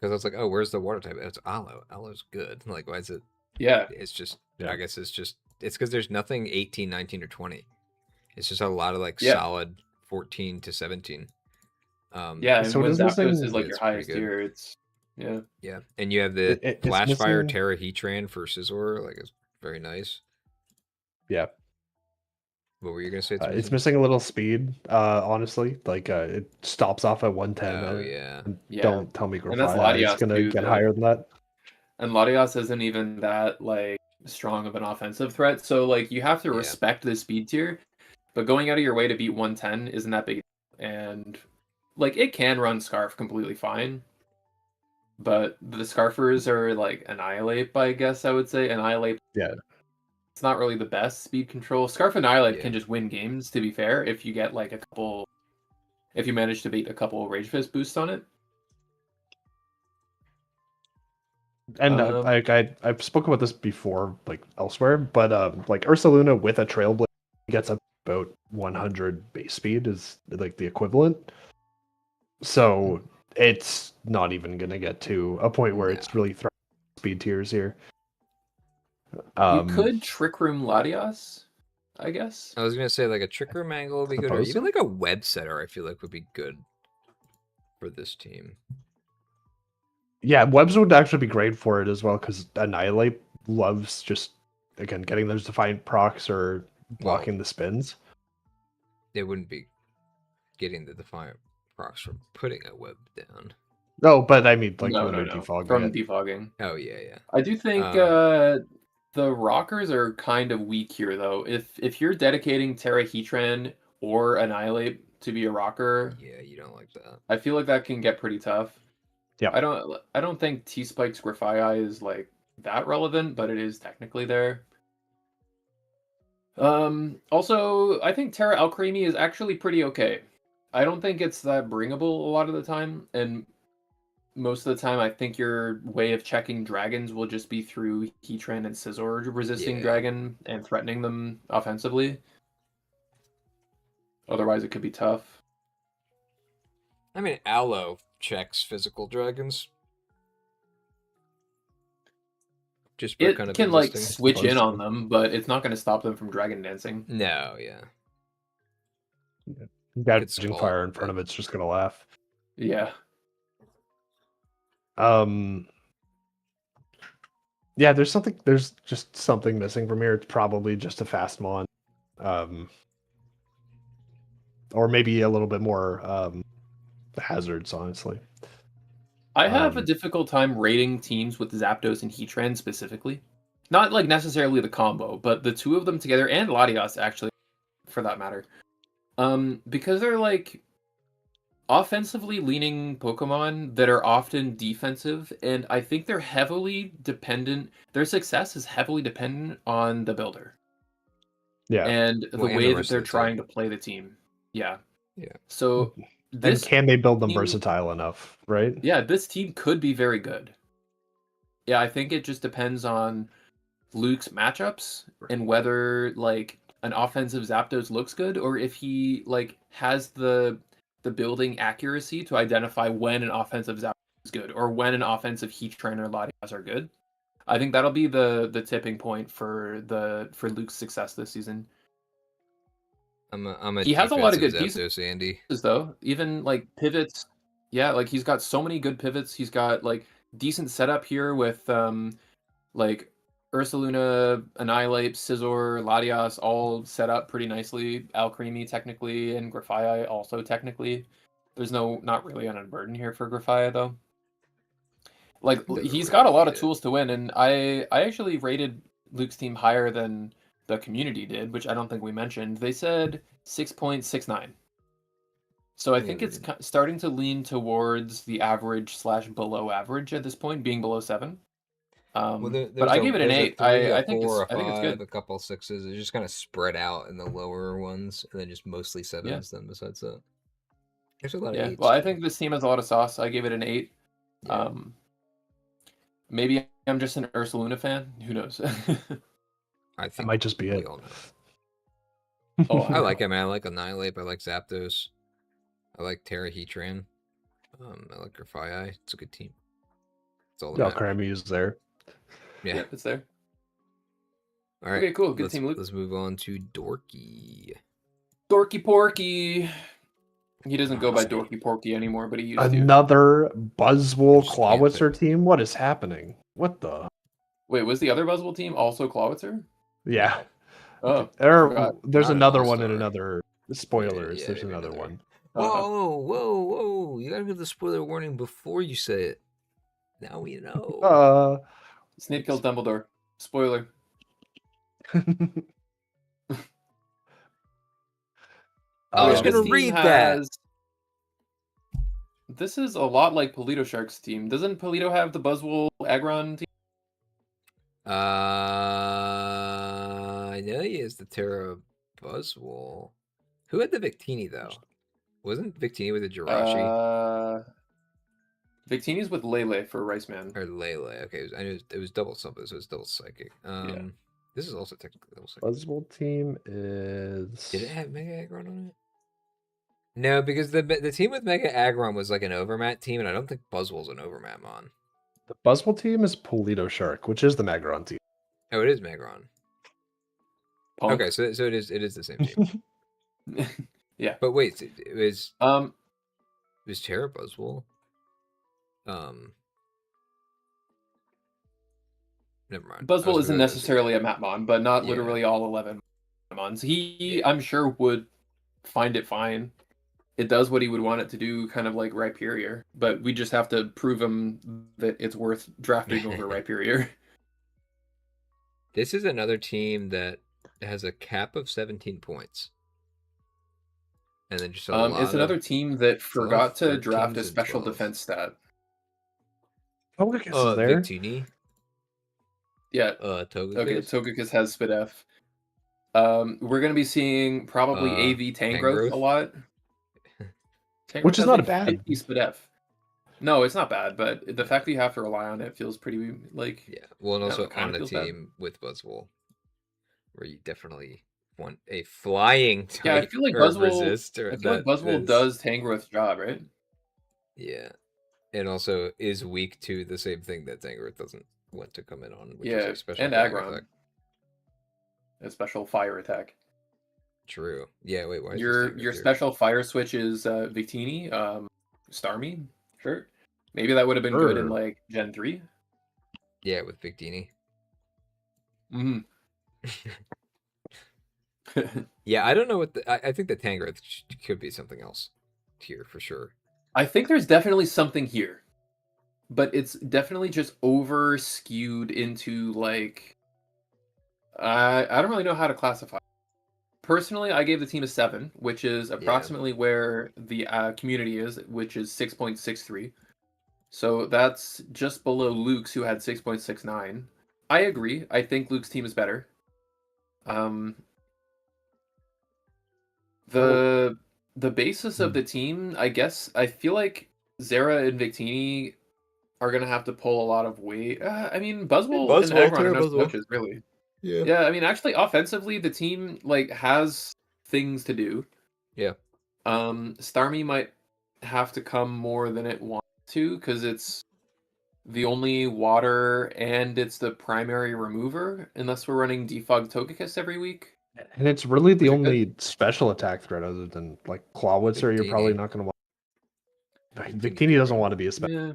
Because I was like, oh, where's the water type? It's Aloe. Aloe's good. Like, why is it? Yeah. It's just. Yeah. I guess it's because there's nothing 18, 19, or 20. It's just a lot of solid 14 to 17. Yeah, and so when Zapdos is like your highest tier, it's yeah, and you have the Flashfire Terra Heatran for Scizor, like it's very nice. Yeah. What were you gonna say? It's missing a little speed, honestly. Like it stops off at 110. Oh yeah. Yeah. Don't tell me And that's Grafaya is Latias gonna too, get though. higher than that. And Latias isn't even that like strong of an offensive threat. So like you have to Yeah. respect the speed tier, but going out of your way to beat 110 isn't that big. And like it can run Scarf completely fine. But the Scarfers are like Annihilate, I guess I would say. Annihilate. Yeah. It's not really the best speed control. Scarf Annihilate Yeah. can just win games, to be fair, if you get like if you manage to beat a couple Rage Fist boosts on it. And I've spoken about this before, like elsewhere, but like Ursaluna with a Trailblazer gets about 100 base speed is like the equivalent. So it's not even gonna get to a point where it's really throwing speed tiers here. You could Trick Room Latias, I guess. I was gonna say like a Trick Room angle would be good, or even like a Web Setter. I feel like would be good for this team. Yeah, Webs would actually be great for it as well because Annihilate loves just again getting those defiant procs or blocking the spins. They wouldn't be getting the defiant procs from putting a web down. No, but I mean like no, when they're defogging from it. defogging. Oh yeah. I do think the Rockers are kind of weak here though. If you're dedicating Terra Heatran or Annihilate to be a rocker, yeah, you don't like that. I feel like that can get pretty tough. Yeah. I don't think T-Spike's Grafii is like that relevant, but it is technically there. Also, I think Terra Alcremie is actually pretty okay. I don't think it's that bringable a lot of the time, and most of the time I think your way of checking dragons will just be through Heatran and Scizor resisting dragon and threatening them offensively. Otherwise it could be tough. I mean, Aloe checks physical dragons. Just by it kind of can existing. like switch in on them, but it's not going to stop them from dragon dancing. No, yeah. That fire in front of it's just gonna laugh. Yeah. Yeah, there's just something missing from here. It's probably just a fast mon. Or maybe a little bit more hazards, honestly. I have a difficult time rating teams with Zapdos and Heatran specifically. Not like necessarily the combo, but the two of them together, and Latias actually, for that matter. Because they're like offensively leaning Pokemon that are often defensive, and I think they're heavily dependent. Their success is heavily dependent on the builder. Yeah. And the way that they're trying to play the team. Yeah. Yeah. So and can they build them versatile enough, right? Yeah, this team could be very good. Yeah, I think it just depends on Luke's matchups and whether like an offensive Zapdos looks good, or if he like has the building accuracy to identify when an offensive Zapdos is good or when an offensive Heatran or Latias are good. I think that'll be the tipping point for Luke's success this season. He has a lot of good Zapdos, pieces, Andy. Though. Even like pivots. Yeah, like he's got so many good pivots. He's got like decent setup here with like Ursaluna, Annihilate, Scizor, Latias all set up pretty nicely. Alcremie technically, and Grafii also technically. There's not really an unburden here for Grafii though. Like he's got a lot of tools to win, and I actually rated Luke's team higher than the community did, which I don't think we mentioned. They said 6.69. So I think it's starting to lean towards the average / below average at this point, being below 7. But I gave it an 8. I think it's good. A couple 6s. It's just kind of spread out in the lower ones, and then just mostly 7s. Then besides that, there's a lot of 8s. Well, I think this team has a lot of sauce. I gave it an 8. Yeah. Maybe I'm just an Ursaluna fan. Who knows? I think it might just be it. Oh, I like it, man. I like Annihilate. I like Zapdos. I like Terra Heatran. I like Grafii. It's a good team. It's all that Alcremie is there. Yeah, it's there. All right. Okay, cool. Good team, Luke. Let's move on to Dorky. Dorky Porky. He doesn't go by Dorky Porky anymore, but he used Another Buzzwole Clawitzer team? What is happening? What the? Wait, was the other Buzzwole team also Clawitzer? Yeah. Oh, I Or forgot. there's Not an another one in all-star. another spoilers. Yeah, There's maybe another another. one. Whoa! You gotta give the spoiler warning before you say it. Now we know. Snape kills Dumbledore. Spoiler. Who's Yeah, this gonna team read that? has. This is a lot like Polito Shark's team. Doesn't Polito have the Buzzwole Aggron team? I know he is the Terra Buzzwole. Who had the Victini though? Wasn't Victini with a Jirachi Victini's with Lele for Rice Man. or Lele? Okay, I knew it was double something, so it's double psychic. Yeah. This is also technically double psychic. Buzzwole team is. Did it have Mega Aggron on it? No, because the team with Mega Aggron was like an Overmat team, and I don't think Buzzwole's an Overmat mon. The Buzzwole team is Polito Shark, which is the Magron team. Oh, it is Magron. Punk. Okay, so it is the same team. Yeah. But wait, it was Terra Buzzwole? Never mind. Buzzwole isn't necessarily a Matmon, but not literally all 11 Matmons. He, I'm sure, would find it fine. It does what he would want it to do, kind of like Rhyperior. But we just have to prove him that it's worth drafting over Rhyperior. This is another team that has a cap of 17 points. And then just it's another team that forgot to draft a 13s and special 12s. defense stat. Togekiss is there. Victini. Yeah. Togekiss. Okay, Togekiss has Spidef. We're going to be seeing probably AV Tangrowth a lot. Which is has not like bad. 50 Spidef. No, it's not bad, but the fact that you have to rely on it feels pretty like. Yeah. Well, and also kind on of a feels bad. team with Buzzwole, where you definitely want a flying type. Yeah, I feel like Buzzwole does Tangrowth's job, right? Yeah, and also is weak to the same thing that Tangrowth doesn't want to come in on, which is a special and Aggron. Effect. A special fire attack. True. Yeah. Wait. Why is your special fire switch is Victini, Starmie? Sure. Maybe that would have been good in like Gen 3. Yeah, with Victini. Mm-hmm. Yeah, I don't know what I think the Tangrowth could be something else here for sure. I think there's definitely something here, but it's definitely just over skewed into like I don't really know how to classify. Personally, I gave the team a 7, which is approximately where the community is, which is 6.63. So that's just below Luke's, who had 6.69. I agree. I think Luke's team is better. The basis of the team, I guess, I feel like Zera and Victini are gonna have to pull a lot of weight. I mean, Buzzwole and Aggron are no slouches, really. Yeah. I mean, actually, offensively, the team like has things to do. Yeah. Starmie might have to come more than it wants to because it's the only water and it's the primary remover, unless we're running Defog Togekiss every week. And it's really the only special attack threat other than like Clawitzer. You're probably not going to want. Victini doesn't want to be a special. Yeah.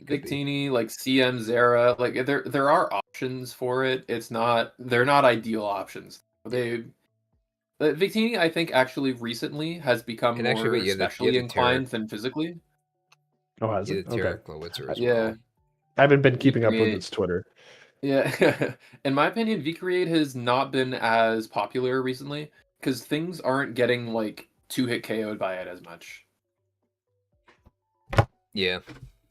Victini, like CM Zera, like there are options for it. They're not ideal options. Victini, I think, actually recently has become more specially inclined than physically. Oh, has it? Okay. Yeah. I haven't been keeping up with its Twitter. Yeah. In my opinion, V-Create has not been as popular recently because things aren't getting like 2-hit KO'd by it as much. Yeah.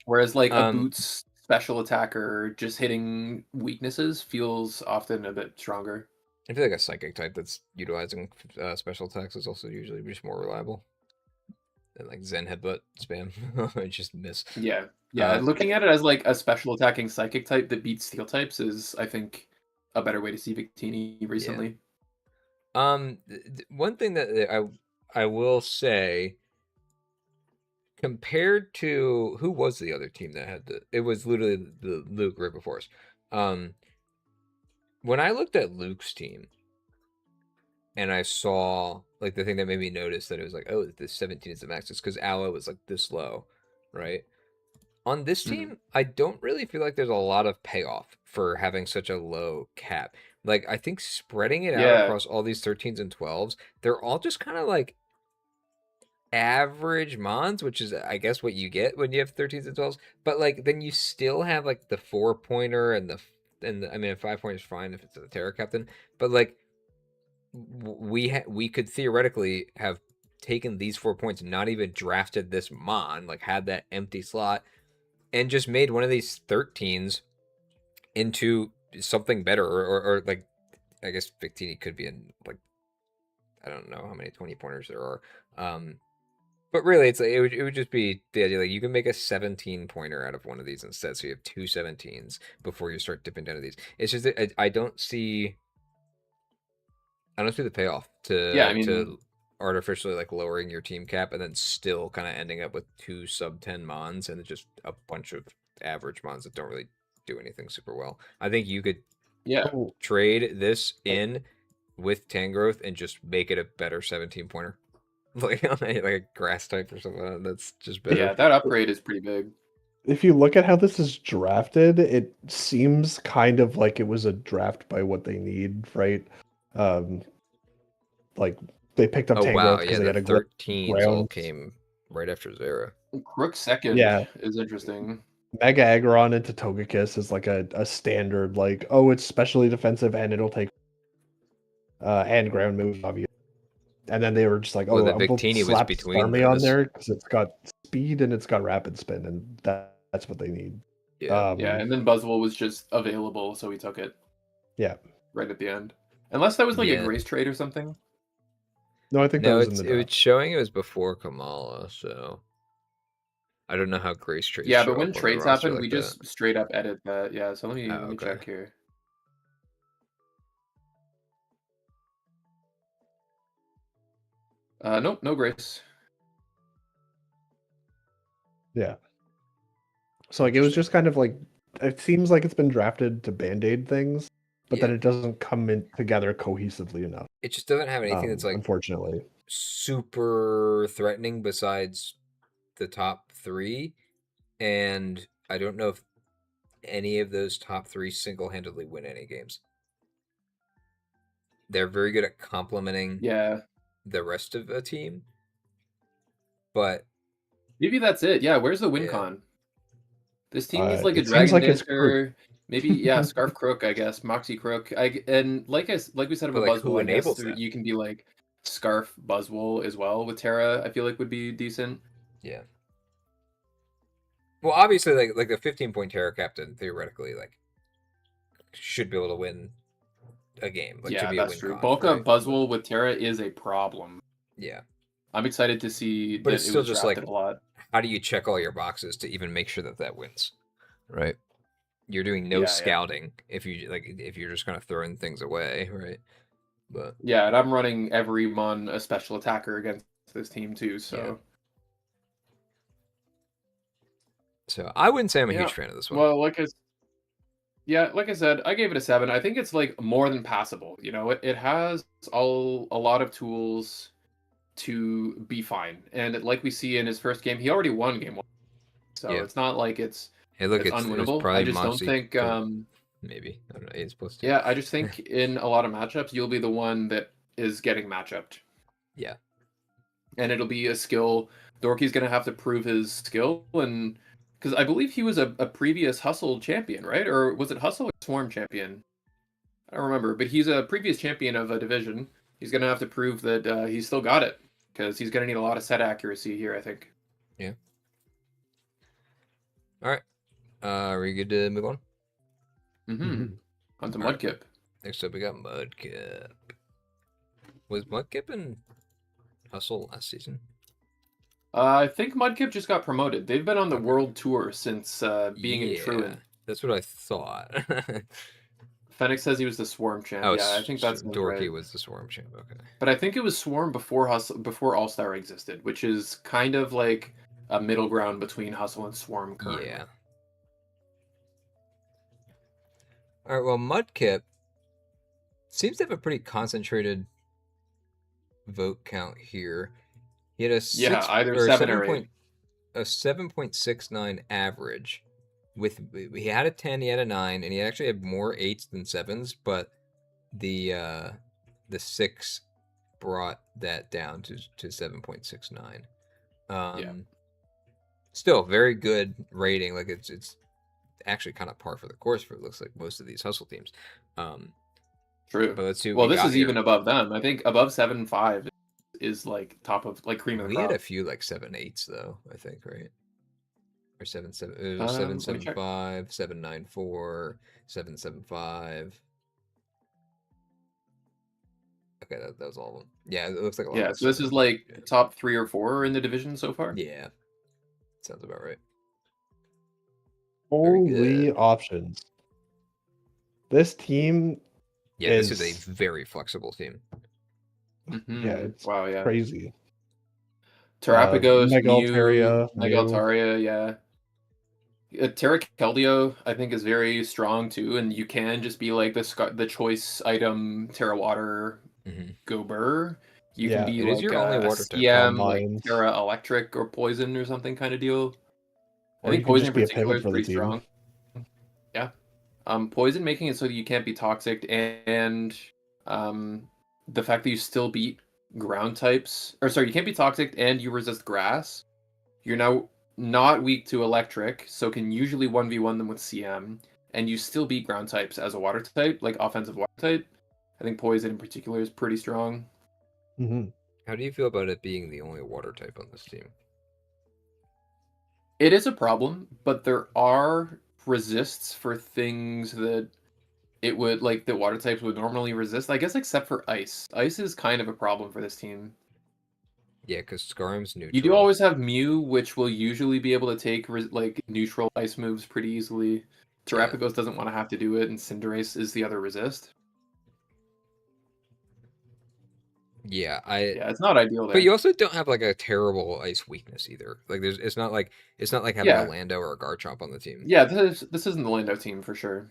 Whereas like a Boots special attacker just hitting weaknesses feels often a bit stronger. I feel like a psychic type that's utilizing special attacks is also usually just more reliable than like Zen Headbutt spam. I just miss. Yeah. Looking at it as like a special attacking psychic type that beats steel types is, I think, a better way to see Victini recently. Yeah. One thing that I will say, compared to who was the other team that had it was literally the Luke right before us. When I looked at Luke's team and I saw like the thing that made me notice that it was like, oh, this 17 is the max, it's because Aloe was like this low, right? On this team, I don't really feel like there's a lot of payoff for having such a low cap. Like, I think spreading it out Yeah. across all these 13s and 12s, they're all just kind of like average mons, which is, I guess, what you get when you have 13s and 12s. But like, then you still have like the 4-pointer I mean, a 5-pointer is fine if it's a Terra Captain, but like, we could theoretically have taken these 4 points, not even drafted this mon, like had that empty slot, and just made one of these 13s into something better, or like, I guess Victini could be in, like, I don't know how many 20-pointers there are. But really, it's like, it would just be the idea, like, you can make a 17-pointer out of one of these instead, so you have two 17s before you start dipping down to these. It's just that I don't see the payoff Yeah, I to mean, artificially like lowering your team cap and then still kind of ending up with 2 sub-10 mons and just a bunch of average mons that don't really do anything super well. I think you could yeah. Oh, trade this in with Tangrowth and just make it a better 17-pointer. Like a grass type or something that's just better. Yeah, that upgrade is pretty big. if you look at how this is drafted, it seems kind of like it was a draft by what they need, right? Um, like they picked up Oh wow, Tangrowth yeah, because they the had a great 13s all round. came right after Zera. Crook second Yeah, is interesting. Mega Aggron into Togekiss is like a standard, like, oh, it's specially defensive and it'll take and ground move, obviously. And then they were just like, Well, oh, the we'll Victini was slap between Starmie on those. there because it's got speed and it's got rapid spin, and that's what they need. Yeah. Yeah, and then Buzzwole was just available, so we took it Yeah. right at the end. Unless that was like a Yeah. Grace trade or something. No, I think that No, was in the it was draft. showing it was before Kamala, so I don't know how Grace trades Yeah, show but when up on the trades roster happen, like we that. just straight up edit that. Yeah, so let Oh, me okay. check here. Nope, no Grace. Yeah. So like it was just kind of like it seems like it's been drafted to band-aid things, but then Yeah. it doesn't come in together cohesively enough. It just doesn't have anything that's like Unfortunately. super threatening besides the top 3, and I don't know if any of those top 3 single-handedly win any games. They're very good at complementing Yeah, the rest of a team, but maybe that's it. Yeah, where's the win yeah. con? This team needs like a It seems Dragon like it's Crook. Dancer, maybe yeah, Scarf Crook, I guess, Moxie Crook. And like we said But about like, who Buzzwole, I guess enables that? you can be like Scarf Buzzwole as well with Terra. I feel like would be decent. Yeah. Well, obviously, like the 15-point Terra Captain theoretically like should be able to win a game. Like, should Yeah, be a that's win true. con, Bulk right? up Buzzwole with Terra is a problem. Yeah. I'm excited to see But that it's it still was just drafted like, a lot. how do you check all your boxes to even make sure that that wins? Right. You're doing no Yeah, yeah. scouting if you're just kind of throwing things away, right? But Yeah, and I'm running every mon a special attacker against this team too, so so I wouldn't say I'm a yeah. huge fan of this one. Well, like I said, I gave it a 7. I think it's like more than passable. You know, it has a lot of tools to be fine. And like we see in his first game, he already won game 1. So Yeah. it's not like it's Hey, look, it's it was unwinnable. probably I just don't Moxie think maybe. I don't know, 8 plus 2. yeah, I just think in a lot of matchups you'll be the one that is getting matchupped. Yeah. And it'll be a skill. Dorky's gonna have to prove his skill, and because I believe he was a previous Hustle champion, right? Or was it Hustle or Swarm champion? I don't remember, but he's a previous champion of a division. He's gonna have to prove that he's still got it, because he's gonna need a lot of set accuracy here, I think. Yeah. All right. Are we good to move on? Mm-hmm. Onto Mudkip. Next up, we got Mudkip. Was Mudkip in Hustle last season? I think Mudkip just got promoted. They've been on the world tour since being in Truant. That's what I thought. Fennec says he was the Swarm champ. Oh, Yeah, I think that's Dorky right. was the Swarm champ. Okay. But I think it was Swarm before All Star existed, which is kind of like a middle ground between Hustle and Swarm currently. Yeah. All right. Well, Mudkip seems to have a pretty concentrated vote count here. He had either 7 or 8. A 7.69 average. He had a 10, he had a 9, and he actually had more 8s than 7s, but the 6 brought that down to 7.69. Yeah. Still very good rating. Like it's actually kind of par for the course for it looks like most of these hustle teams. True. But let's see what Well, we this got is even here. above them. I think above 7.5 is like top of like cream of the We had a crop. few like 7.8s though, I think, right? Or 7.7. It was Let me check. 7.75, 7.94, 7.75. Okay, that was all of them. Yeah, it looks like a lot Yeah, of so this is 7. like Yeah. top 3 or 4 in the division so far. Yeah, sounds about right. Very Holy good. options. This team Yeah, this is a is very flexible team. yeah, it's Wow, yeah. crazy. Terrapagos, Mega Mew, Altaria, Mega Mew. Altaria, yeah. Terra Keldeo, I think, is very strong too, and you can just be like the choice item Terra Water Hmm. Gober. You can Yeah, be It is like your only a water type. CM, like combines. Terra Electric or Poison or something kind of deal. I Or you think can Poison just in be a particular pivot is for the pretty team. strong. Yeah. Poison making it so that you can't be toxic, and the fact that you still beat ground types, or sorry, you can't be toxic and you resist grass. You're now not weak to electric, so can usually 1v1 them with CM, and you still beat ground types as a water type, like offensive water type. I think poison in particular is pretty strong. Hmm. How do you feel about it being the only water type on this team? It is a problem, but there are resists for things that it would like that water types would normally resist. I guess except for ice. Ice is kind of a problem for this team. Yeah, because Skarm's You do neutral. always have Mew, which will usually be able to take like neutral ice moves pretty easily. Yeah. Terrapagos doesn't want to have to do it, and Cinderace is the other resist. Yeah, Yeah, it's not ideal but you there. also don't have like a terrible ice weakness either. Like it's not like having a Yeah, Lando or a Garchomp on the team. yeah. This isn't the Lando team for sure.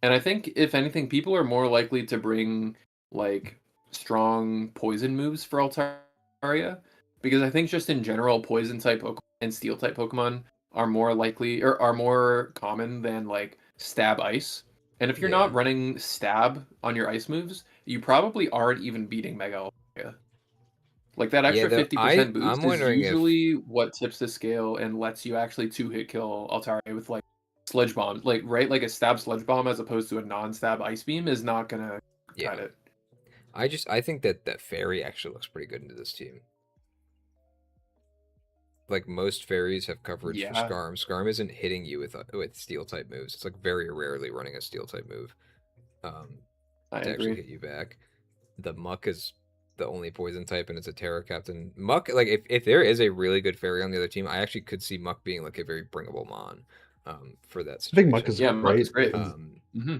And I think if anything, people are more likely to bring like strong poison moves for Altaria because I think just in general, poison type Pokemon and steel type Pokemon are more likely or are more common than like stab ice. And if you're Yeah. not running stab on your ice moves, you probably aren't even beating Mega Altaria. Like that Yeah, extra though 50% I'm boost is wondering if usually what tips the scale and lets you actually two-hit kill Altaria with like Sludge Bomb. Like, right? Like a stab Sludge Bomb as opposed to a non-stab Ice Beam is not gonna yeah. cut it. I think that Fairy actually looks pretty good into this team. Like most fairies have coverage for Yeah, Skarm. Skarm isn't hitting you with steel type moves. It's like very rarely running a steel type move um, I to actually agree. hit you back. The Muck is the only poison type, and it's a Terra Captain. Muck, like if there is a really good fairy on the other team, I actually could see Muck being like a very bringable mon for that I think Muck situation. is Yeah, Muck is great. great. Um, Hmm.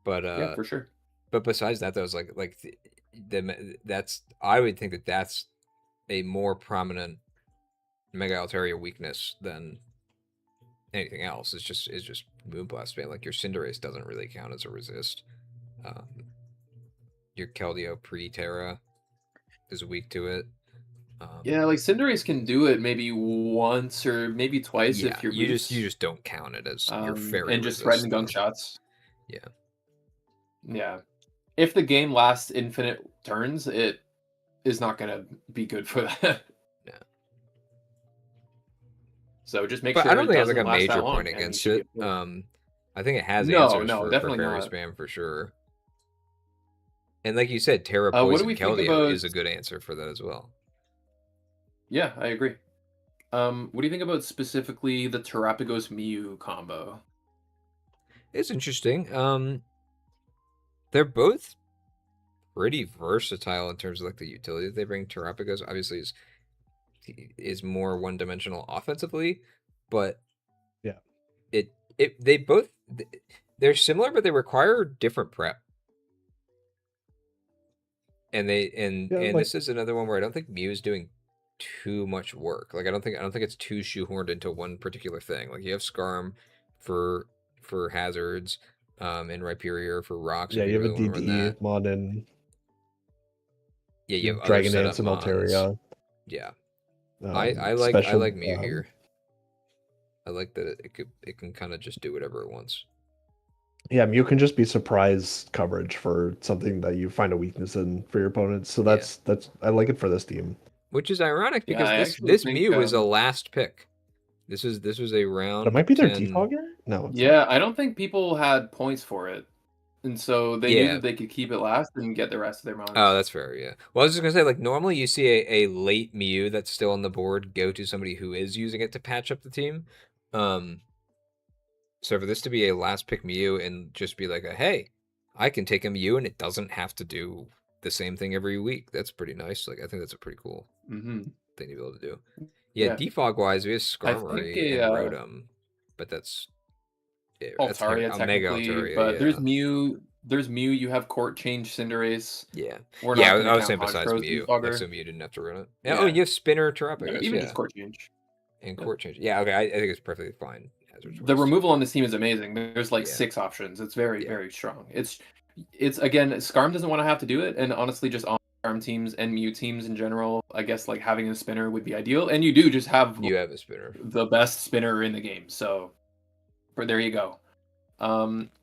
but Yeah, for sure. but besides that, though, it's like that's I would think that that's a more prominent Mega Altaria weakness than anything else. It's just Moonblast Bane. Like your Cinderace doesn't really count as a resist. Um, your Keldeo pre-Terra is weak to it. Yeah, like Cinderace can do it maybe once or maybe twice Yeah, if your you boots, just don't count it as your fairy and just resist threaten though. gunshots. Yeah. Yeah. If the game lasts infinite turns, it is not gonna be good for that. Yeah. So just make But I sure don't it think it has like doesn't a last major that point long, and you against should be it. able to. I think it has No, answers no, for definitely fairy not. spam for sure. And like you said, Terra What do Poison we think Keldeo about? is a good answer for that as well. Yeah, I agree. What do you think about specifically the Terrapagos Mew combo? It's interesting. They're both pretty versatile in terms of like the utility that they bring. Terrapagos obviously is more one dimensional offensively, but Yeah. it they both they're similar, but they require different prep. And they Yeah, and like this is another one where I don't think Mew is doing too much work. Like I don't think it's too shoehorned into one particular thing. Like you have Skarm for hazards, and Rhyperior for rocks yeah, if you you have a really want to run DD that. mod and Yeah, you you have have other Dragon setup Dance and mons. Altaria. Yeah. I like Special Mew here. I like that it can kind of just do whatever it wants. Yeah, Mew can just be surprise coverage for something that you find a weakness in for your opponents. So Yeah. that's I like it for this team. Which is ironic Yeah, because I this actually think Mew is a last pick. This was a But it round might be their 10. defogger? No, it's not. yeah, I don't think people had points for it. And so they knew Yeah. that they could keep it last and get the rest of their Oh, mons. that's fair, yeah. Well, I was just gonna say, like, normally you see a late Mew that's still on the board go to somebody who is using it to patch up the team. Um, so for this to be a last pick Mew and just be like, hey, I can take a Mew and it doesn't have to do the same thing every week. That's pretty nice. Like, I think that's a pretty cool Mm-hmm. thing to be able to do. Yeah, Yeah. defog wise, we have I think Skarmory and Rotom, but that's Altaria a Mega technically, Altaria, but there's yeah. Mew. There's Mew. You have Court Change Cinderace. Yeah. We're Yeah, not going to I was count saying besides Honchkro's Mew. Like, Defogger. so Mew didn't have to run it. Yeah, oh, Yeah. and you have Spinner, Yeah, Terapagos, even yeah. just Court Change. And Yeah. Court Change. Yeah, okay, I think it's perfectly fine. The removal on this team is amazing. There's like Yeah. 6 options. It's very, Yeah. very strong. It's again, Skarm doesn't want to have to do it, and honestly, just on Skarm teams and Mew teams in general, I guess like having a spinner would be ideal. And you do just have You have a Spinner. the best spinner in the game. So, there you go.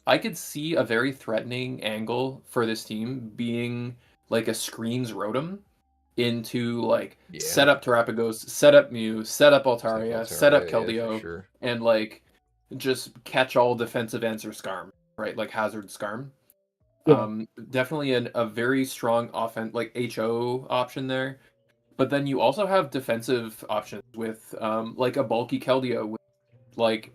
I could see a very threatening angle for this team being like a screens Rotom into like set up Terapagos, set up Mew, set up Altaria, set up yeah, Keldeo, for sure. and like just catch all defensive answer Skarm, right? Like Hazard Skarm. Yeah. Definitely a very strong offense, like HO option there. But then you also have defensive options with like a bulky Keldeo with like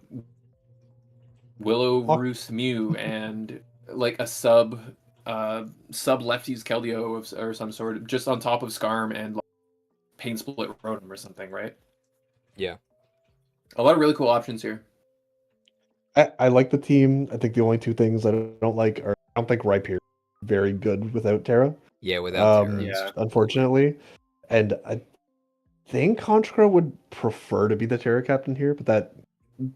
Willow Roost Mew and like a sub lefties Keldeo or some sort, just on top of Skarm and like, Pain Split Rotom or something, right? Yeah. A lot of really cool options here. I like the team. I think the only two things I don't like are I don't think Rhyperior is very good without Terra. Yeah, without Terra. Yeah. Unfortunately. And I think Honchkrow would prefer to be the Terra captain here, but that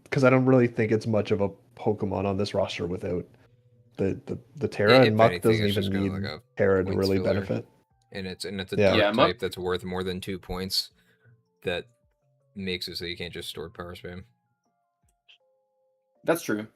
because I don't really think it's much of a Pokemon on this roster without the Terra, If and Muck anything, doesn't it's just even kinda need like a Terra to points really filler. benefit. And it's a Yeah. dark Muck- type that's worth more than 2 points that makes it so you can't just store power spam. That's true.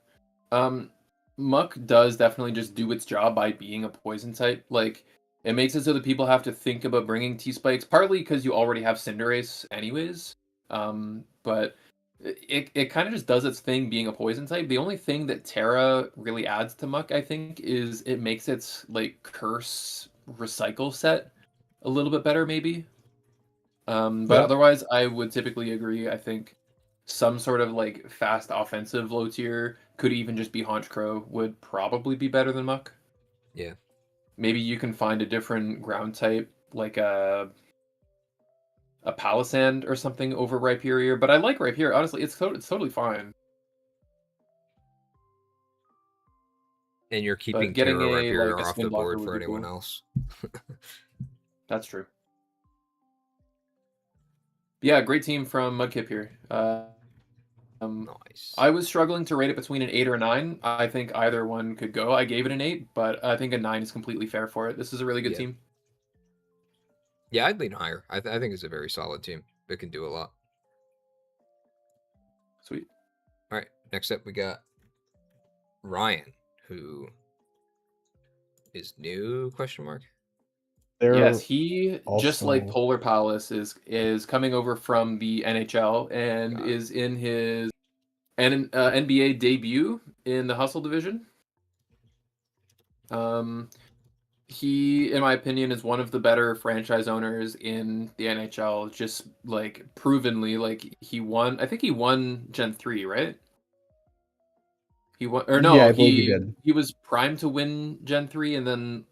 Muck does definitely just do its job by being a poison type. Like, it makes it so that people have to think about bringing T-Spikes, partly because you already have Cinderace anyways. But it kind of just does its thing being a poison type. The only thing that Terra really adds to Muck, I think, is it makes its, like, curse recycle set a little bit better, maybe. But otherwise, I would typically agree. I think some sort of like fast offensive low tier could even just be Honchkrow would probably be better than Muck. Yeah. Maybe you can find a different ground type like a Palisand or something over Rhyperior, but I like Rhyperior. Honestly, it's totally fine. And you're keeping getting Terra a, Rhyperior like, a off spin the blocker board would for be anyone cool. else. That's true. Yeah, great team from Mudkip here. Nice. I was struggling to rate it between an 8 or a 9. I think either one could go. I gave it an 8, but I think a 9 is completely fair for it. This is a really good team. Yeah, I'd lean higher. I think it's a very solid team. It can do a lot. Sweet. All right, next up we got Ryan, who is new, question mark? Yes, he just like also- Polar Palace is coming over from the NHL and Got it. is in his NBA debut in the Hustle division. He, in my opinion, is one of the better franchise owners in the NHL. Just like provenly, like he won. I think he won Gen 3, right? He won, or no? Yeah, I believe he did. He was primed to win Gen 3 and then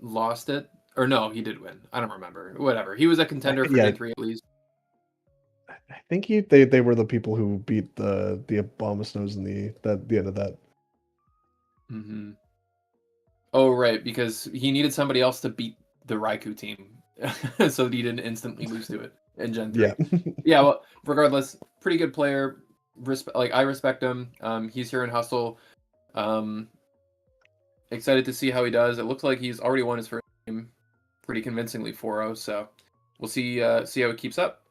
lost it. Or no, he did win. I don't remember. Whatever. He was a contender for Yeah. Gen 3 at least. I think they were the people who beat the Abomasnows in the end of that. Mm-hmm. Oh, right, because he needed somebody else to beat the Raikou team, so that he didn't instantly lose to it in Gen 3. Yeah. Yeah, well, regardless, pretty good player. I respect him. He's here in Hustle. Excited to see how he does. It looks like he's already won his first game pretty convincingly 4-0, so we'll see how it keeps up.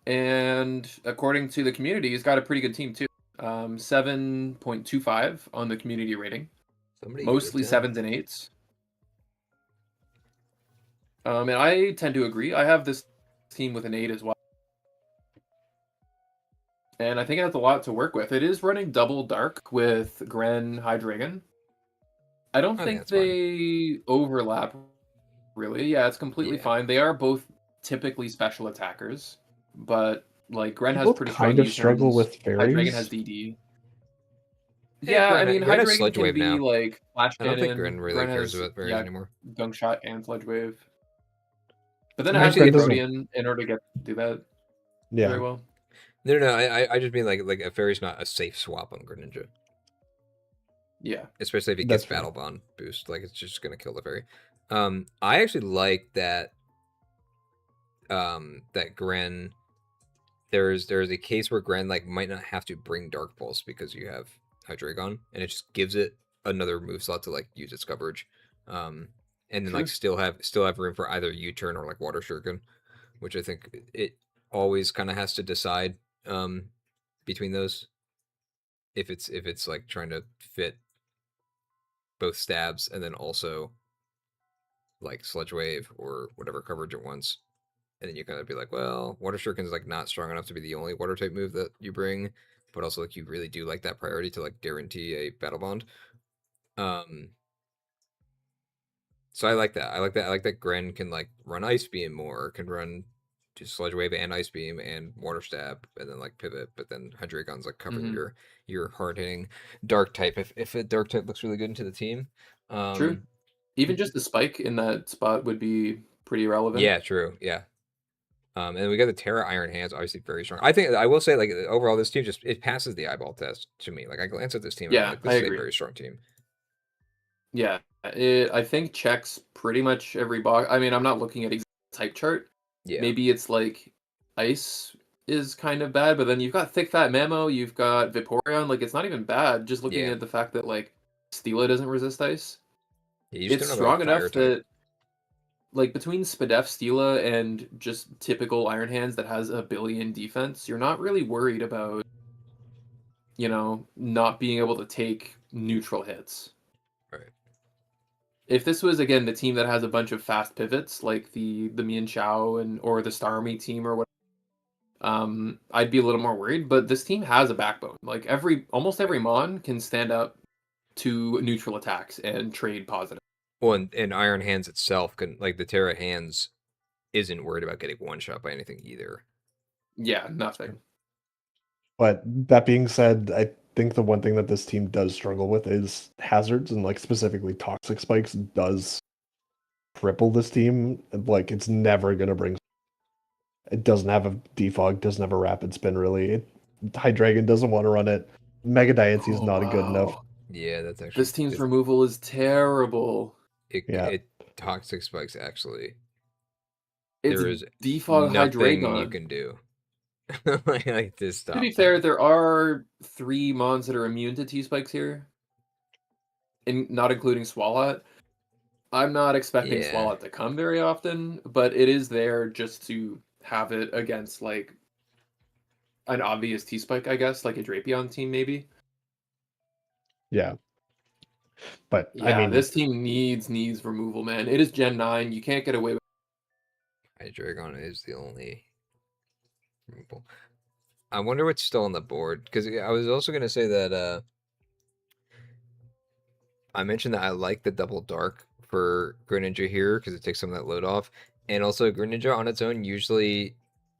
And according to the community, he's got a pretty good team too. 7.25 on the community rating. mostly 7s and 8s. And I tend to agree. I have this team with an 8 as well. And I think it has a lot to work with. It is running double dark with Gren Hydreigon. I don't think they overlap, really. Yeah, it's completely fine. They are both typically special attackers, but like Gren has pretty strong kind of struggle with fairies. Hydreigon has DD. Yeah, I mean, Hydreigon can be like Flash Cannon. I don't think Gren really cares about fairies anymore. Gunk Shot and Sludge Wave. But then it has to be Protean in order to do that very well. No. I just mean like a fairy's not a safe swap on Greninja. Yeah, especially if it gets Battle Bond boost, like it's just gonna kill the fairy. I actually like that. That Gren. There's a case where Gren like might not have to bring Dark Pulse because you have Hydreigon, and it just gives it another move slot to like use its coverage. And then like still have room for either U-turn or like Water Shuriken, which I think it always kind of has to decide between those. If it's like trying to fit both stabs and then also like Sludge Wave or whatever coverage it wants. And then you kind of be like, well, Water Shuriken is like not strong enough to be the only water type move that you bring, but also like you really do like that priority to like guarantee a Battle Bond. So I like that. I like that Gren can like run Ice Beam more, can run just Sludge Wave and Ice Beam and Water Stab, and then like pivot. But then Hydreigon's like covering your hard hitting Dark type if a Dark type looks really good into the team. True. Even just the spike in that spot would be pretty relevant. Yeah, true. Yeah. And we got the Terra Iron Hands, obviously very strong. I think I will say, like overall, this team just it passes the eyeball test to me. Like I glance at this team, and I'm like, this is a very strong team. Yeah, I think checks pretty much every box. I mean, I'm not looking at exact type chart. Yeah. Maybe it's like Ice is kind of bad, but then you've got Thick Fat Mamo, you've got Vaporeon. Like it's not even bad. Just looking at the fact that like Steela doesn't resist Ice. Yeah, it's strong enough that like between Spadef, Steela, and just typical Iron Hands that has a billion defense, you're not really worried about, you know, not being able to take neutral hits. Right. If this was again the team that has a bunch of fast pivots like the Mian Chao or the Starmie team or whatever, I'd be a little more worried. But this team has a backbone. Like almost every Mon can stand up to neutral attacks and trade positive. Well, and Iron Hands itself can, like the Terra Hands, isn't worried about getting one shot by anything either. Yeah, nothing. But that being said, I think the one thing that this team does struggle with is hazards, and like specifically Toxic Spikes does cripple this team. Like it's never gonna bring. It doesn't have a defog, doesn't have a rapid spin really. Hydreigon doesn't want to run it. Mega Diancie is not good enough. Yeah, that's actually this team's removal is terrible. It Toxic Spikes actually. There is defog nothing Hydreigon you can do. like this. To be fair, there are 3 Mons that are immune to T-Spikes here, not including Swalot. I'm not expecting Swalot to come very often, but it is there just to have it against like an obvious T-Spike, I guess, like a Drapion team maybe. Yeah. But yeah, I mean, this team needs removal, man. It is Gen 9. You can't get away with it. Hydreigon is the only removal. I wonder what's still on the board, because I was also going to say that I mentioned that I like the double dark for Greninja here because it takes some of that load off, and also Greninja on its own usually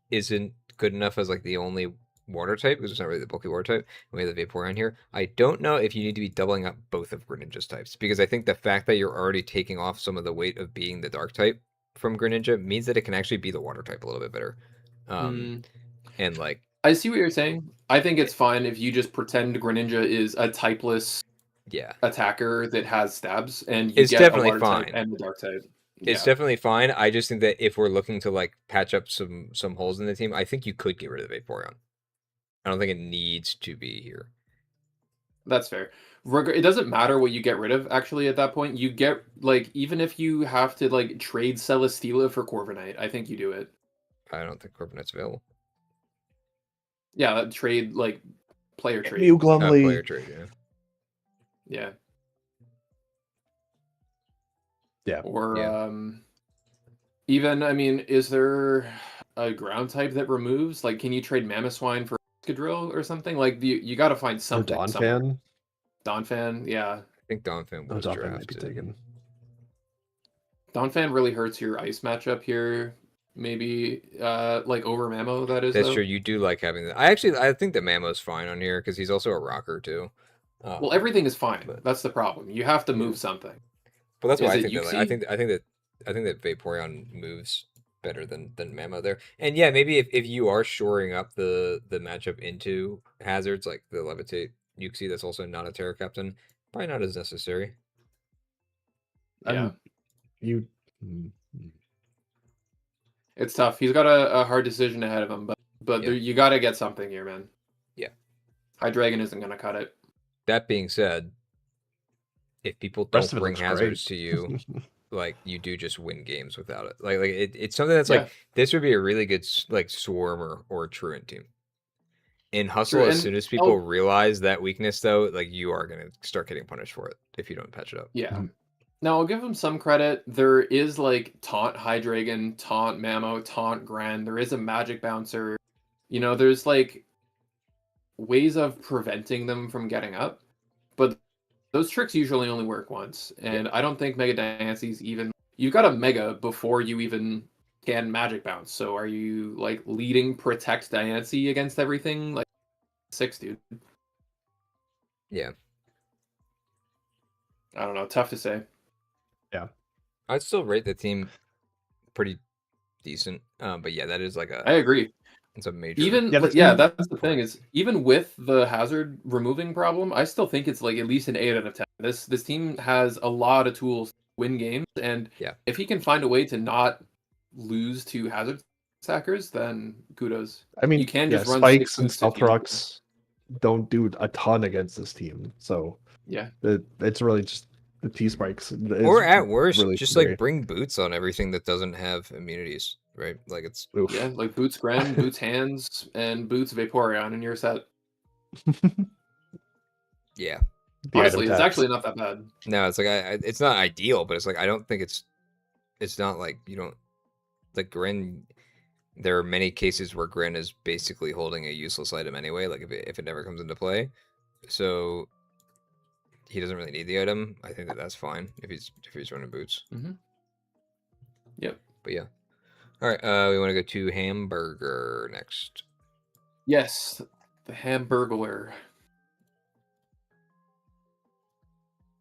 isn't good enough as like the only water type because it's not really the bulky water type. We have the Vaporeon here. I don't know if you need to be doubling up both of Greninja's types, because I think the fact that you're already taking off some of the weight of being the dark type from Greninja means that it can actually be the water type a little bit better. And like, I see what you're saying. I think it's fine if you just pretend Greninja is a typeless attacker that has stabs, and you it's definitely fine. Type and the dark type. It's definitely fine. I just think that if we're looking to like patch up some holes in the team, I think you could get rid of Vaporeon. I don't think it needs to be here. That's fair. It doesn't matter what you get rid of, actually, at that point. You get, like, even if you have to, like, trade Celesteela for Corviknight, I think you do it. I don't think Corviknight's available. Yeah, trade, like, player trade. Mew Glumly. Player trade, yeah. Yeah. Yeah. Or Yeah. even, I mean, is there a ground type that removes? Like, can you trade Mamoswine for Excadrill or something? Like, you got to find Or something somewhere. Donphan. Donphan, yeah. I think Donphan Oh, was Donphan might be drafted. taken. Donphan really hurts your ice matchup here. Maybe, like over Mamo, that is, That's though. true. You do like having that. I think that Mamo's fine on here because he's also a rocker too. Well, everything is fine. but- That's the problem. You have to Yeah. move something. But that's why Is I it think that like, Yuxi? I think that Vaporeon moves better than Mamo there. And yeah, maybe if you are shoring up the matchup into hazards like the Levitate Yuxi, that's also not a Terra Captain, probably not as necessary. Yeah. You. mm, It's tough. He's got a hard decision ahead of him, but Yeah. you got to get something here, man. Yeah. Hydreigon isn't going to cut it. That being said, if people Rest don't of it bring looks hazards great. to you, like you do just win games without it. Like it's something that's Yeah. like this would be a really good like Swarm or Truant team. In Hustle, True, as and soon as people realize that weakness, though, like you are gonna start getting punished for it if you don't patch it up. yeah. Now I'll give him some credit. There is like Taunt Hydreigon, Taunt Mamo, Taunt Gran. There is a Magic Bouncer. You know, there's like ways of preventing them from getting up, but those tricks usually only work once, and I don't think Mega Diance's even. You've got a Mega before you even can Magic Bounce. So are you like leading Protect Diancie against everything? Like 6, dude. Yeah, I don't know. Tough to say. I'd still rate the team pretty decent. But yeah, that is like I agree. it's a major. Even Yeah, yeah, the team- that's the thing is even with the hazard removing problem, I still think it's like at least an 8 out of 10. This team has a lot of tools to win games, and Yeah. if he can find a way to not lose to hazard stackers, then kudos. I mean, You can yeah, just run spikes 6 and boosts if stealth you- rocks don't do a ton against this team, so Yeah, it's really just the T spikes. Or at worst, really just great. like bring boots on everything that doesn't have immunities, right? Like it's Oof. yeah, like Boots Gren, Boots Hands, and Boots Vaporeon in your set. yeah. The Honestly, item it's tax. actually not that bad. No, it's like it's not ideal, but it's like I don't think it's not like you don't like Grin. There are many cases where Grin is basically holding a useless item anyway, like if it never comes into play. So he doesn't really need the item. I think that's fine if he's running boots. Mm-hmm. Yep. But yeah. All right, we want to go to Hamburger next. Yes, the Hamburglar.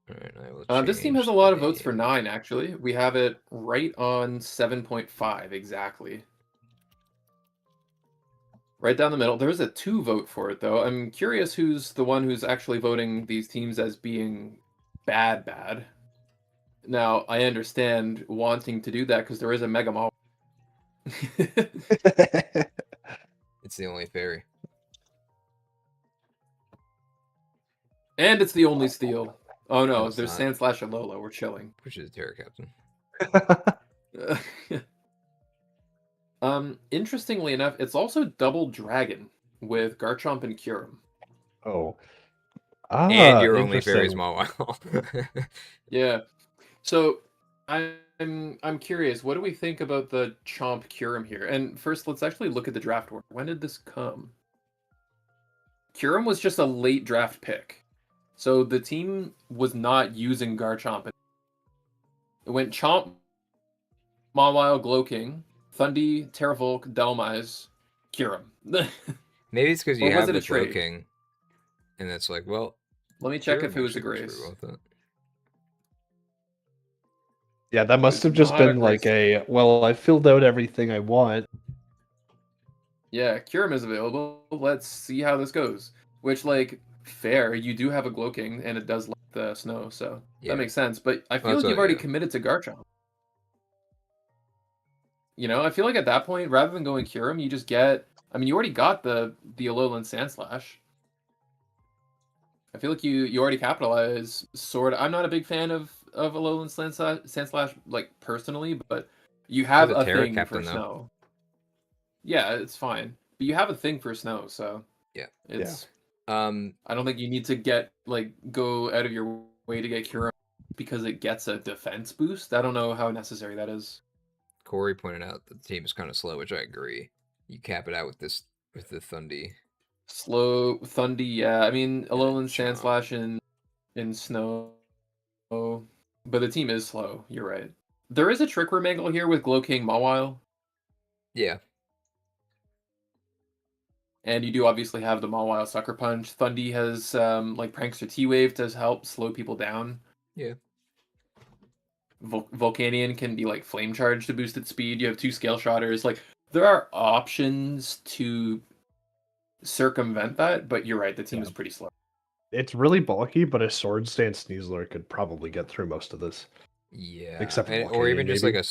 All right, I will This team has change a lot the of votes for name. 9, actually. We have it right on 7.5, exactly. Right down the middle. There's a 2 vote for it, though. I'm curious who's the one who's actually voting these teams as being bad. Now, I understand wanting to do that because there is a Mega Mall. It's the only fairy. And it's the only steal. Oh no, it's there's not. Sand Slash and Lola. We're chilling. Which is Terra Captain. Interestingly enough, it's also Double Dragon with Garchomp and Kyurem. Oh. And your only fairy is interesting. Mawile. Yeah. So I'm curious, what do we think about the Chomp Kyurem here? And first, let's actually look at the draft order. When did this come? Kyurem was just a late draft pick. So the team was not using Garchomp. It went Chomp, Mawile, Glowking, Thundy, Terravolk, Delmise, Kyurem. Maybe it's because you Or was have it a the trade? King, and it's like, well, Let me check Kyurem if it was a actually works Grace. pretty well with that. Yeah, that must have just not a been like Grace. well, I filled out everything I want. Yeah, Kyurem is available. Let's see how this goes. Which, like, fair. You do have a Glowking, and it does like the snow, so Yeah. that makes sense. But I feel Well, like that's you've what- already yeah. committed to Garchomp. You know, I feel like at that point, rather than going Kyurem, you just get. I mean, you already got the Alolan Sandslash. I feel like you already capitalize. Sort of. I'm not a big fan of Alolan Sandslash, like personally, but you have a a Terra thing Captain, for though. snow. Yeah, it's fine, but you have a thing for snow, so Yeah. it's. Um, I don't think you need to go out of your way to get Kyurem. because it gets a defense boost. I don't know how necessary that is. Corey pointed out that the team is kind of slow, which I agree. You cap it out with the Thundy. Slow Thundy, yeah. I mean, Alolan Chomp. Sandslash in Snow, but the team is slow. You're right. There is a Trick Room angle here with Glowking Mawile, Yeah. and you do obviously have the Mawile Sucker Punch. Thundy has like Prankster T-Wave to help slow people down. Yeah. Volcanion can be like Flame Charge to boost its speed. You have 2 Scale Shotters. Like, there are options to circumvent that, but you're right, the team is pretty slow. It's really bulky, but a Swords Dance Sneasler could probably get through most of this. Yeah. Except for or even Volcanion, just maybe. like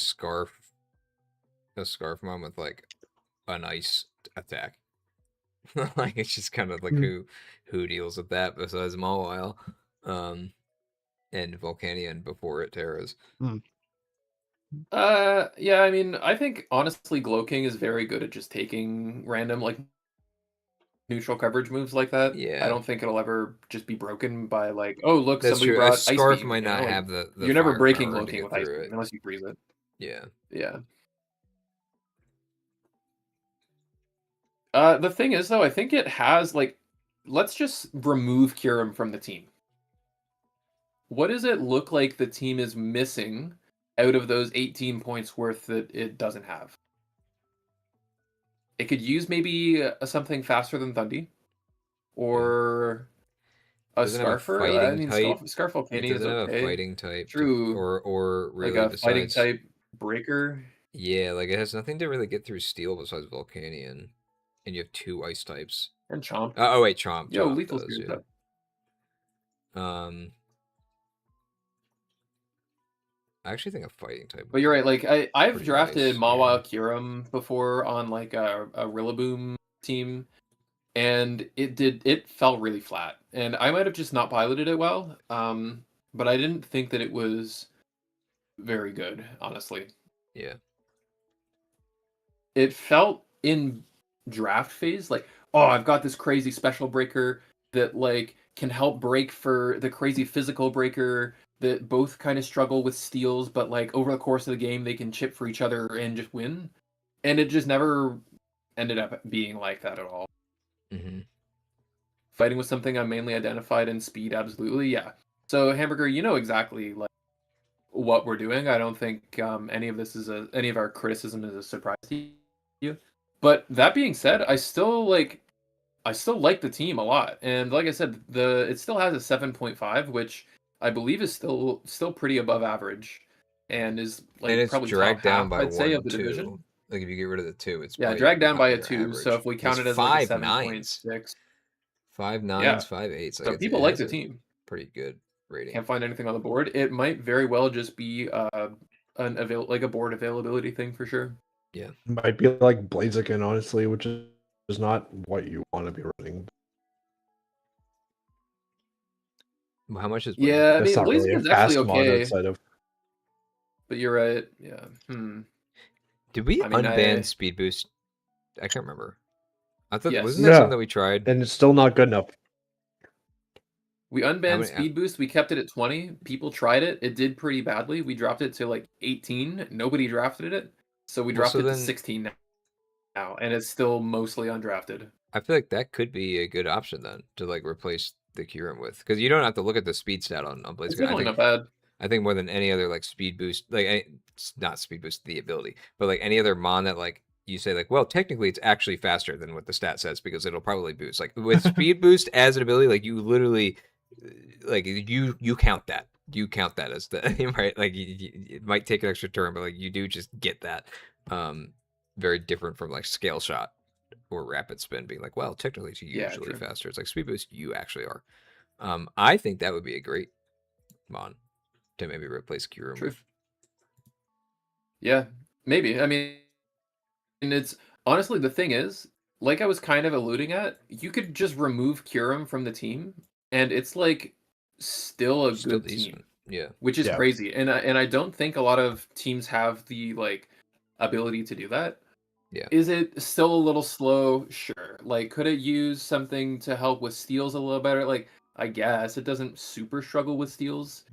a Scarf mom with like an ice attack. Like, it's just kind of like who deals with that besides Mawile, and Volcanion before it Terras. Yeah, I mean, I think honestly Glowking is very good at just taking random like neutral coverage moves like that. Yeah. I don't think it'll ever just be broken by like, oh look, That's somebody true. A brought Ice Scarf Beam. might not Like, have the you're never breaking firepower to Glowking get with Ice through Beam it. unless you freeze it. Yeah. Yeah. The thing is though, I think it has like, let's just remove Kyurem from the team. What does it look like the team is missing out of those 18 points worth that it doesn't have? It could use maybe something faster than Thundy, or a Doesn't have a Scarfer. I fighting mean, type. Scarf It Volcanion is doesn't have a okay. fighting type. True. Or Like really a fighting besides. type breaker. Yeah, like it has nothing to really get through steel besides Volcanion, and you have 2 ice types. And Chomp. Oh wait, Chomp. Yo, Chomp Lethal's does, good yeah. stuff. I actually think a fighting type. But you're right. Like I've pretty drafted nice, Mawile Kyurem before on like a Rillaboom team, and it fell really flat. And I might have just not piloted it well. But I didn't think that it was very good, honestly. Yeah. It felt in draft phase like, oh, I've got this crazy special breaker that like can help break for the crazy physical breaker that both kind of struggle with steals, but like over the course of the game they can chip for each other and just win. And it just never ended up being like that at all. Mm-hmm. Fighting was something I mainly identified in speed, absolutely, yeah. So Hamburger, you know exactly like what we're doing. I don't think any of our criticism is a surprise to you. But that being said, I still like the team a lot. And like I said, it still has a 7.5, which I believe is still pretty above average, and is like and it's probably dragged top down half, by I'd say, 1, of the 2. division. Like if you get rid of the 2, it's Yeah, probably dragged down by a near 2. average. So if we count it as like a 7.6, 5 9s, yeah. 5 8s. So people like the team. Pretty good rating. Can't find anything on the board. It might very well just be a board availability thing for sure. Yeah, might be like Blaziken, honestly, which is not what you want to be running. How much is Blaziken? Yeah, I mean, not really a Blaziken's actually fast mod okay. outside of. But you're right. Yeah. Did we I mean, unban Speed Boost? I can't remember. I thought Yes. wasn't that something that we tried? And it's still not good enough. We unbanned Speed Boost. We kept it at 20. People tried it. It did pretty badly. We dropped it to like 18. Nobody drafted it. So we dropped it to 16 now. And it's still mostly undrafted. I feel like that could be a good option then to like replace the Kyurem with. Because you don't have to look at the speed stat on Blaziken. It's definitely not bad. I think more than any other like speed boost, like it's not speed boost the ability, but like any other mon that like you say like, well, technically it's actually faster than what the stat says because it'll probably boost. Like with speed boost as an ability, like you literally like you count that. You count that as the right. Like it might take an extra turn, but like you do just get that. Very different from like scale shot or rapid spin being like, well, technically it's usually faster. It's like speed boost, you actually are. I think that would be a great mon to maybe replace Kyurem with. Yeah, maybe. I mean, and it's honestly the thing is, like I was kind of alluding at, you could just remove Kyurem from the team, and it's like still a good team. Yeah, which is crazy, and I don't think a lot of teams have the like ability to do that. Yeah. Is it still a little slow? Sure. Like, could it use something to help with steals a little better? Like, I guess it doesn't super struggle with steals.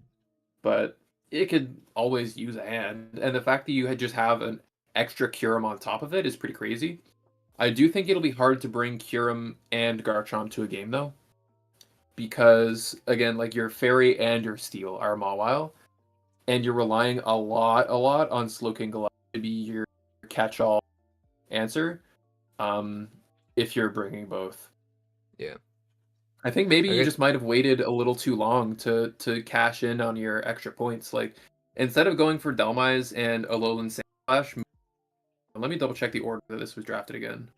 but it could always use a hand. And the fact that you just have an extra Kyurem on top of it is pretty crazy. I do think it'll be hard to bring Kyurem and Garchomp to a game though, because again, like your Fairy and your Steel are Mawile, and you're relying a lot on Slowking Goliath to be your catch-all answer. If you're bringing both. Yeah. I think maybe you guess- just might have waited a little too long to cash in on your extra points. Like, instead of going for Dhelmise and Alolan Sandslash, let me double check the order that this was drafted again.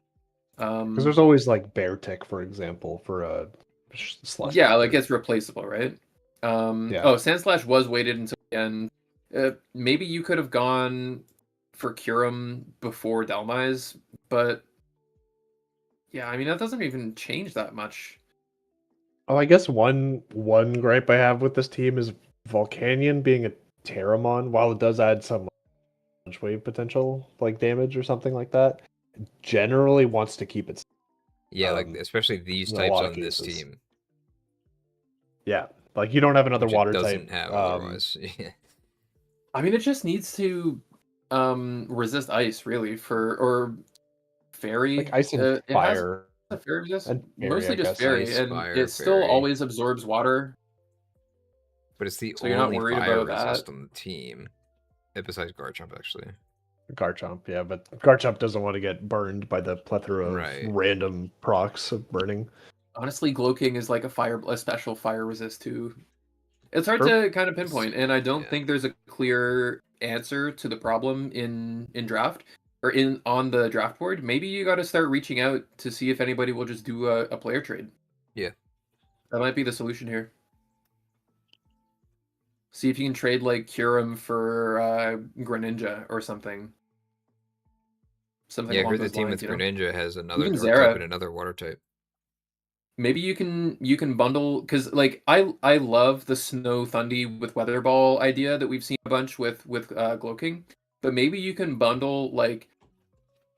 Because there's always like Beartic, for example, for a slash. Yeah, like it's replaceable, right? Yeah. Oh, Sandslash was weighted until the end. Maybe you could have gone for Kyurem before Dhelmise, but yeah, I mean that doesn't even change that much. Oh, I guess one gripe I have with this team is Volcanion being a Terramon, while it does add some launch wave potential, like damage or something like that, generally wants to keep it. Yeah, like especially these in a types lot of on this cases. team. Yeah, like you don't have another Which it water doesn't type. have otherwise. Yeah. I mean, it just needs to resist ice, really, or fairy. Like ice and It has fire. a fairy resist, and fairy, mostly I just guess. fairy, Ice, and fire, it still fairy. always absorbs water. But it's the So you're not only worried fire about resist that? on the team. Besides Garchomp, actually. Garchomp, yeah, but Garchomp doesn't want to get burned by the plethora of Right. random procs of burning. Honestly, Gloking is like a special fire resist too. It's hard Sure. to kind of pinpoint, and I don't Yeah. think there's a clear answer to the problem in draft or on the draft board. Maybe you got to start reaching out to see if anybody will just do a player trade. Yeah. That might be the solution here. See if you can trade like Kyurem for Greninja or something. Something Yeah, I along heard the those team lines, with you know? Greninja has another Even dark type Zera. and another water type. Maybe you can bundle, because like I love the Snow Thundy with Weather Ball idea that we've seen a bunch with Gloking, but maybe you can bundle like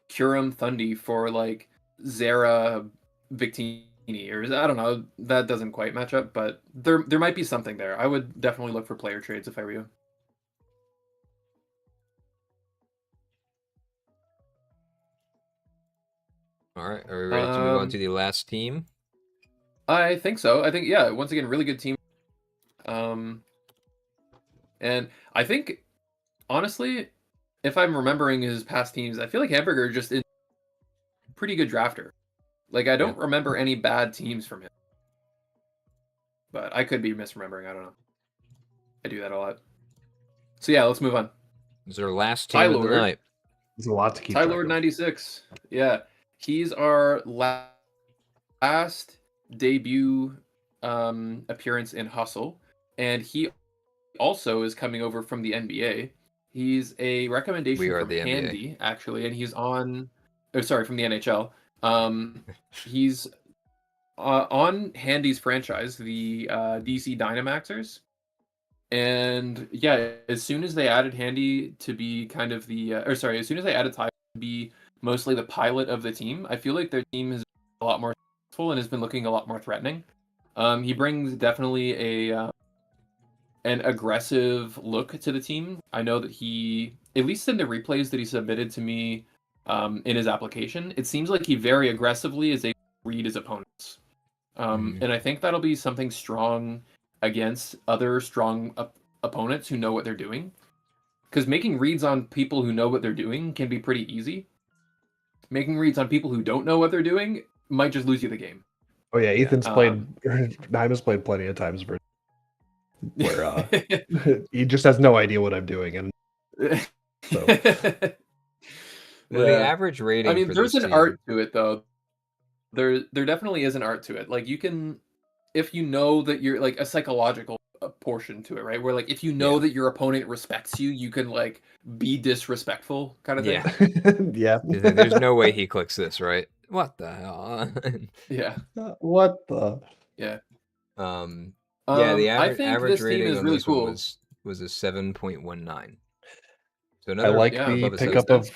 Kyurem Thundy for like Zera Victini, or I don't know, that doesn't quite match up, but there might be something there. I would definitely look for player trades if I were you. All right, are we ready to move on to the last team? I think so. I think, yeah, once again, really good team. And I think, honestly, if I'm remembering his past teams, I feel like Hamburger just is a pretty good drafter. Like, I don't remember any bad teams from him. But I could be misremembering. I don't know. I do that a lot. So yeah, let's move on. This is our last team of the night. There's a lot to keep track Tylord of. 96. Yeah. He's our last debut appearance in Hustle. And he also is coming over from the NBA. He's a recommendation We are from the NBA. Handy, actually, and he's on from the NHL. He's on Handy's franchise, the DC Dynamaxers. And yeah, as soon as they added Handy to be kind of the as soon as they added Ty to be mostly the pilot of the team, I feel like their team has been a lot more successful and has been looking a lot more threatening. He brings definitely an aggressive look to the team. I know that he, at least in the replays that he submitted to me in his application, it seems like he very aggressively is able to read his opponents. And I think that'll be something strong against other strong opponents who know what they're doing. Because making reads on people who know what they're doing can be pretty easy. Making reads on people who don't know what they're doing might just lose you the game. Oh yeah, Ethan's played. Nahyma's played plenty of times where he just has no idea what I'm doing, and so. Well, the average rating. I mean, for there's this an team... art to it, though. There definitely is an art to it. Like, you can, if you know that you're like a psychological portion to it, right? Where like if you know that your opponent respects you, you can like be disrespectful, kind of thing. Yeah. There's no way he clicks this, right? What the hell? Yeah. What the? Yeah. Yeah, the average rating on really this cool. one was a 7.19. So I like the pickup of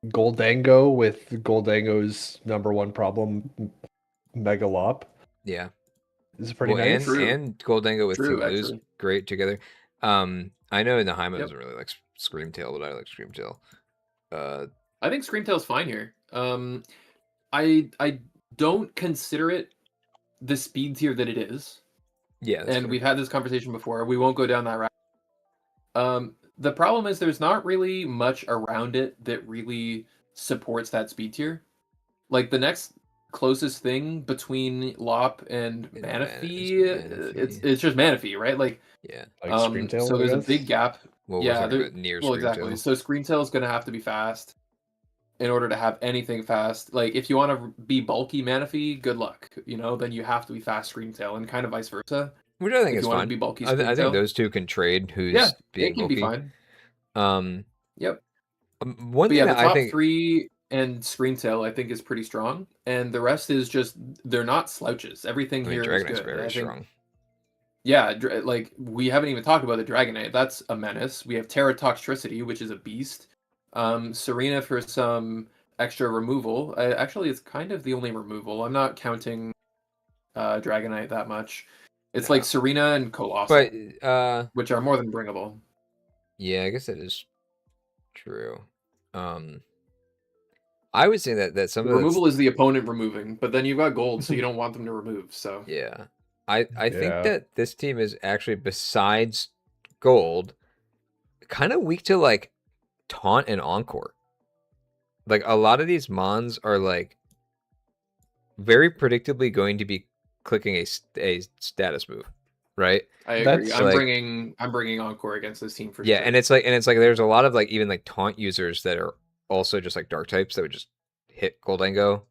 Goldango with Goldango's #1 problem, Megalop. Yeah. is pretty Well, nice. True. and Goldango with True, Tinglu is actually. great together. I know Nahyma Yep. doesn't really like Screamtail, but I like Screamtail. I think Screamtail's fine here. I don't consider it the speed tier that it is. Yeah, that's And fair. we've had this conversation before. We won't go down that route. The problem is there's not really much around it that really supports that speed tier. Like the next closest thing between Lop and Is Manaphy, Manaphy. it's just Manaphy, right? Like Yeah. Like Screamtail, so I there's a guess? big gap. Well, we're Yeah, talking about near well, Screamtail. exactly. So Screamtail is going to have to be fast in order to have anything fast. Like if you want to be bulky Manaphy, good luck. Then you have to be fast Screamtail, and kind of vice versa. Which I think If is you want to fine. be bulky I think Screamtail, those two can trade who's yeah, being it can be bulky. fine. Yep. One But thing yeah, the that I top think 3 and Screamtail I think is pretty strong, and the rest is just they're not slouches. Everything here is Dragonite's good. very I think, strong. yeah, like we haven't even talked about the Dragonite. That's a menace. We have Terra Toxtricity, which is a beast. Serena for some extra removal. Actually, it's kind of the only removal. I'm not counting Dragonite that much. It's No. like Serena and Colossal, But which are more than bringable. yeah, I guess that is true. I would say that some The of the removal is the opponent removing, but then you've got gold, so you don't want them to remove. So yeah. I think Yeah. that this team is actually, besides gold, kind of weak to like taunt and encore. Like a lot of these mons are like very predictably going to be clicking a status move, right? I agree. That's I'm like- bringing Encore against this team for Yeah, sure. and it's like there's a lot of like even like taunt users that are also just like dark types that would just hit Goldango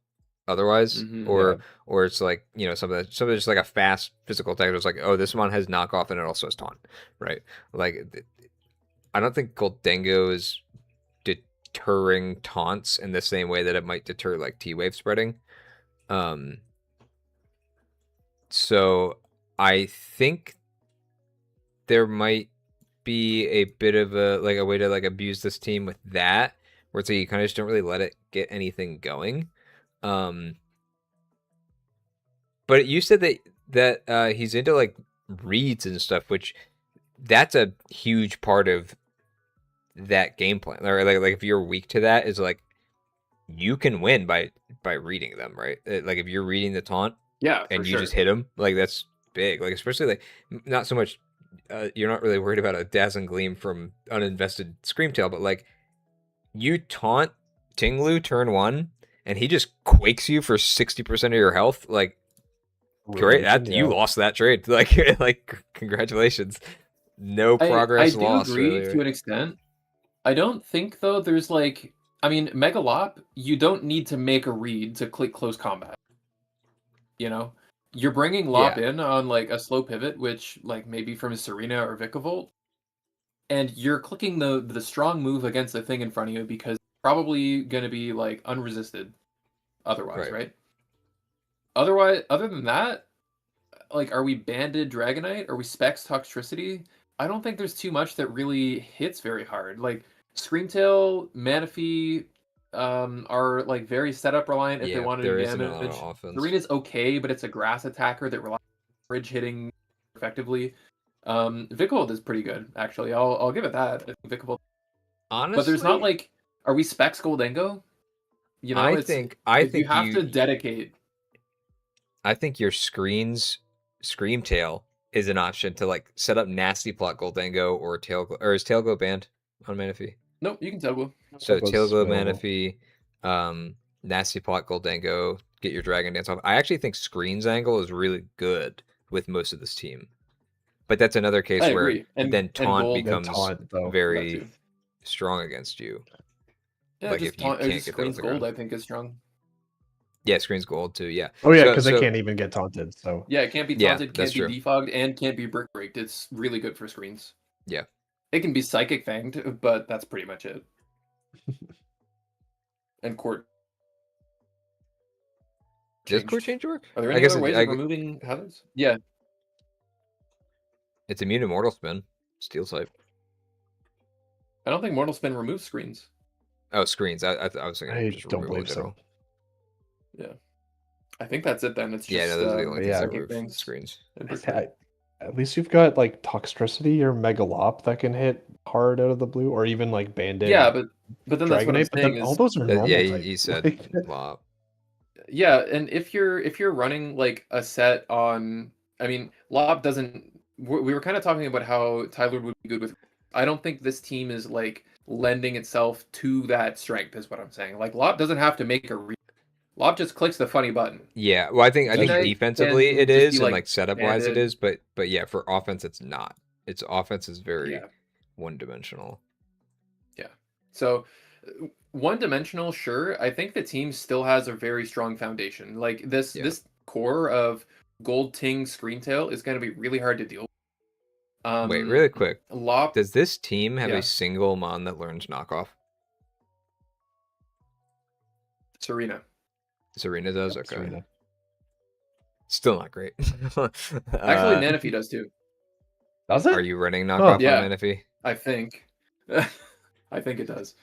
otherwise, or it's like something that's just like a fast physical attack. It's like, oh, this one has knockoff and it also has taunt, right? Like I don't think Goldango is deterring taunts in the same way that it might deter like T-wave spreading. So I think there might be a bit of a way to like abuse this team with that, where it's like you kind of just don't really let it get anything going. But you said that he's into like reads and stuff, which that's a huge part of that game plan. Or like if you're weak to that, is like you can win by reading them, right? Like if you're reading the taunt, yeah, and you sure. just hit them, like that's big. Like especially like not so much. You're not really worried about a dazzling gleam from uninvested Screamtail, but like you taunt Tinglu turn 1, and he just quakes you for 60% of your health. Like great, you lost that trade. Like congratulations. No progress lost. I do agree to an extent. I don't think though there's like, I mean, Megalop, you don't need to make a read to click close combat. You're bringing Lop in on like a slow pivot, which like maybe from Serena or Vikavolt, and you're clicking the strong move against the thing in front of you because it's probably going to be like unresisted otherwise, right? Otherwise, other than that, like, are we banded Dragonite? Are we Specs Toxtricity? I don't think there's too much that really hits very hard. Like Screamtail, Manaphy are like very setup reliant if they want to do damage. Serena's okay, but it's a grass attacker that relies on bridge hitting effectively. Vikavolt is pretty good, actually. I'll give it that. I think Vikavolt. Honestly, but there's not like, are we Specs Goldango? I think you have to dedicate. I think your Screamtail is an option to like set up nasty plot Goldango or Tailglow, or is Tailglow banned on Manaphy? Nope, you can Tailglow. So Tailglow Manaphy, nasty plot Goldango, get your Dragon Dance off. I actually think Screen's angle is really good with most of this team, but that's another case where then taunt becomes very strong against you. Yeah, like if you can't get Screen's gold, I think is strong. Yeah, Screen's gold too. Yeah. Oh yeah, because they can't even get taunted. So yeah, it can't be taunted, can't be defogged, and can't be brick breaked. It's really good for Screens. Yeah. It can be psychic fanged, but that's pretty much it. And court. Does court change work? Are there any other ways of removing hazards? Yeah. It's immune to Mortal Spin, Steel type. I don't think Mortal Spin removes screens. Oh, screens. I was thinking I just don't removal in believe general. so. Yeah. I think that's it then. It's just Yeah, no, those are the only yeah. consecutive things. screens. At least you've got like Toxtricity or Megalop that can hit hard out of the blue, or even like Bandit. Yeah, but then that's what I'm Dragonite, but saying then all is those are normal Yeah, type. he said Like, Lop. yeah, and if you're running like a set on, I mean, Lob doesn't. We were kind of talking about how Tyler would be good with. I don't think this team is like lending itself to that strength. Is what I'm saying. Like Lob doesn't have to make a read. Lob just clicks the funny button. Yeah, well, I think Knight defensively can it just is, be, and like, like setup wise it banded. is, but yeah, for offense it's not. Its offense is very Yeah. one dimensional. Yeah. So one dimensional, sure. I think the team still has a very strong foundation. Like this Yeah. this core of Gold Ting Screentail is going to be really hard to deal with. Wait, really quick. Lop, Does this team have Yeah. a single mon that learns knockoff? Serena. Serena does? Yep, Okay. Serena. Still not great. Actually, Manaphy does too. Does it? Are you running knockoff Yeah. on Manaphy? I think. I think it does.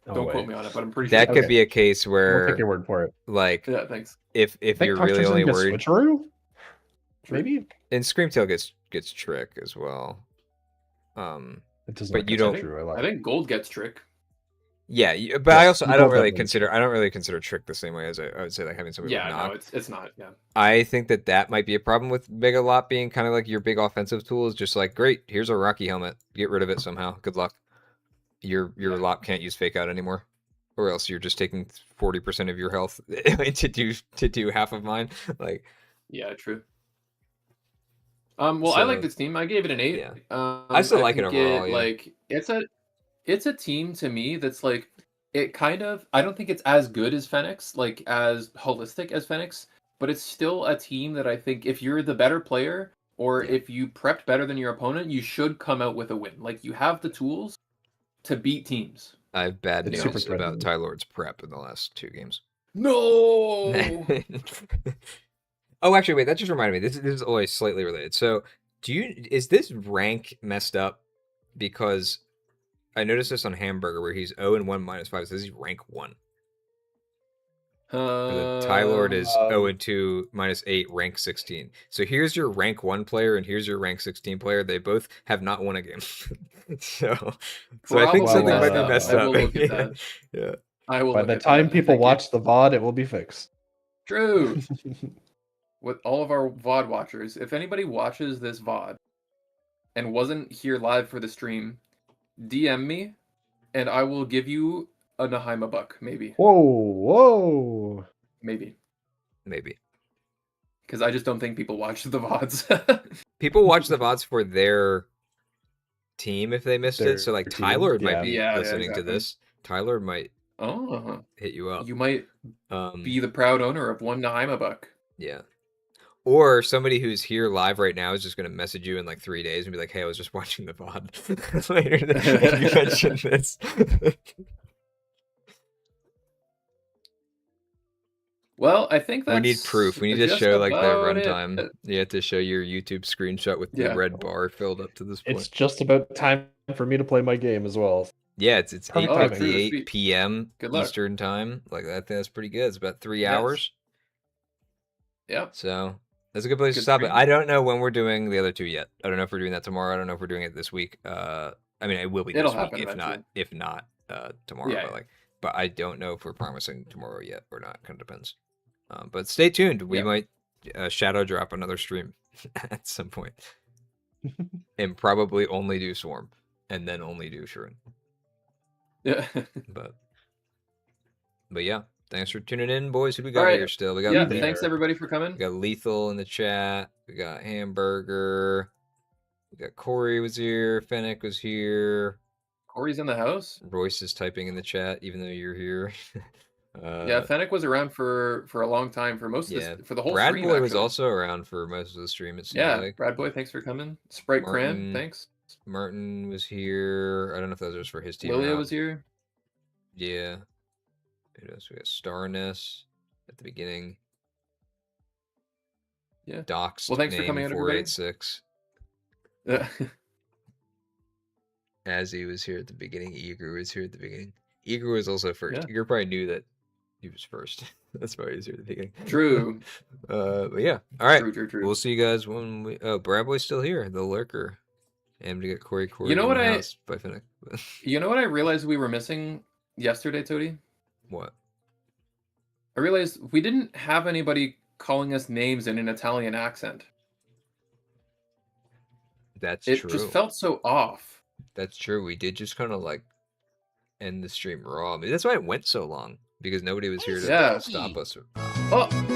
Don't way. quote me on it, but I'm pretty That sure. could Okay. be a case We'll where, take your word for it. like, Yeah, thanks. if I think you're really only Toxtricity gets worried, Switcheroo? Maybe and Screamtail gets Trick as well. it does But not you get don't- Switcheroo. I I like think Gold gets Trick. Yeah, but Yes, I you don't both really have consider Trick the same way as I would say like having somebody Yeah, with no, knock. it's not. Yeah. I think that might be a problem with Megalop being kind of like your big offensive tool. Is just like, great, here's a Rocky helmet. Get rid of it somehow. Good luck. Your Yeah. Lop can't use fake out anymore, or else you're just taking 40% of your health to do half of mine. Like, Yeah, true. Well, I like So- this team. I gave it an 8. yeah. I still like it think overall, yeah. Like it's a team to me that's like it kind of. I don't think it's as good as Fenix, like as holistic as Fenix, but it's still a team that I think if you're the better player or Yeah. if you prepped better than your opponent, you should come out with a win. Like you have the tools to beat teams. I have bad It's news super about threatening. Tylord's prep in the last 2 games. No. Oh, actually, wait. That just reminded me. This is always slightly related. So, is this rank messed up? Because I noticed this on Hamburger where he's 0 and 1 -5. It says he's rank 1. The Tylord is 0 and 2 -8, rank 16. So here's your rank 1 player and here's your rank 16 player. They both have not won a game. so I think Probably something might messed be up. messed I up. will look at that. Yeah. I will. By look the at time that. people Thank you. watch the VOD, it will be fixed. True. With all of our VOD watchers, if anybody watches this VOD and wasn't here live for the stream, DM me, and I will give you a Nahyma buck, maybe, Whoa. maybe, Maybe. because I just don't think people watch the VODs. People watch the VODs for their team if they missed Their it. So like team, Tyler might yeah. be Yeah, listening exactly. to this. Tyler might Oh, hit you up. you might be the proud owner of one Nahyma buck. Yeah. Or somebody who's here live right now is just going to message you in like 3 days and be like, "Hey, I was just watching the VOD later. And you mentioned this." Well, I think that's. We need proof. We need to just show like the about it. runtime. You have to show your YouTube screenshot with the Yeah. red bar filled up to this point. It's just about time for me to play my game as well. Yeah, it's Perfect timing. 8:58 Sweet. p.m. Good luck. Eastern time. Like I think that's pretty good. It's about 3 Yes. hours. Yeah. So that's a good place to Good stop it. stream. I don't know when we're doing the other 2 yet. I don't know if we're doing that tomorrow. I don't know if we're doing it this week. I mean, it will be It'll this week happen eventually. if not tomorrow. Yeah, But I don't know if we're promising tomorrow yet or not. Kind of depends. But stay tuned. We Yeah. might shadow drop another stream at some point, and probably only do Swarm, and then only do Shurun. Yeah. But yeah, thanks for tuning in, boys. Who we got All right. here still? We got Yeah. Le- Thanks everybody for we coming. got Lethal in the chat. We got Hamburger. We got Corey was here. Fennec was here. Corey's in the house. Royce is typing in the chat, even though you're here. Yeah, Fennec was around for a long time for most of yeah. this, for the whole Brad stream. Boy was actually. also around for most of the stream. It seems Yeah, like Brad Boy, thanks for coming. Sprite Martin. Cran, thanks. Martin was here. I don't know if that was for his team. or Lilia not. was here. Yeah. Who else? We got Starness at the beginning. Yeah. Docs. Well, thanks for coming out, everybody. 486. Azzy was here at the beginning. Eager was here at the beginning. Eager was also first. Yeah. Eager probably knew that he was first. That's probably easier to begin. True. But yeah. All right. True. We'll see you guys when we. Oh, Brad Boy's still here, the lurker. Aim to get Corey You know in what the I- house by Finnick. You know what I realized we were missing yesterday, Toady? What? I realized we didn't have anybody calling us names in an Italian accent. That's It true. just felt so off. That's true. We did just kind of like end the stream raw. Maybe that's why it went so long because nobody was here to Yeah. stop us. Oh,